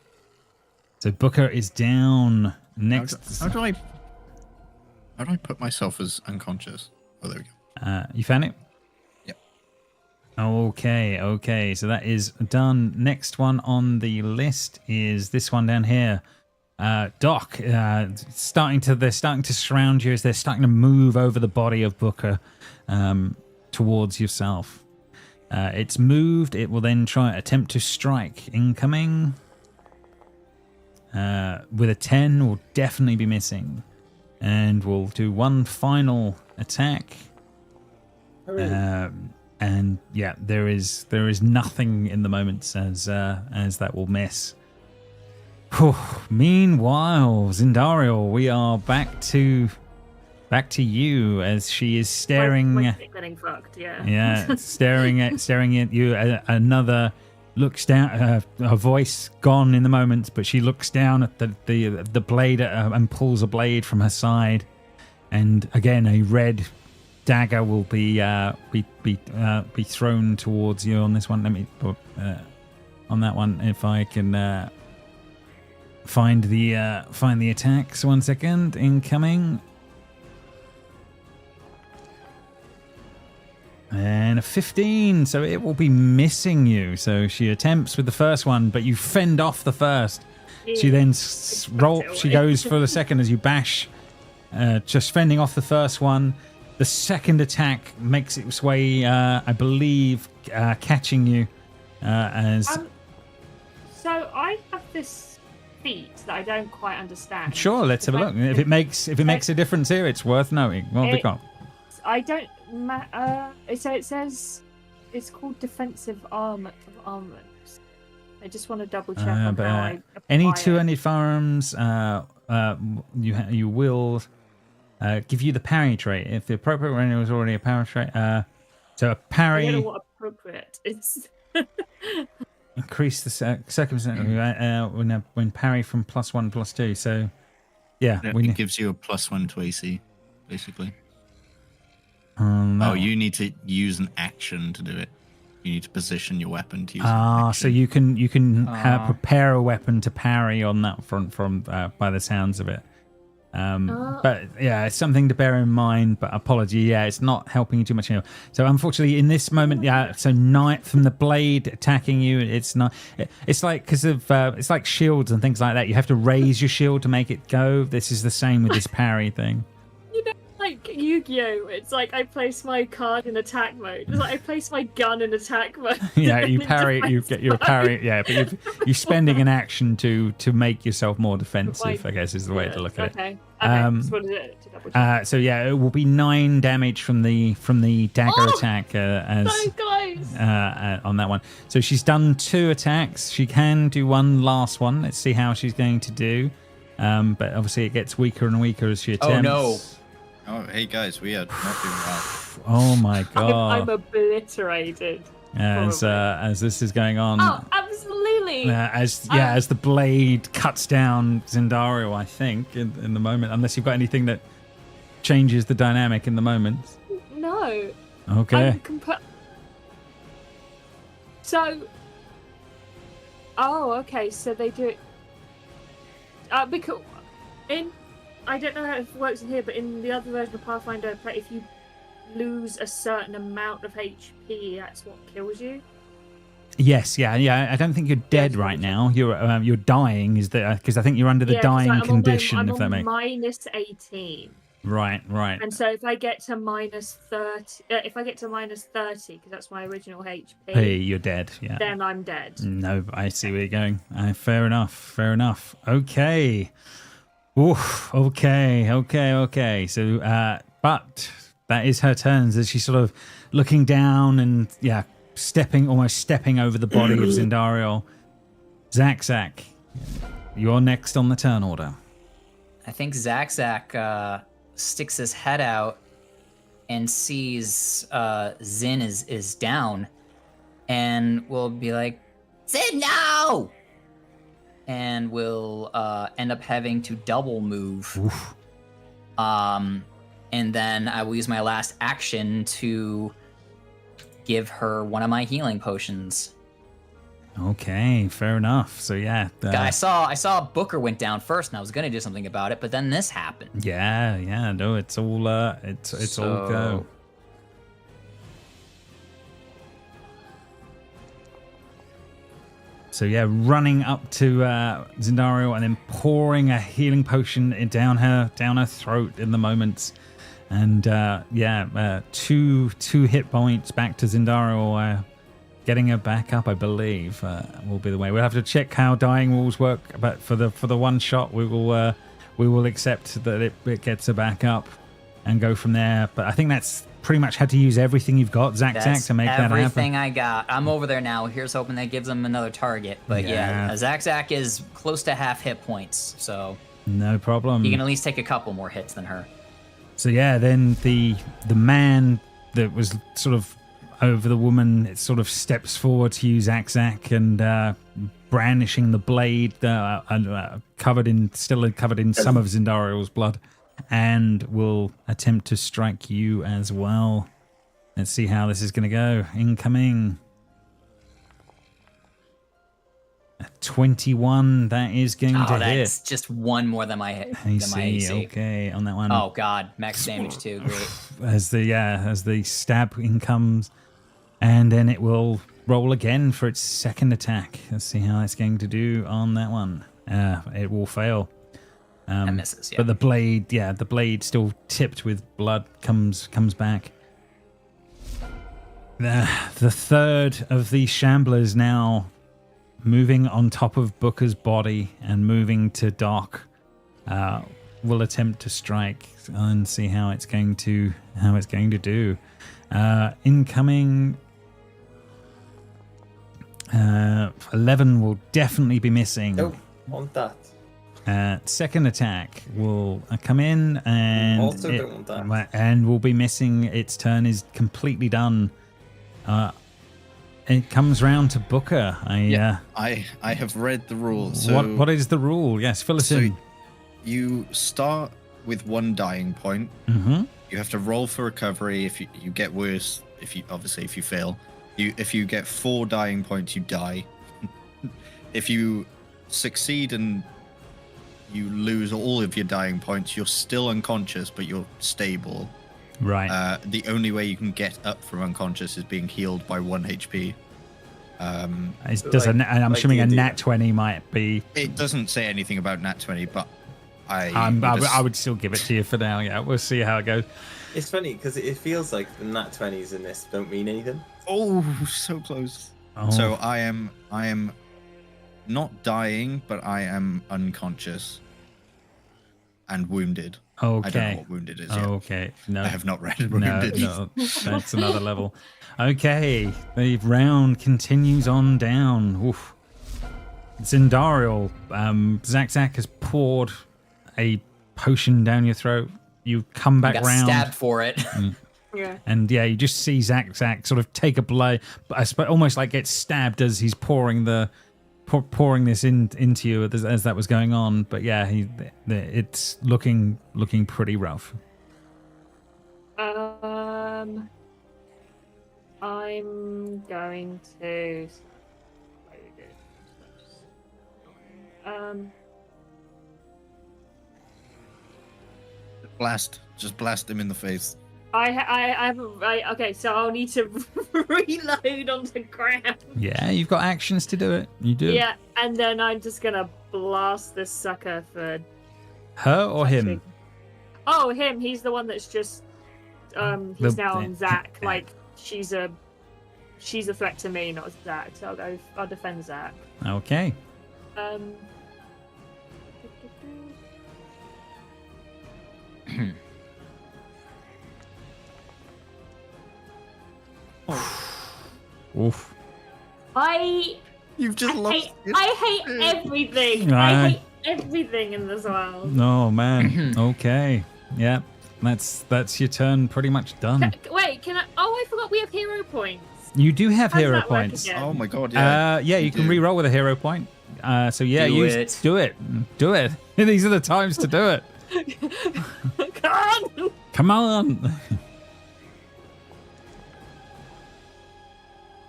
So Booker is down next. How do I put myself as unconscious? Oh, there we go. You found it? Yep. Okay. So that is done. Next one on the list is this one down here. Doc, they're starting to surround you as they're starting to move over the body of Booker towards yourself. It's moved. It will then attempt to strike. Incoming. With a 10, will definitely be missing. And we'll do one final attack. And yeah, there is nothing in the moment as that will miss. Whew. Meanwhile, Zindariel, we are back to you as she is staring. My dick getting fucked, yeah. Yeah, staring at you. Another looks down. Her voice gone in the moment, but she looks down at the blade and pulls a blade from her side, and again a red dagger will be thrown towards you on this one. Let me on that one if I can find the attacks. 1 second. Incoming. And a 15, so it will be missing you. So she attempts with the first one, but you fend off the first. She then she goes for the second as you bash, just fending off the first one. The second attack makes its way, I believe, catching you as. So I have this feat that I don't quite understand. Sure, let's have a look. If it makes a difference here, it's worth knowing. What have we got? I don't. So it says it's called defensive armor of armaments. I just want to double check on how I apply any it. two-handed firearms, you will give you the parry trait if the appropriate one was already a parry trait. So a parry. I don't know what appropriate is. Increase the circumstance when parry from +1 +2. So yeah, it gives you a +1 to AC, basically. You need to use an action to do it. You need to position your weapon to use. So you can prepare a weapon to parry on that front from by the sounds of it. But yeah, it's something to bear in mind. But apology, yeah, it's not helping you too much here. So unfortunately, in this moment, so knight from the blade attacking you, it's not. It's like because of it's like shields and things like that. You have to raise your shield to make it go. This is the same with this parry thing. You know, like Yu-Gi-Oh! It's like I place my card in attack mode. It's like I place my gun in attack mode. Yeah, you parry. You get your parry. Yeah, but you're spending an action to make yourself more defensive. I guess is the way to look at it. Okay. Just wanted to double check. So yeah, it will be 9 damage from the dagger attack as on that one. So she's done 2 attacks. She can do one last one. Let's see how she's going to do. But obviously it gets weaker and weaker as she attempts. Oh no! Oh hey guys, we are not doing well. Oh my god! I'm obliterated. As this is going on. Oh, absolutely. As the blade cuts down Zendario, I think in the moment, unless you've got anything that changes the dynamic in the moment. No. Okay. Okay. So they do it. Because I don't know how it works in here, but in the other version of Pathfinder, if you lose a certain amount of HP, that's what kills you. Yes, yeah. I don't think you're dead right now. You're dying, is that because I think you're under the dying condition. I'm if that makes minus 18. Right. And so if I get to minus 30, because that's my original HP, hey, you're dead. Yeah. Then I'm dead. No, I see where you're going. Fair enough. Okay. Oof. Okay. So, but that is her turns as she's sort of looking down and almost stepping over the body of Zendario. Zak, you're next on the turn order. I think Zak sticks his head out and sees Zin is down, and will be like, Zin, no! And will end up having to double move. Oof. And then I will use my last action to give her one of my healing potions. Okay, fair enough. So yeah, I saw Booker went down first, and I was gonna do something about it, but then this happened. Yeah. No, it's all it's all go. So yeah, running up to Zendario and then pouring a healing potion down her throat in the moment. And 2 hit points back to Zendario, getting her back up, I believe, will be the way. We'll have to check how dying rules work, but for the one shot, we will accept that it gets her back up and go from there. But I think that's pretty much had to use everything you've got, Zak, to make that happen. Everything I got. I'm over there now. Here's hoping that gives him another target. But Zak is close to half hit points, so no problem. He can at least take a couple more hits than her. So yeah, then the man that was sort of over the woman, it sort of steps forward to use Zak and brandishing the blade, covered in some of Zendario's blood, and will attempt to strike you as well. Let's see how this is going to go. Incoming. 21, that is going to hit. That's just one more than my hit. AC. Okay, on that one. Oh god, max damage too. Great. As the stab in comes, and then it will roll again for its second attack. Let's see how it's going to do on that one. It will fail. That misses, yeah. But the blade still tipped with blood comes back. The third of these shamblers now moving on top of Booker's body and moving to Doc will attempt to strike and see how it's going to do. Incoming 11 will definitely be missing. Don't want that. Second attack will come in and Also don't want that. and will be missing. Its turn is completely done. It comes round to Booker. I have read the rules. So what is the rule? Yes, fill us in. You start with 1 dying point. Mm-hmm. You have to roll for recovery. If you get worse, if you fail, if you get 4 dying points, you die. If you succeed and you lose all of your dying points, you're still unconscious, but you're stable. Right. The only way you can get up from unconscious is being healed by 1 HP. I'm assuming a nat 20 might be. It doesn't say anything about nat 20, but I would still give it to you for now. Yeah, we'll see how it goes. It's funny because it feels like the nat 20s in this don't mean anything. Oh, so close. Oh. So I am not dying, but I am unconscious and wounded. Okay. I don't know what wounded is yet. Okay. No. I have not read wounded. No, that's another level. Okay, the round continues on down. Oof. Zindariel, Zak has poured a potion down your throat. You come back got round. stabbed for it. Yeah. And yeah, you just see Zak sort of take a blow, but I suppose almost like gets stabbed as he's pouring this into you as that was going on. But yeah, it's looking pretty rough. I'm going to. Just blast him in the face. Okay, so I'll need to reload onto ground. Yeah, you've got actions to do it. You do. Yeah, and then I'm just gonna blast this sucker for Her or him? Oh, him. He's the one that's just he's now on Zach. Like she's a threat to me, not Zach. So I'll defend Zach. Okay. Oof. You've just lost. I hate everything. I hate everything in this world. Oh man. Okay. Yeah. That's your turn pretty much done. Wait, can I? Oh, I forgot we have hero points. You do have How does hero that work points. again? Oh my god, yeah. Yeah, you can do. re-roll with a hero point. So yeah, Do it. Do it. These are the times to do it. Come on. Come on.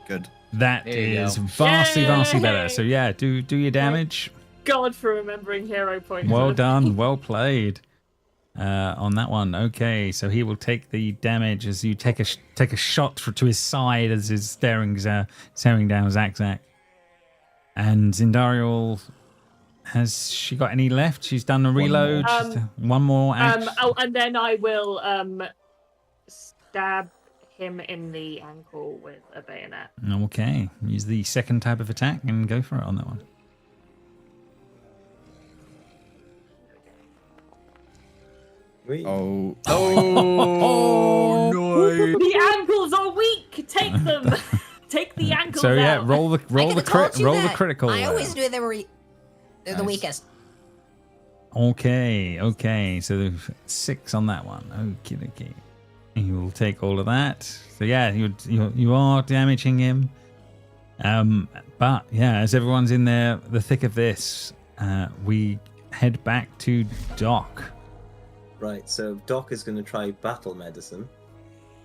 Good. That There you is go. vastly Yay! better. So yeah, do your damage. God for remembering hero points. Well done. Well played. On that one. Okay, so he will take the damage as you take a shot to his side as he's staring down Zak. And Zindariel, has she got any left? She's done a reload. One more action. And then I will stab him in the ankle with a bayonet. Okay, use the second type of attack and go for it on that one. Oh. Oh no! The ankles are weak. Take them. Take the ankles So yeah, out. roll the critical. I always do they're the Nice. weakest. Okay. So 6 on that one. Okay. You will take all of that. So yeah, you are damaging him. But yeah, as everyone's in there, the thick of this, we head back to Doc. Right, so Doc is going to try battle medicine.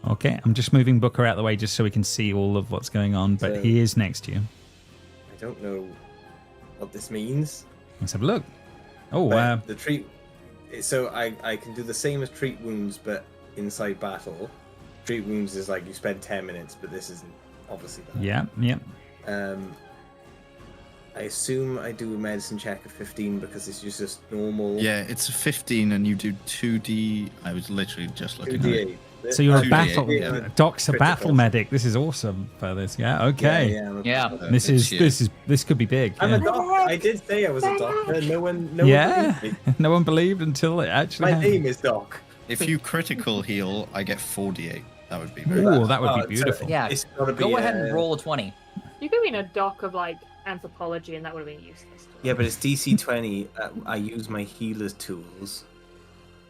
Okay, I'm just moving Booker out of the way just so we can see all of what's going on. But So- he is next to you. I don't know what this means. Let's have a look. Oh, But the treat. So I can do the same as treat wounds, but inside battle. Treat wounds is like you spend 10 minutes, but this isn't obviously that. yeah. And I assume I do a medicine check of 15 because this is just normal. Yeah, it's a 15 and you do 2d. I was literally just looking at it. 2d8. So you're a 2d8, battle. yeah. Doc's a Critical. battle medic. This is awesome for this. Yeah. Okay. Yeah. This could be big. I'm yeah. a doctor. I did say I was a doctor. No one Yeah. believed me. No one believed until it actually My happened. name is Doc. If you critical heal, I get 4d8. That would be very Ooh, nice. that would Oh, be so beautiful. Yeah. It's gotta be, Go ahead and roll a 20. You could be in a doc of like anthropology, and that would have been useless. Yeah, but it's DC 20. I use my healer's tools.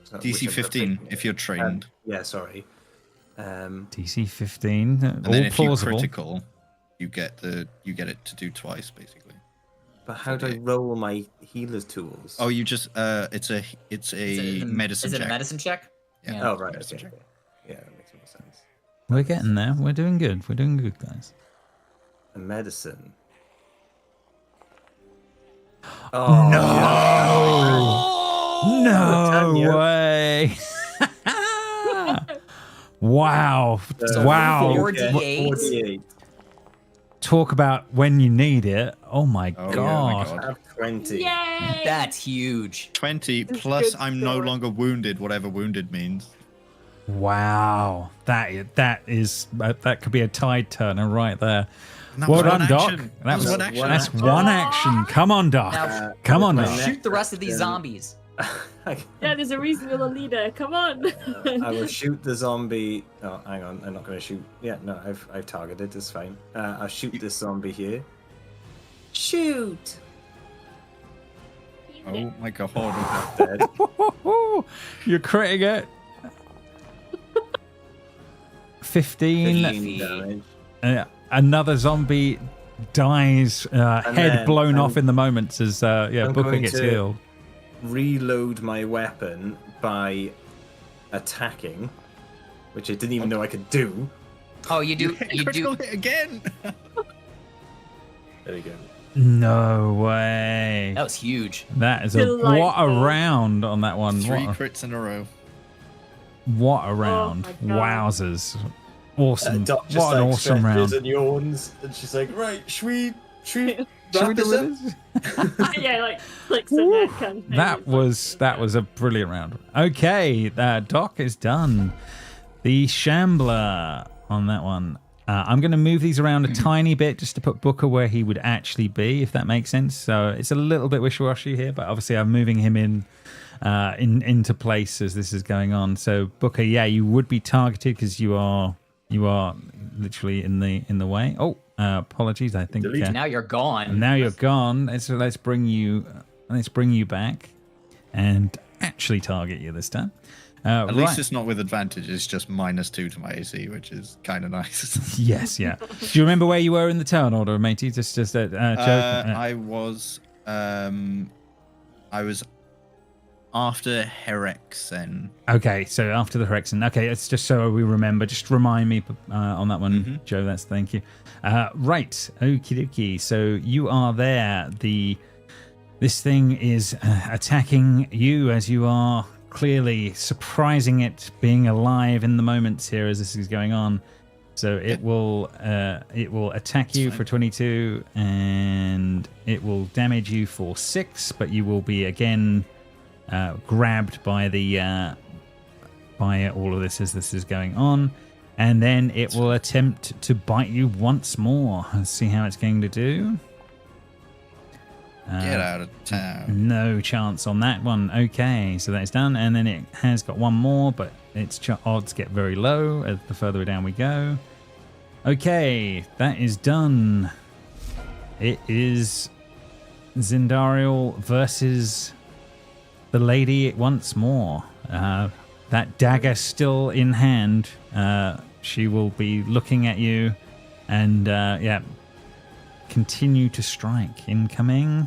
So- DC which I'm 15 thinking- if you're trained. Yeah, sorry. DC 15. And All then if you plausible. critical, you get it to do twice basically. But how do I roll my healer's tools? Oh, you just it's a medicine Is it check. a medicine check? Yeah. Oh, right. Medicine Okay. check. Yeah, that makes more sense. We're getting there. We're doing good. We're doing good, guys. A medicine. Oh No Tanya. way. Wow. yeah. Wow. 4d8. 48. Talk about when you need it. Oh my Oh, yeah, god. my I God. have 20. Yay! That's huge. 20 This is plus good I'm no story. longer wounded, whatever wounded means. Wow. That could be a tide turner right there. And that Well was one done, Doc. action. That was one action. That's one action. Come on, Doc. Now, Come on, with Doc. my shoot the rest of these Then- zombies. Yeah, there's a reason you're the leader. Come on. I will shoot the zombie. Oh, hang on. I'm not going to shoot. Yeah, no, I've targeted. It's fine. I'll shoot this zombie here. Shoot! Oh my god. Dead. You're critting it. 15. 15 damage. Another zombie dies, head then blown I'm- off in the moments as I'm Booker going gets to- healed. Reload my weapon by attacking, which I didn't even know I could do. Oh, you do. You Critical do. hit again. There we go. No way. That was huge. That is what a Delightful. round on that one. 3 What crits in a row. a round. my God. Wowzers. Awesome. Doc just What an like awesome stretches round. and yawns, and she's like, "Right, should we Should we wrap this do up?" this? Yeah, like clicks the neck kind of thing. That It's like- was a brilliant round. Okay, Doc is done. The Shambler on that one. I'm going to move these around a tiny bit just to put Booker where he would actually be, if that makes sense. So it's a little bit wishy-washy here, but obviously I'm moving him into place as this is going on. So Booker, yeah, you would be targeted because you are literally in the way. Oh, apologies. I think Delete. Now you're gone. now you're gone. Let's bring you back and actually target you this time. At least it's not with advantage. It's just -2 to my AC, which is kind of nice. Yes, yeah. Do you remember where you were in the turn order, matey? Just joke. I was after Herexen. Okay, so after the Hexen. Okay, it's just so we remember. Just remind me on that one, Joe. Thank you. Right, okie dokie. So you are there. This thing is attacking you as you are clearly surprising it being alive in the moments here as this is going on. So it will attack you for 22 and it will damage you for 6, but you will be again grabbed by by all of this as this is going on, and then it will attempt to bite you once more. Let's see how it's going to do. Get out of town. No chance on that one. Okay, so that's done, and then it has got one more, but its odds get very low as the further down we go. Okay, that is done. It is Zindariel versus the lady once more. That dagger still in hand. She will be looking at you and continue to strike. Incoming.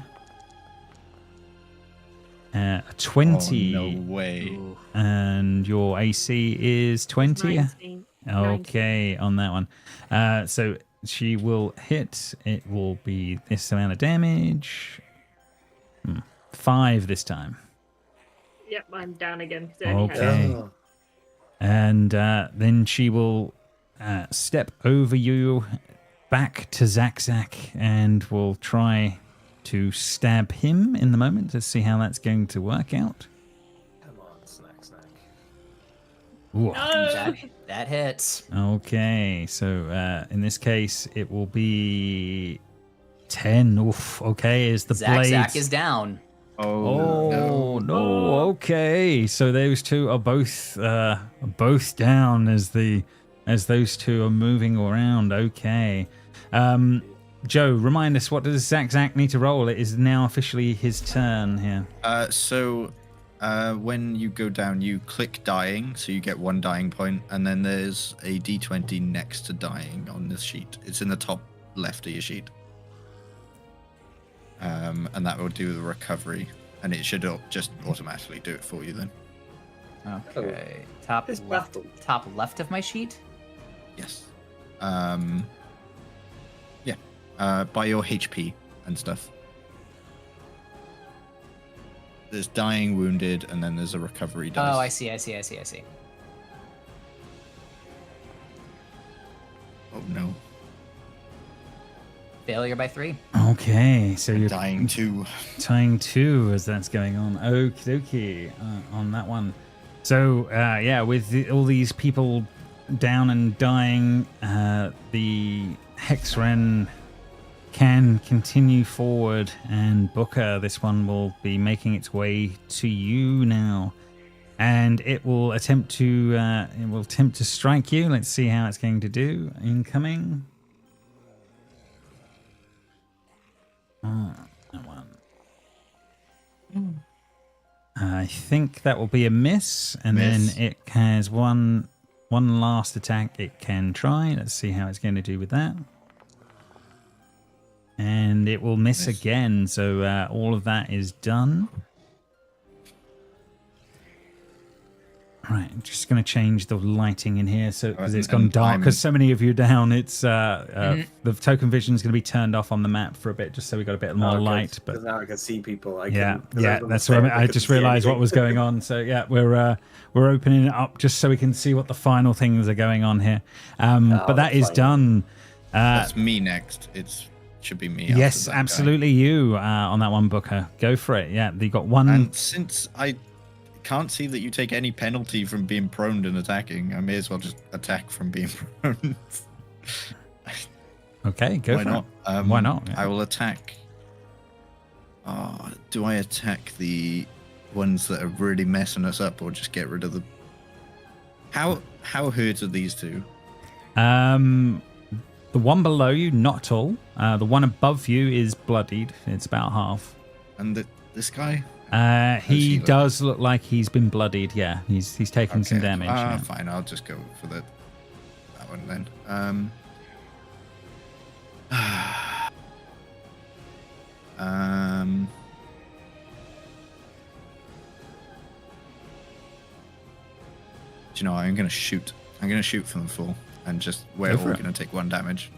A 20. Oh, no way. And your AC is 20? 19. Okay, on that one. So she will hit. It will be this amount of damage. 5 this time. Yep, I'm down again. 'cause it only had- Okay. Oh. And then she will step over you back to Zak and will try to stab him in the moment. Let's see how that's going to work out. Come on, snack. Ooh. That hits. Okay, so in this case, it will be 10. Oof. Okay, is the blade? Zach is down. Oh no. Okay, so those two are both down as those two are moving around. Okay, Joe, remind us, what does Zach need to roll? It is now officially his turn here. So when you go down, you click dying, so you get 1 dying point, and then there's a d20 next to dying on this sheet. It's in the top left of your sheet. And that will do the recovery, and it should just automatically do it for you then. Okay. Top It's left. battle. Top left of my sheet. Yes. By your HP and stuff. There's dying, wounded, and then there's a recovery dice. Oh, I see. Oh no. Failure by 3. Okay, so you're Dying too. tying 2 as that's going on. Okie dokie on that one. So with all these people down and dying, the Hexren can continue forward, and Booker, this one will be making its way to you now, and it will attempt to strike you. Let's see how it's going to do. Incoming. That one. I think that will be a miss, and Miss. then it has one last attack it can try. Let's see how it's going to do with that. And it will miss again, so all of that is done. Right, I'm just going to change the lighting in here so because it's gone dark. Because so many of you are down, it's the token vision is going to be turned off on the map for a bit, just so we got a bit more light. But now I can see people. That's what I just realised what was going on. So yeah, we're opening it up just so we can see what the final things are going on here. But that is done. That's me next. Should be me. Yes, after that absolutely. You on that one, Booker. Go for it. Yeah, you got one. And since I can't see that you take any penalty from being prone and attacking, I may as well just attack from being prone. Okay, go Why for not? it. Why not? Yeah. I will attack. Do I attack the ones that are really messing us up, or just get rid of the? How hurt are these two? The one below you, not at all. The one above you is bloodied. It's about half. And this guy? He does look like he's been bloodied. Yeah, he's taken some damage. Yeah. Fine, I'll just go for that one then. Do you know what? I'm gonna shoot. I'm gonna shoot from the full, and just we're all gonna take 1 damage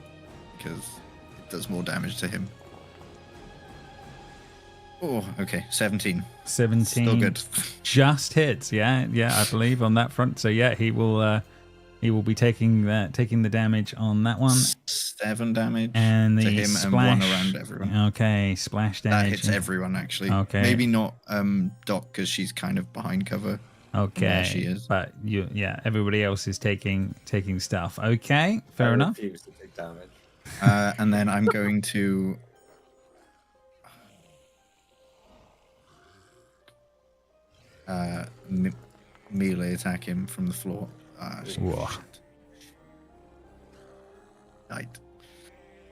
because it does more damage to him. Oh, okay, 17. 17. Still good. Just hits. Yeah, I believe on that front. So yeah, he will be taking the damage on that one. 7 damage and the to him splash, and 1 around everyone. Okay, splash damage. That hits everyone actually. Okay. Maybe not Doc because she's kind of behind cover. Okay. There she is. But everybody else is taking stuff. Okay, fair enough. I refuse to take damage. And then I'm going to melee attack him from the floor. Whoa. Right.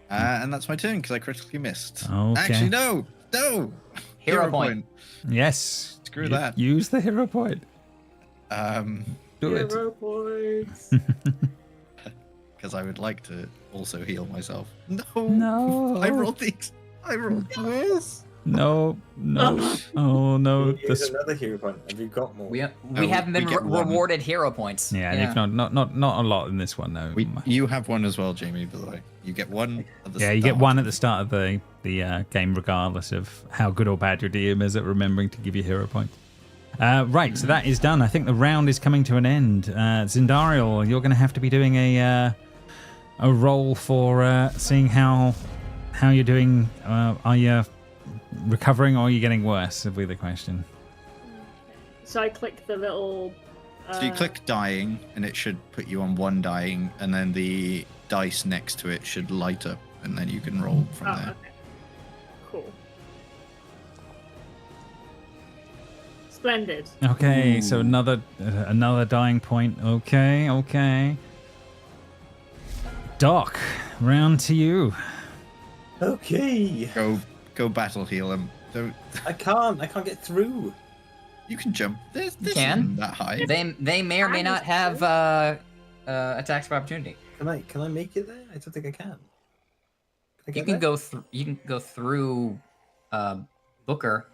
And that's my turn because I critically missed. Okay. Actually, no. Hero point. Yes. Screw that. Use the hero point. Do it. Hero points. Because I would like to also heal myself. No. I rolled these. I rolled this. No. Oh no. Here's another hero point. Have you got more? We haven't been get one. rewarded hero points. Yeah, not a lot in this one, no. You have one as well, Jamie, by the way. You get one at the start. You get one at the start of the game, regardless of how good or bad your DM is at remembering to give you hero points. Right, so that is done. I think the round is coming to an end. Zindariel, you're going to have to be doing a roll for seeing how you're doing. Are you recovering or are you getting worse? Would be the question. So I click the little. So you click dying, and it should put you on 1 dying, and then the dice next to it should light up, and then you can roll from Oh, there. okay. Cool. Splendid. Okay, so another dying point. Okay. Doc, round to you. Okay. Go battle heal him. Don't. I can't get through. You can jump. This Can? isn't that high. They may or may not have attacks of opportunity. Can I make it there? I don't think I can. You can go through. You can go through Booker,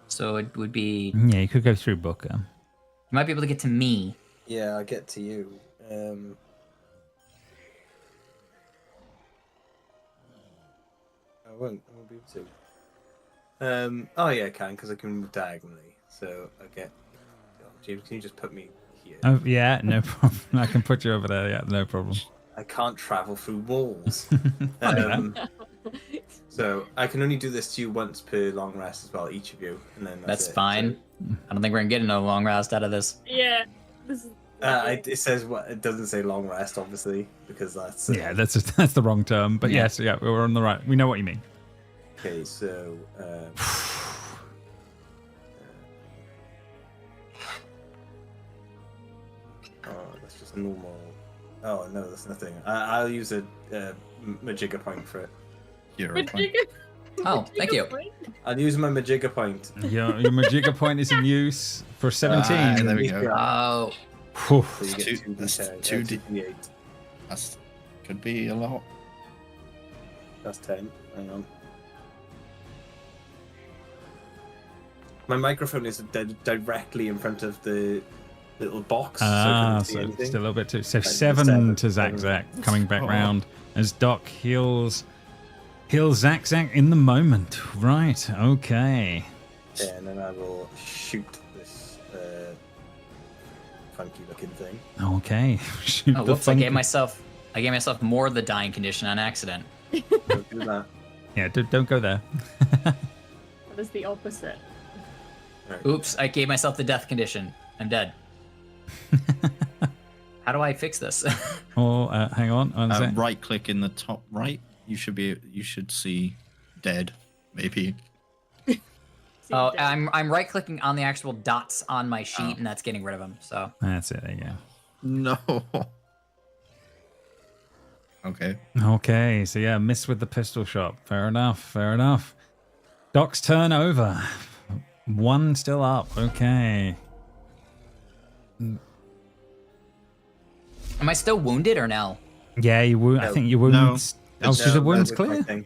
so it would be. Yeah, you could go through Booker. You might be able to get to me. Yeah, I'll get to you. I won't be able to. Oh yeah, I can because I can move diagonally. So I get. James, can you just put me here? Oh yeah, no problem. I can put you over there. Yeah, no problem. I can't travel through walls. Funny So I can only do this to you once per long rest as well, each of you, and then That's it. fine. I don't think we're gonna get no long rest out of this. Yeah. This is. It says what it doesn't say long rest, obviously, because that's Yeah, that's the wrong term. But Yeah. yes, yeah, we're on the right. We know what you mean. Okay. So oh, that's just normal. Oh no, that's nothing. I'll use a Majigga point for it. Hero But point. Oh, thank you. I'll use my Majigga point. Your Majigga point is in use for 17. Ah, there we go. Oh, Whew. So you get Two- 2d10, that's 2d8. That's could be a lot. That's 10. Hang on. My microphone is directly in front of the little box, so I Ah, couldn't see so anything. still a little bit too. So Like, 7 to Zack 7. Zack coming back Oh. round as Doc heals Zack Zack in the moment. Right. Okay. Yeah, and then I will shoot this funky looking thing. Okay. Shoot oh, the whoops! I funky- gave myself more of the dying condition on accident. Don't do that. Yeah, don't go there. That is the opposite. Right. Oops! I gave myself the death condition. I'm dead. How do I fix this? Oh, hang on. One sec. Right click in the top right. You should see dead. Maybe. Oh, I'm right clicking on the actual dots on my sheet, Oh. and that's getting rid of them. So That's it. There you go. No. Okay. Okay, so yeah, miss with the pistol shot. Fair enough. Doc's turn over. 1 still up. Okay. am I still wounded or no? Yeah, you wound. I No. think your wounds. No. Oh, so the wounds that's my clear? thing.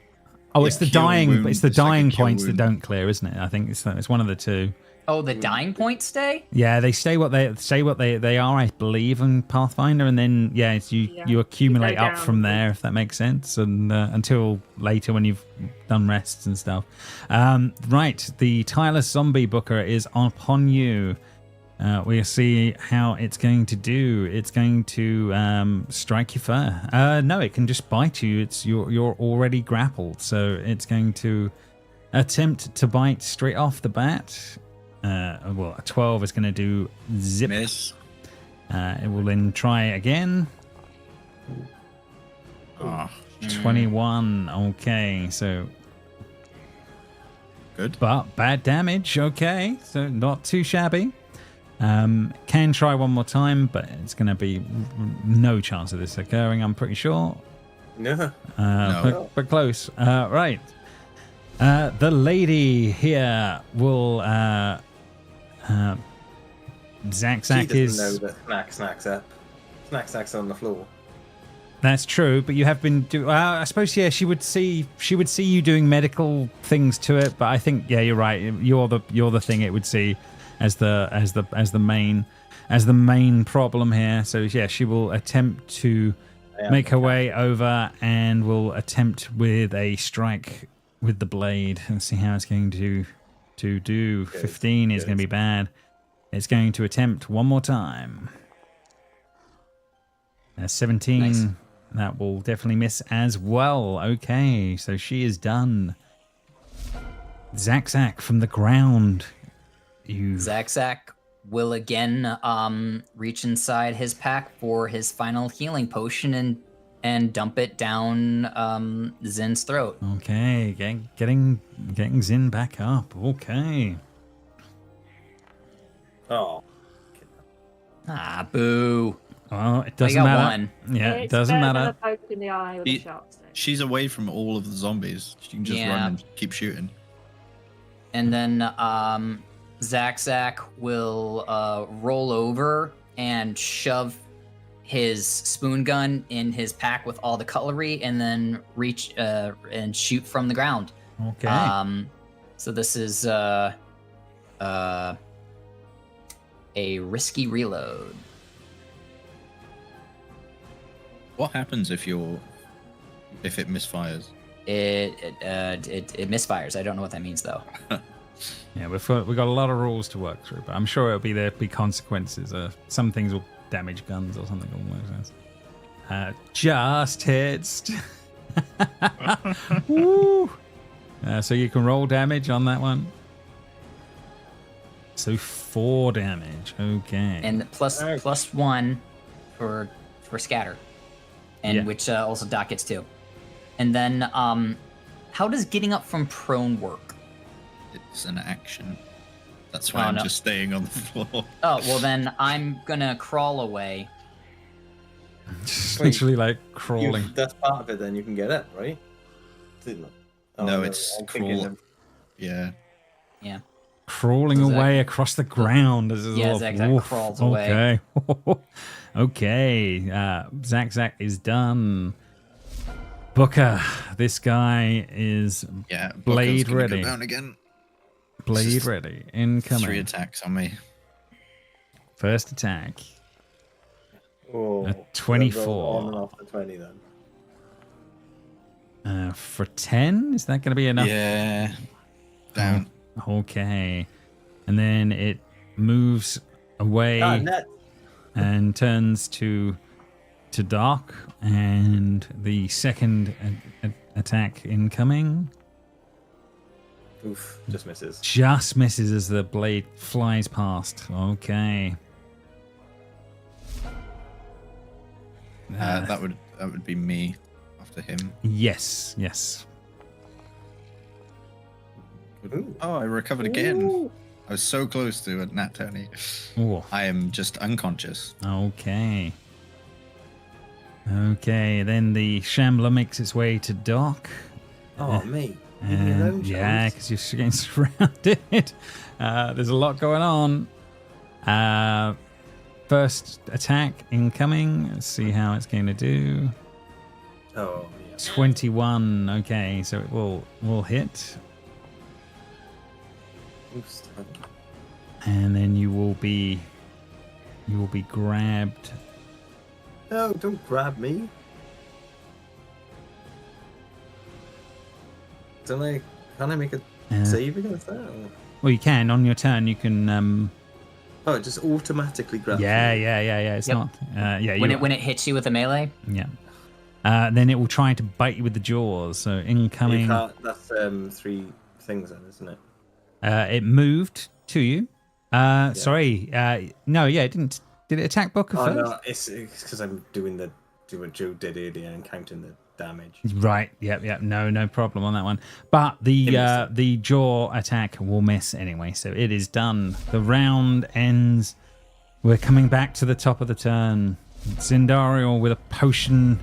Oh, it's the cure dying. wound. It's the It's like a dying cure points that wound. don't clear, isn't it? I think it's one of the two. Oh, the dying points stay. Yeah, they say what they are, I believe, in Pathfinder, and then you accumulate You go up from down. there, if that makes sense, and until later when you've done rests and stuff. Right, the tireless zombie Booker is upon you. We'll see how it's going to do. It's going to strike you first. No, it can just bite you. You're already grappled, so it's going to attempt to bite straight off the bat. Well, a 12 is going to do zip. Miss. It will then try again. Ah, 21. Okay, so good. but bad damage. Okay, so not too shabby. Can try one more time, but it's going to be no chance of this occurring, I'm pretty sure. No. No. But close. Right. The lady here will. Zack She Zack doesn't is. know that Snack's up. Snack's on the floor. That's true, but you have been. I suppose she would see you doing medical things to it, but I think you're right. You're the thing it would see as the main problem here. So yeah, she will attempt to make her way over and will attempt with a strike with the blade and see how it's going to do. 15 is going to be bad. It's going to attempt one more time. 17. Nice. That will definitely miss as well. Okay, so she is done. Zack from the ground. You Zack will again reach inside his pack for his final healing potion and dump it down Zin's throat. Okay, getting Zin back up. Okay. Oh. Ah, boo. Well, it I doesn't got matter. one. Yeah, it It's doesn't better than matter. a poke in the eye with a He- sharp stick. She's away from all of the zombies. She can just Yeah. run and keep shooting. And then Zack will roll over and shove his spoon gun in his pack with all the cutlery, and then reach and shoot from the ground. Okay. So this is a risky reload. What happens if it misfires? It misfires. I don't know what that means though. Yeah, we've got a lot of rules to work through, but I'm sure there'll be consequences. Some things will damage guns or something along those lines. Just hits. Woo! So you can roll damage on that one. So 4 damage. Okay. And plus 1 for scatter, and Yeah. which also Doc gets 2. And then how does getting up from prone work? It's an action. That's why Oh, I'm no. just staying on the floor. Oh well, then I'm gonna crawl away. Just literally like crawling. That's part of it. Then you can get it, right? No, it's I'm thinking crawl. of- Yeah. Yeah. Crawling So Zack- away across the ground. As Yeah, Zack crawls away. Okay. Okay. Zack is done. Booker, this guy is Yeah. Booker's Blade gonna ready. Go down again. blade Just ready. 3 Incoming. attacks on me. First attack. Oh, A 24. On and off the 20 then. For 10? Is that going to be enough? Yeah. Down. Okay. And then it moves away Net. and turns to Doc. And the second attack incoming Oof, just misses. just misses as the blade flies past. Okay. That would be me after him. Yes. Ooh. Oh, I recovered again. I was so close to a nat 20. Oh, I am just unconscious. okay. Okay, then the Shambler makes its way to Doc. Oh, mate. Leave me alone, Yeah, Charles. because you're getting surrounded. There's a lot going on. First attack incoming. Let's see how it's going to do. Oh, yeah. 21. Okay, so it will hit. Oof. And then you will be grabbed. No, don't grab me. Can I make a save against that? Or... Well, you can on your turn. You can. Oh, it just automatically grabs Yeah. me. It's Yep. not. Yeah. When it hits you with a melee. Yeah. Then it will try to bite you with the jaws. So You incoming. can't, that's 3 things then, isn't it? It moved to you. Sorry. No. Yeah. It didn't. Did it attack Booker Oh first? no, it's because I'm doing what Joe did earlier and counting the damage. Right. Yep. No problem on that one. But the jaw attack will miss anyway, so it is done. The round ends. We're coming back to the top of the turn. Zindariel with a potion.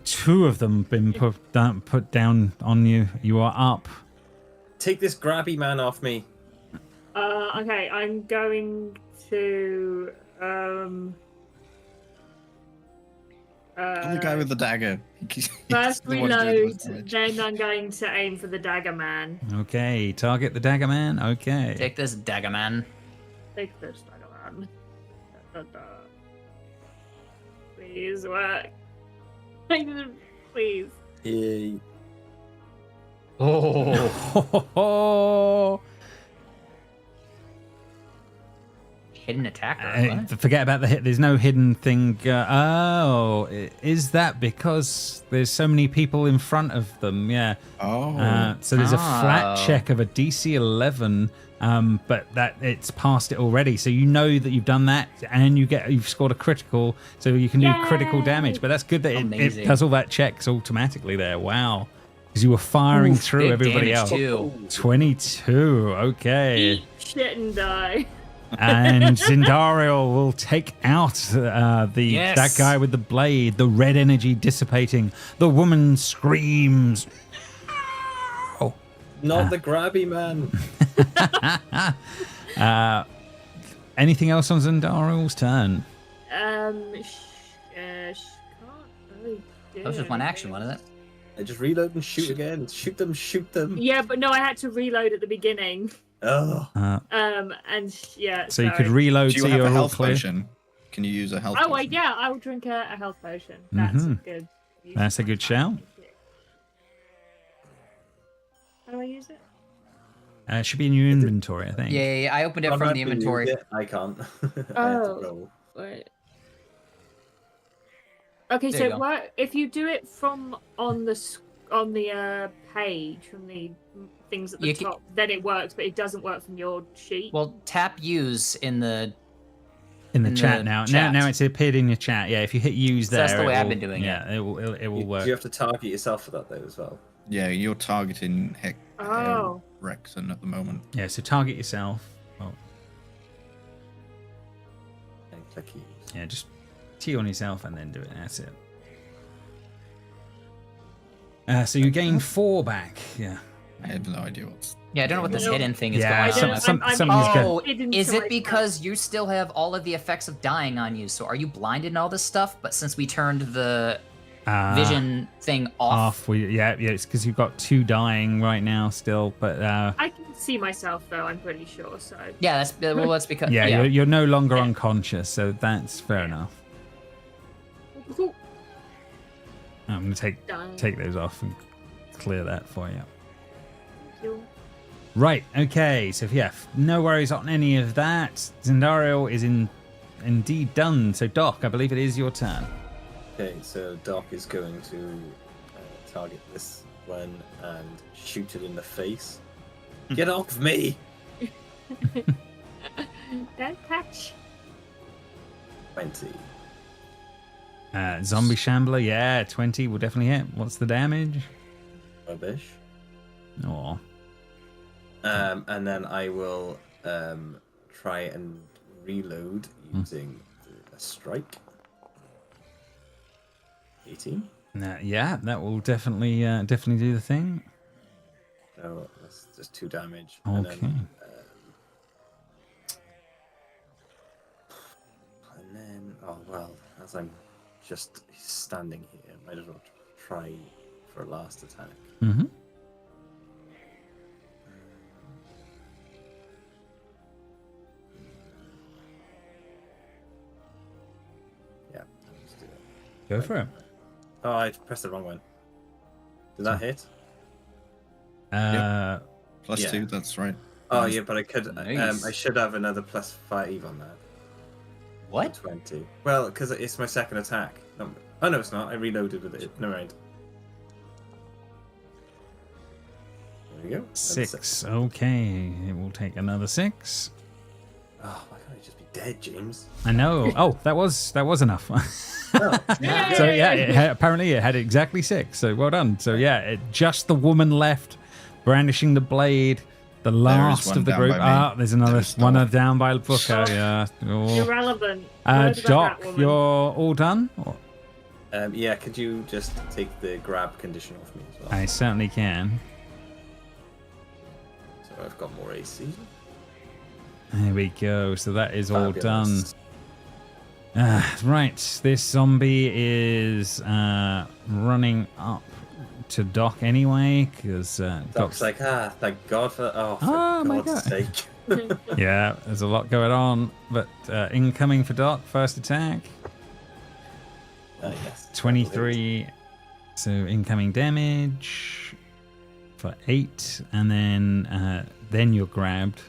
2 of them been put down on you. You are up. Take this grabby man off me. Okay, I'm going to I'm the guy with the dagger. He's first the one doing the reload, most damage. then I'm going to aim for the dagger man. Okay. Target the dagger man. Okay. Take this, dagger man. Take this dagger man. Da, da, da. Please work. Please. Yeah. Oh. hidden attacker. What? Forget about the hit. There's no hidden thing. Is that because there's so many people in front of them? Yeah. Oh. So there's a flat Oh. check of a DC 11, but that it's passed it already. So you know that you've done that, and you've scored a critical, so you can do critical Yay! damage. But that's good that it Amazing. does all that checks automatically there. Wow. Because you were firing through Big everybody damage, else. too. 22. Okay. Eat shit and die. And Zindariel will take out that guy with the blade, the red energy dissipating. The woman screams. Oh, Not the grabby man. anything else on Zindariel's turn? Can't really do That was just one anything. action, wasn't it? I just reload and shoot again. Shoot them. Yeah, but no, I had to reload at the beginning. Oh. And yeah. So you could sorry. reload Do you so have you're a all health clear. potion? Can you use a health Oh, potion? yeah, I will drink a health potion. That's Mhm. good. use That's a of good my shout. time. How do I use it? It should be in your inventory, I think. Yeah, I opened it I'm from not the gonna use inventory. it. I can't. I have to Oh. roll. Wait. Okay, There you so go. what if you do it from on the page from the things at the You can- top, then it works, but it doesn't work from your sheet. Well, tap use in the. In the In chat the now. chat. Now it's appeared in your chat. Yeah, if you hit use So there, that's the way it I've will- been doing it. Yeah, it will work. Do you have to target yourself for that though as well? Yeah, you're targeting Oh. Rexon at the moment. Yeah, so target yourself. Oh, And click use. yeah, just T on yourself and then do it. That's it. So you gain 4 back. Yeah. I have no idea what's. Yeah, I don't know what this No. hidden thing is Yeah, going on. something's good. Oh, hidden is to it myself. because you still have all of the effects of dying on you? So are you blinded and all this stuff? But since we turned the vision thing off, Yeah, it's because you've got 2 dying right now still, but I can see myself though, I'm pretty sure. So yeah, that's because yeah, you're no longer Yeah. unconscious, so that's fair enough. Cool. I'm gonna take Done. those off and clear that for you. Thank you. Right, okay, so yeah, no worries on any of that. Zendariel is indeed done. So Doc, I believe it is your turn. Okay, so Doc is going to target this one and shoot it in the face. Get off me! Don't touch. 20. Zombie Shambler, yeah, 20 will definitely hit. What's the damage? Rubbish. Oh, And then I will try and reload using a strike. 18. yeah, that will definitely do the thing. No, that's just 2 damage. Okay. And then, oh well, as I'm just standing here, might as well try for a last attack. Mm-hmm. Yeah, let's do it. Go for it. Oh, I pressed the wrong one. Did that hit? Plus Yeah. 2, that's right. Oh yeah, but I could. Nice. I should have another +5 on that. what? 20. Well, because it's my second attack. No, oh no, it's not. I reloaded with it. Never mind. There we go. That's 6. Okay, it will take another 6. Oh, why can't I just be dead, James? I know. Oh, that was enough. Oh, So yeah, apparently it had exactly 6. So well done. So yeah, just the woman left, brandishing the blade. The last one of the down group. by me. Ah, there's another There's one Doc. down by Booker. Yeah. Oh. Irrelevant. What about Doc, that woman? you're all done. Or- yeah, could you just take the grab condition off me as well? I certainly can. So I've got more AC. There we go. So that is all done. Fabulous. Right, this zombie is running up to Doc anyway, because Doc's like, thank God for. Oh, for Oh, my God's God. sake. yeah, there's a lot going on. But incoming for Doc, first attack, Yes. 23. So incoming damage for 8, and then you're grabbed.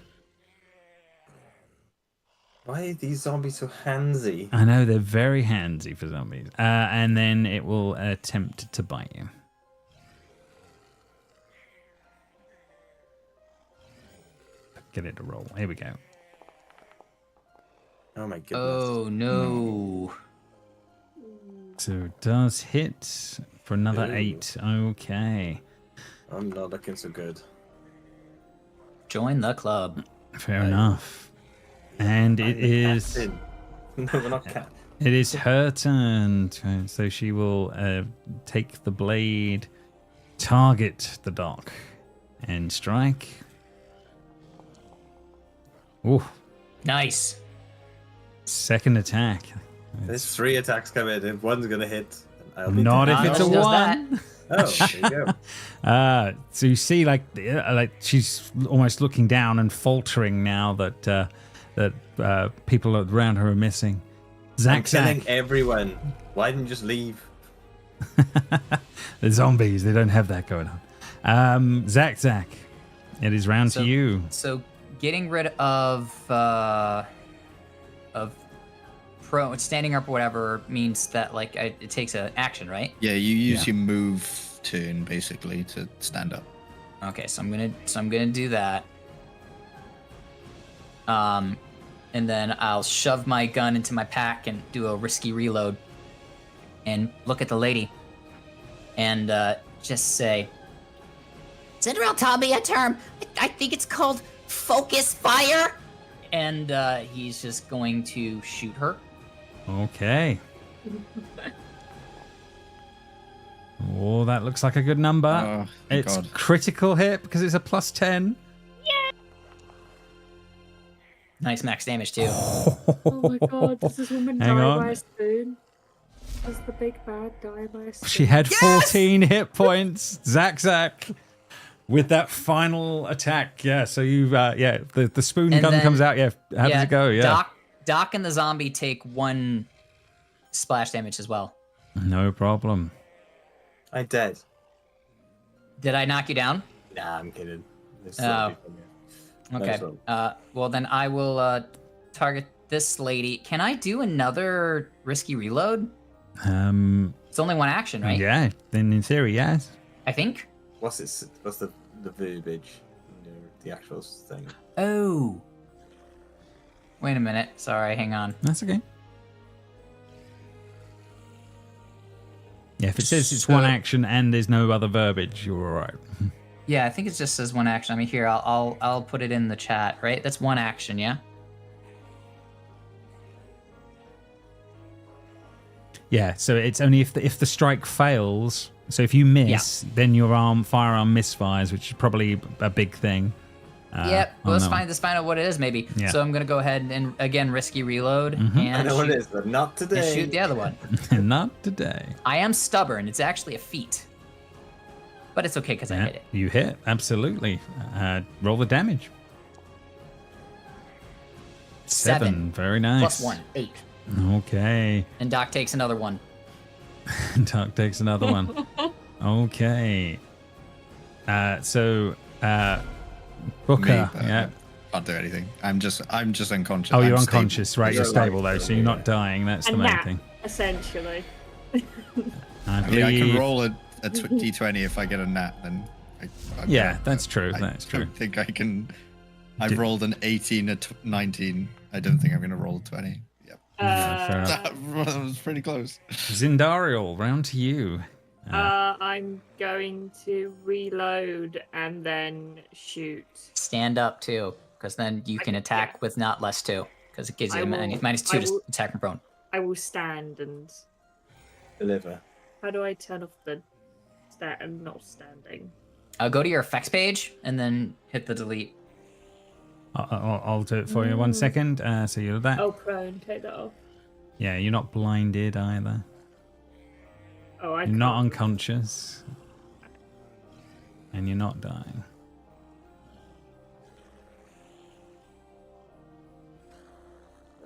Why are these zombies so handsy? I know they're very handsy for zombies. And then it will attempt to bite you. Get it to roll. Here we go. Oh my goodness. Oh no. So it does hit for another Ooh. 8. Okay. I'm not looking so good. Join the club. Fair enough. And it is Captain. No, we're not cat. it is her turn. So she will take the blade, target the dock, and strike. Ooh, Nice. second attack. There's 3 attacks coming in. One's gonna hit. I'll be Not if Not it's a if she does 1. Oh, there you go. So you see, like she's almost looking down and faltering now that people around her are missing. I'm Zack, killing everyone. Why didn't you just leave? the zombies, they don't have that going on. Zack, it is round So- to you. So getting rid of standing up or whatever means that like it takes an action, right? Yeah, you use Yeah. your move turn basically to stand up. Okay, so I'm gonna do that. And then I'll shove my gun into my pack and do a risky reload, and look at the lady, and just say, Cinderella taught me a term. I think it's called focus fire. and he's just going to shoot her. Okay. Oh, that looks like a good number. Oh, thank It's God. critical hit because it's a +10. Nice max damage too. Oh my god, does this woman Hang die on. by a spoon? Does the big bad die by a spoon? She had 14 hit points. Zack. With that final attack, yeah. So you, the spoon And gun then- comes out. Yeah, how does it go? Yeah, Doc and the zombie take 1 splash damage as well. no problem. I'm dead. Did I knock you down? Nah, I'm kidding. There's Oh. zombie from here. Might Okay. as well. Well, then I will target this lady. Can I do another risky reload? It's only 1 action, right? Yeah. Then in theory, yes. I think. What's the verbiage? The actual thing. Oh. Wait a minute. Sorry, hang on. That's okay. Yeah, if it says it's 1 action and there's no other verbiage, you're all right. Yeah, I think it just says 1 action. I mean, here, I'll put it in the chat, right? That's 1 action, yeah? Yeah. So it's only if the strike fails. So if you miss, then your firearm misfires, which is probably a big thing. Yep. on Well, let's that one. let's find out what it is, maybe. Yeah. So I'm gonna go ahead and again risky reload Mm-hmm. I and know what shoot, it is, but not and today. shoot the other one. Not today. I am stubborn. It's actually a feat, but it's okay because I Yeah, hit it. you hit, absolutely. Roll the damage. 7. Very nice. Plus 1, 8. Okay. And Doc takes another 1. Tuck takes another one. Okay. So Booker, Me, but yeah. Can't do anything. I'm just unconscious. Oh, you're I'm unconscious, stable. right? You're You're stable right. though, so you're not dying. That's the A main nap, thing. essentially. I I mean, I can believe. roll a d20 if I get a nat. Then I'm Yeah, dead, that's but true. I That's true. don't think I can. I've Did- rolled an 18, a 19. I don't think I'm going to roll a 20. Yep. Yeah, fair enough. That was pretty close. Zindariel, round to you. I'm going to reload and then shoot. Stand up too, because then you can attack with not less 2, because it gives you I a will- minus I 2 to will- attack from prone. I will stand and. Deliver. How do I turn off the stat and not standing? Go to your effects page and then hit the delete. I'll do it for you 1 second. So you're that. Oh, prone. Take that off. Yeah, you're not blinded either. Oh, I You're not can't. unconscious. And you're not dying.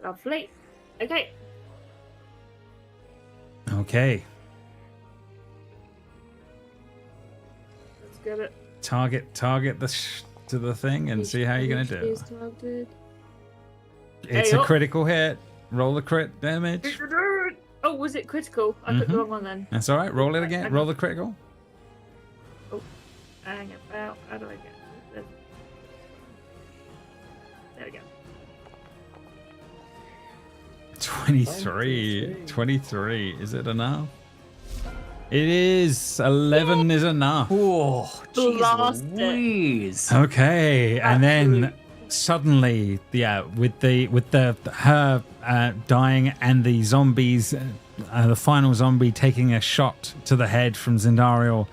Lovely. Okay. Okay. Let's get it. Target to the thing and see how you're gonna She do. is targeted. It's Hey, a oh. critical hit. Roll the crit damage. Oh, was it critical? I took the wrong one then. That's all right. Roll it again. Roll the critical. Hang about. How do I get this? There we go. 23. 23. Is it enough? It is. 11 is enough. Oh, Blast jeez it. Louise. Okay, and then suddenly, with her dying and the zombies, the final zombie taking a shot to the head from Zendariel,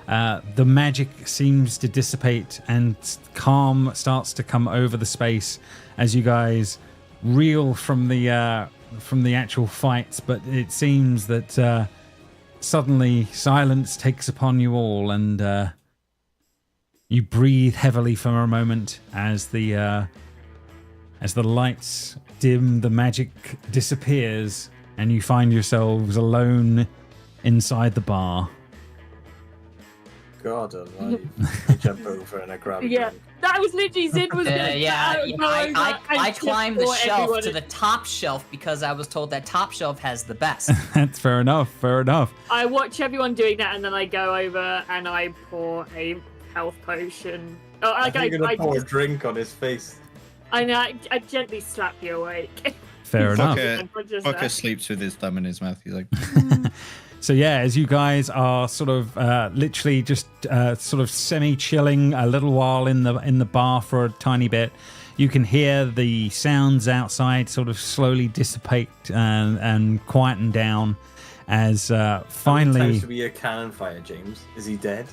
the magic seems to dissipate and calm starts to come over the space as you guys reel from the actual fights. But it seems that suddenly silence takes upon you all, and you breathe heavily for a moment as the lights dim, the magic disappears, and you find yourselves alone inside the bar. God alive. I jump over and I grab a Yeah, drink. that was literally Zid was gonna I climbed the before shelf everyone to the top shelf because I was told that top shelf has the best. That's fair enough. Fair enough. I watch everyone doing that, and then I go over and I pour a health potion. Oh, I'm gonna pour a drink on his face. I know. I gently slap you awake. Fair enough. Fucker sleeps with his thumb in his mouth. He's like, So yeah, as you guys are sort of literally just sort of semi-chilling a little while in the bar for a tiny bit, you can hear the sounds outside sort of slowly dissipate and quieten down as How many finally times do we hear cannon fire, James? Is he dead?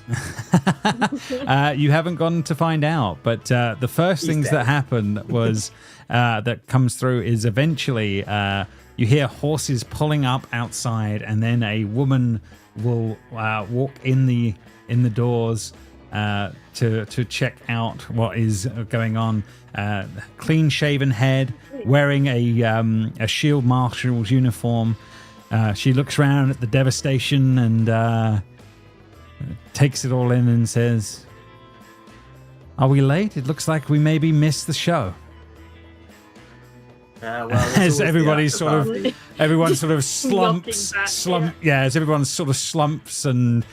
you haven't gone to find out, but the first He's things dead. that happen was that comes through is eventually you hear horses pulling up outside, and then a woman will walk in the doors to check out what is going on. Clean shaven head, wearing a shield marshal's uniform. She looks around at the devastation and takes it all in and says, "Are we late? It looks like we maybe missed the show." Well, it's As always the everybody after sort of party. everyone sort of Knocking slumps, back, as everyone sort of slumps and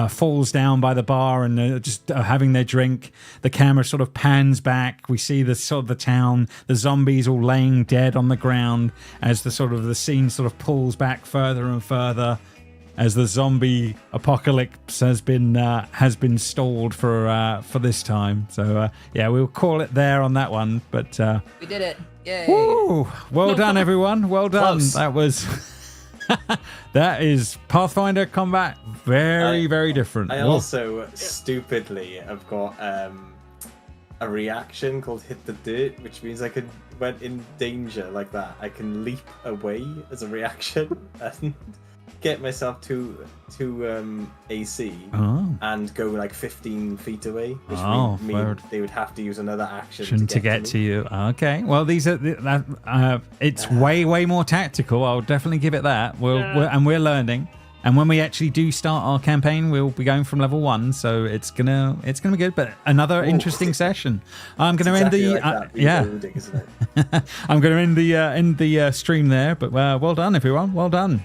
falls down by the bar and just having their drink. The camera sort of pans back. We see the sort of the town, the zombies all laying dead on the ground as the scene sort of pulls back further and further as the zombie apocalypse has been stalled for this time. So yeah, we'll call it there on that one. But We did it. Yay. woo, well done, everyone. Well done. Close. That was that is Pathfinder combat. Very different. I Whoa. also stupidly have got a reaction called hit the dirt, which means I can, when in danger like that, I can leap away as a reaction and get myself to AC Oh. and go like 15 feet away, which Oh, mean word. they would have to use another action To get to me. you. Okay. Well, these are it's way more tactical. I'll definitely give it that. We're learning. And when we actually do start our campaign, we'll be going from level 1, so it's gonna be good. But another interesting session. I'm gonna end Exactly the like that, yeah. reloading, isn't it? I'm gonna end the stream there. But well done, everyone. Well done.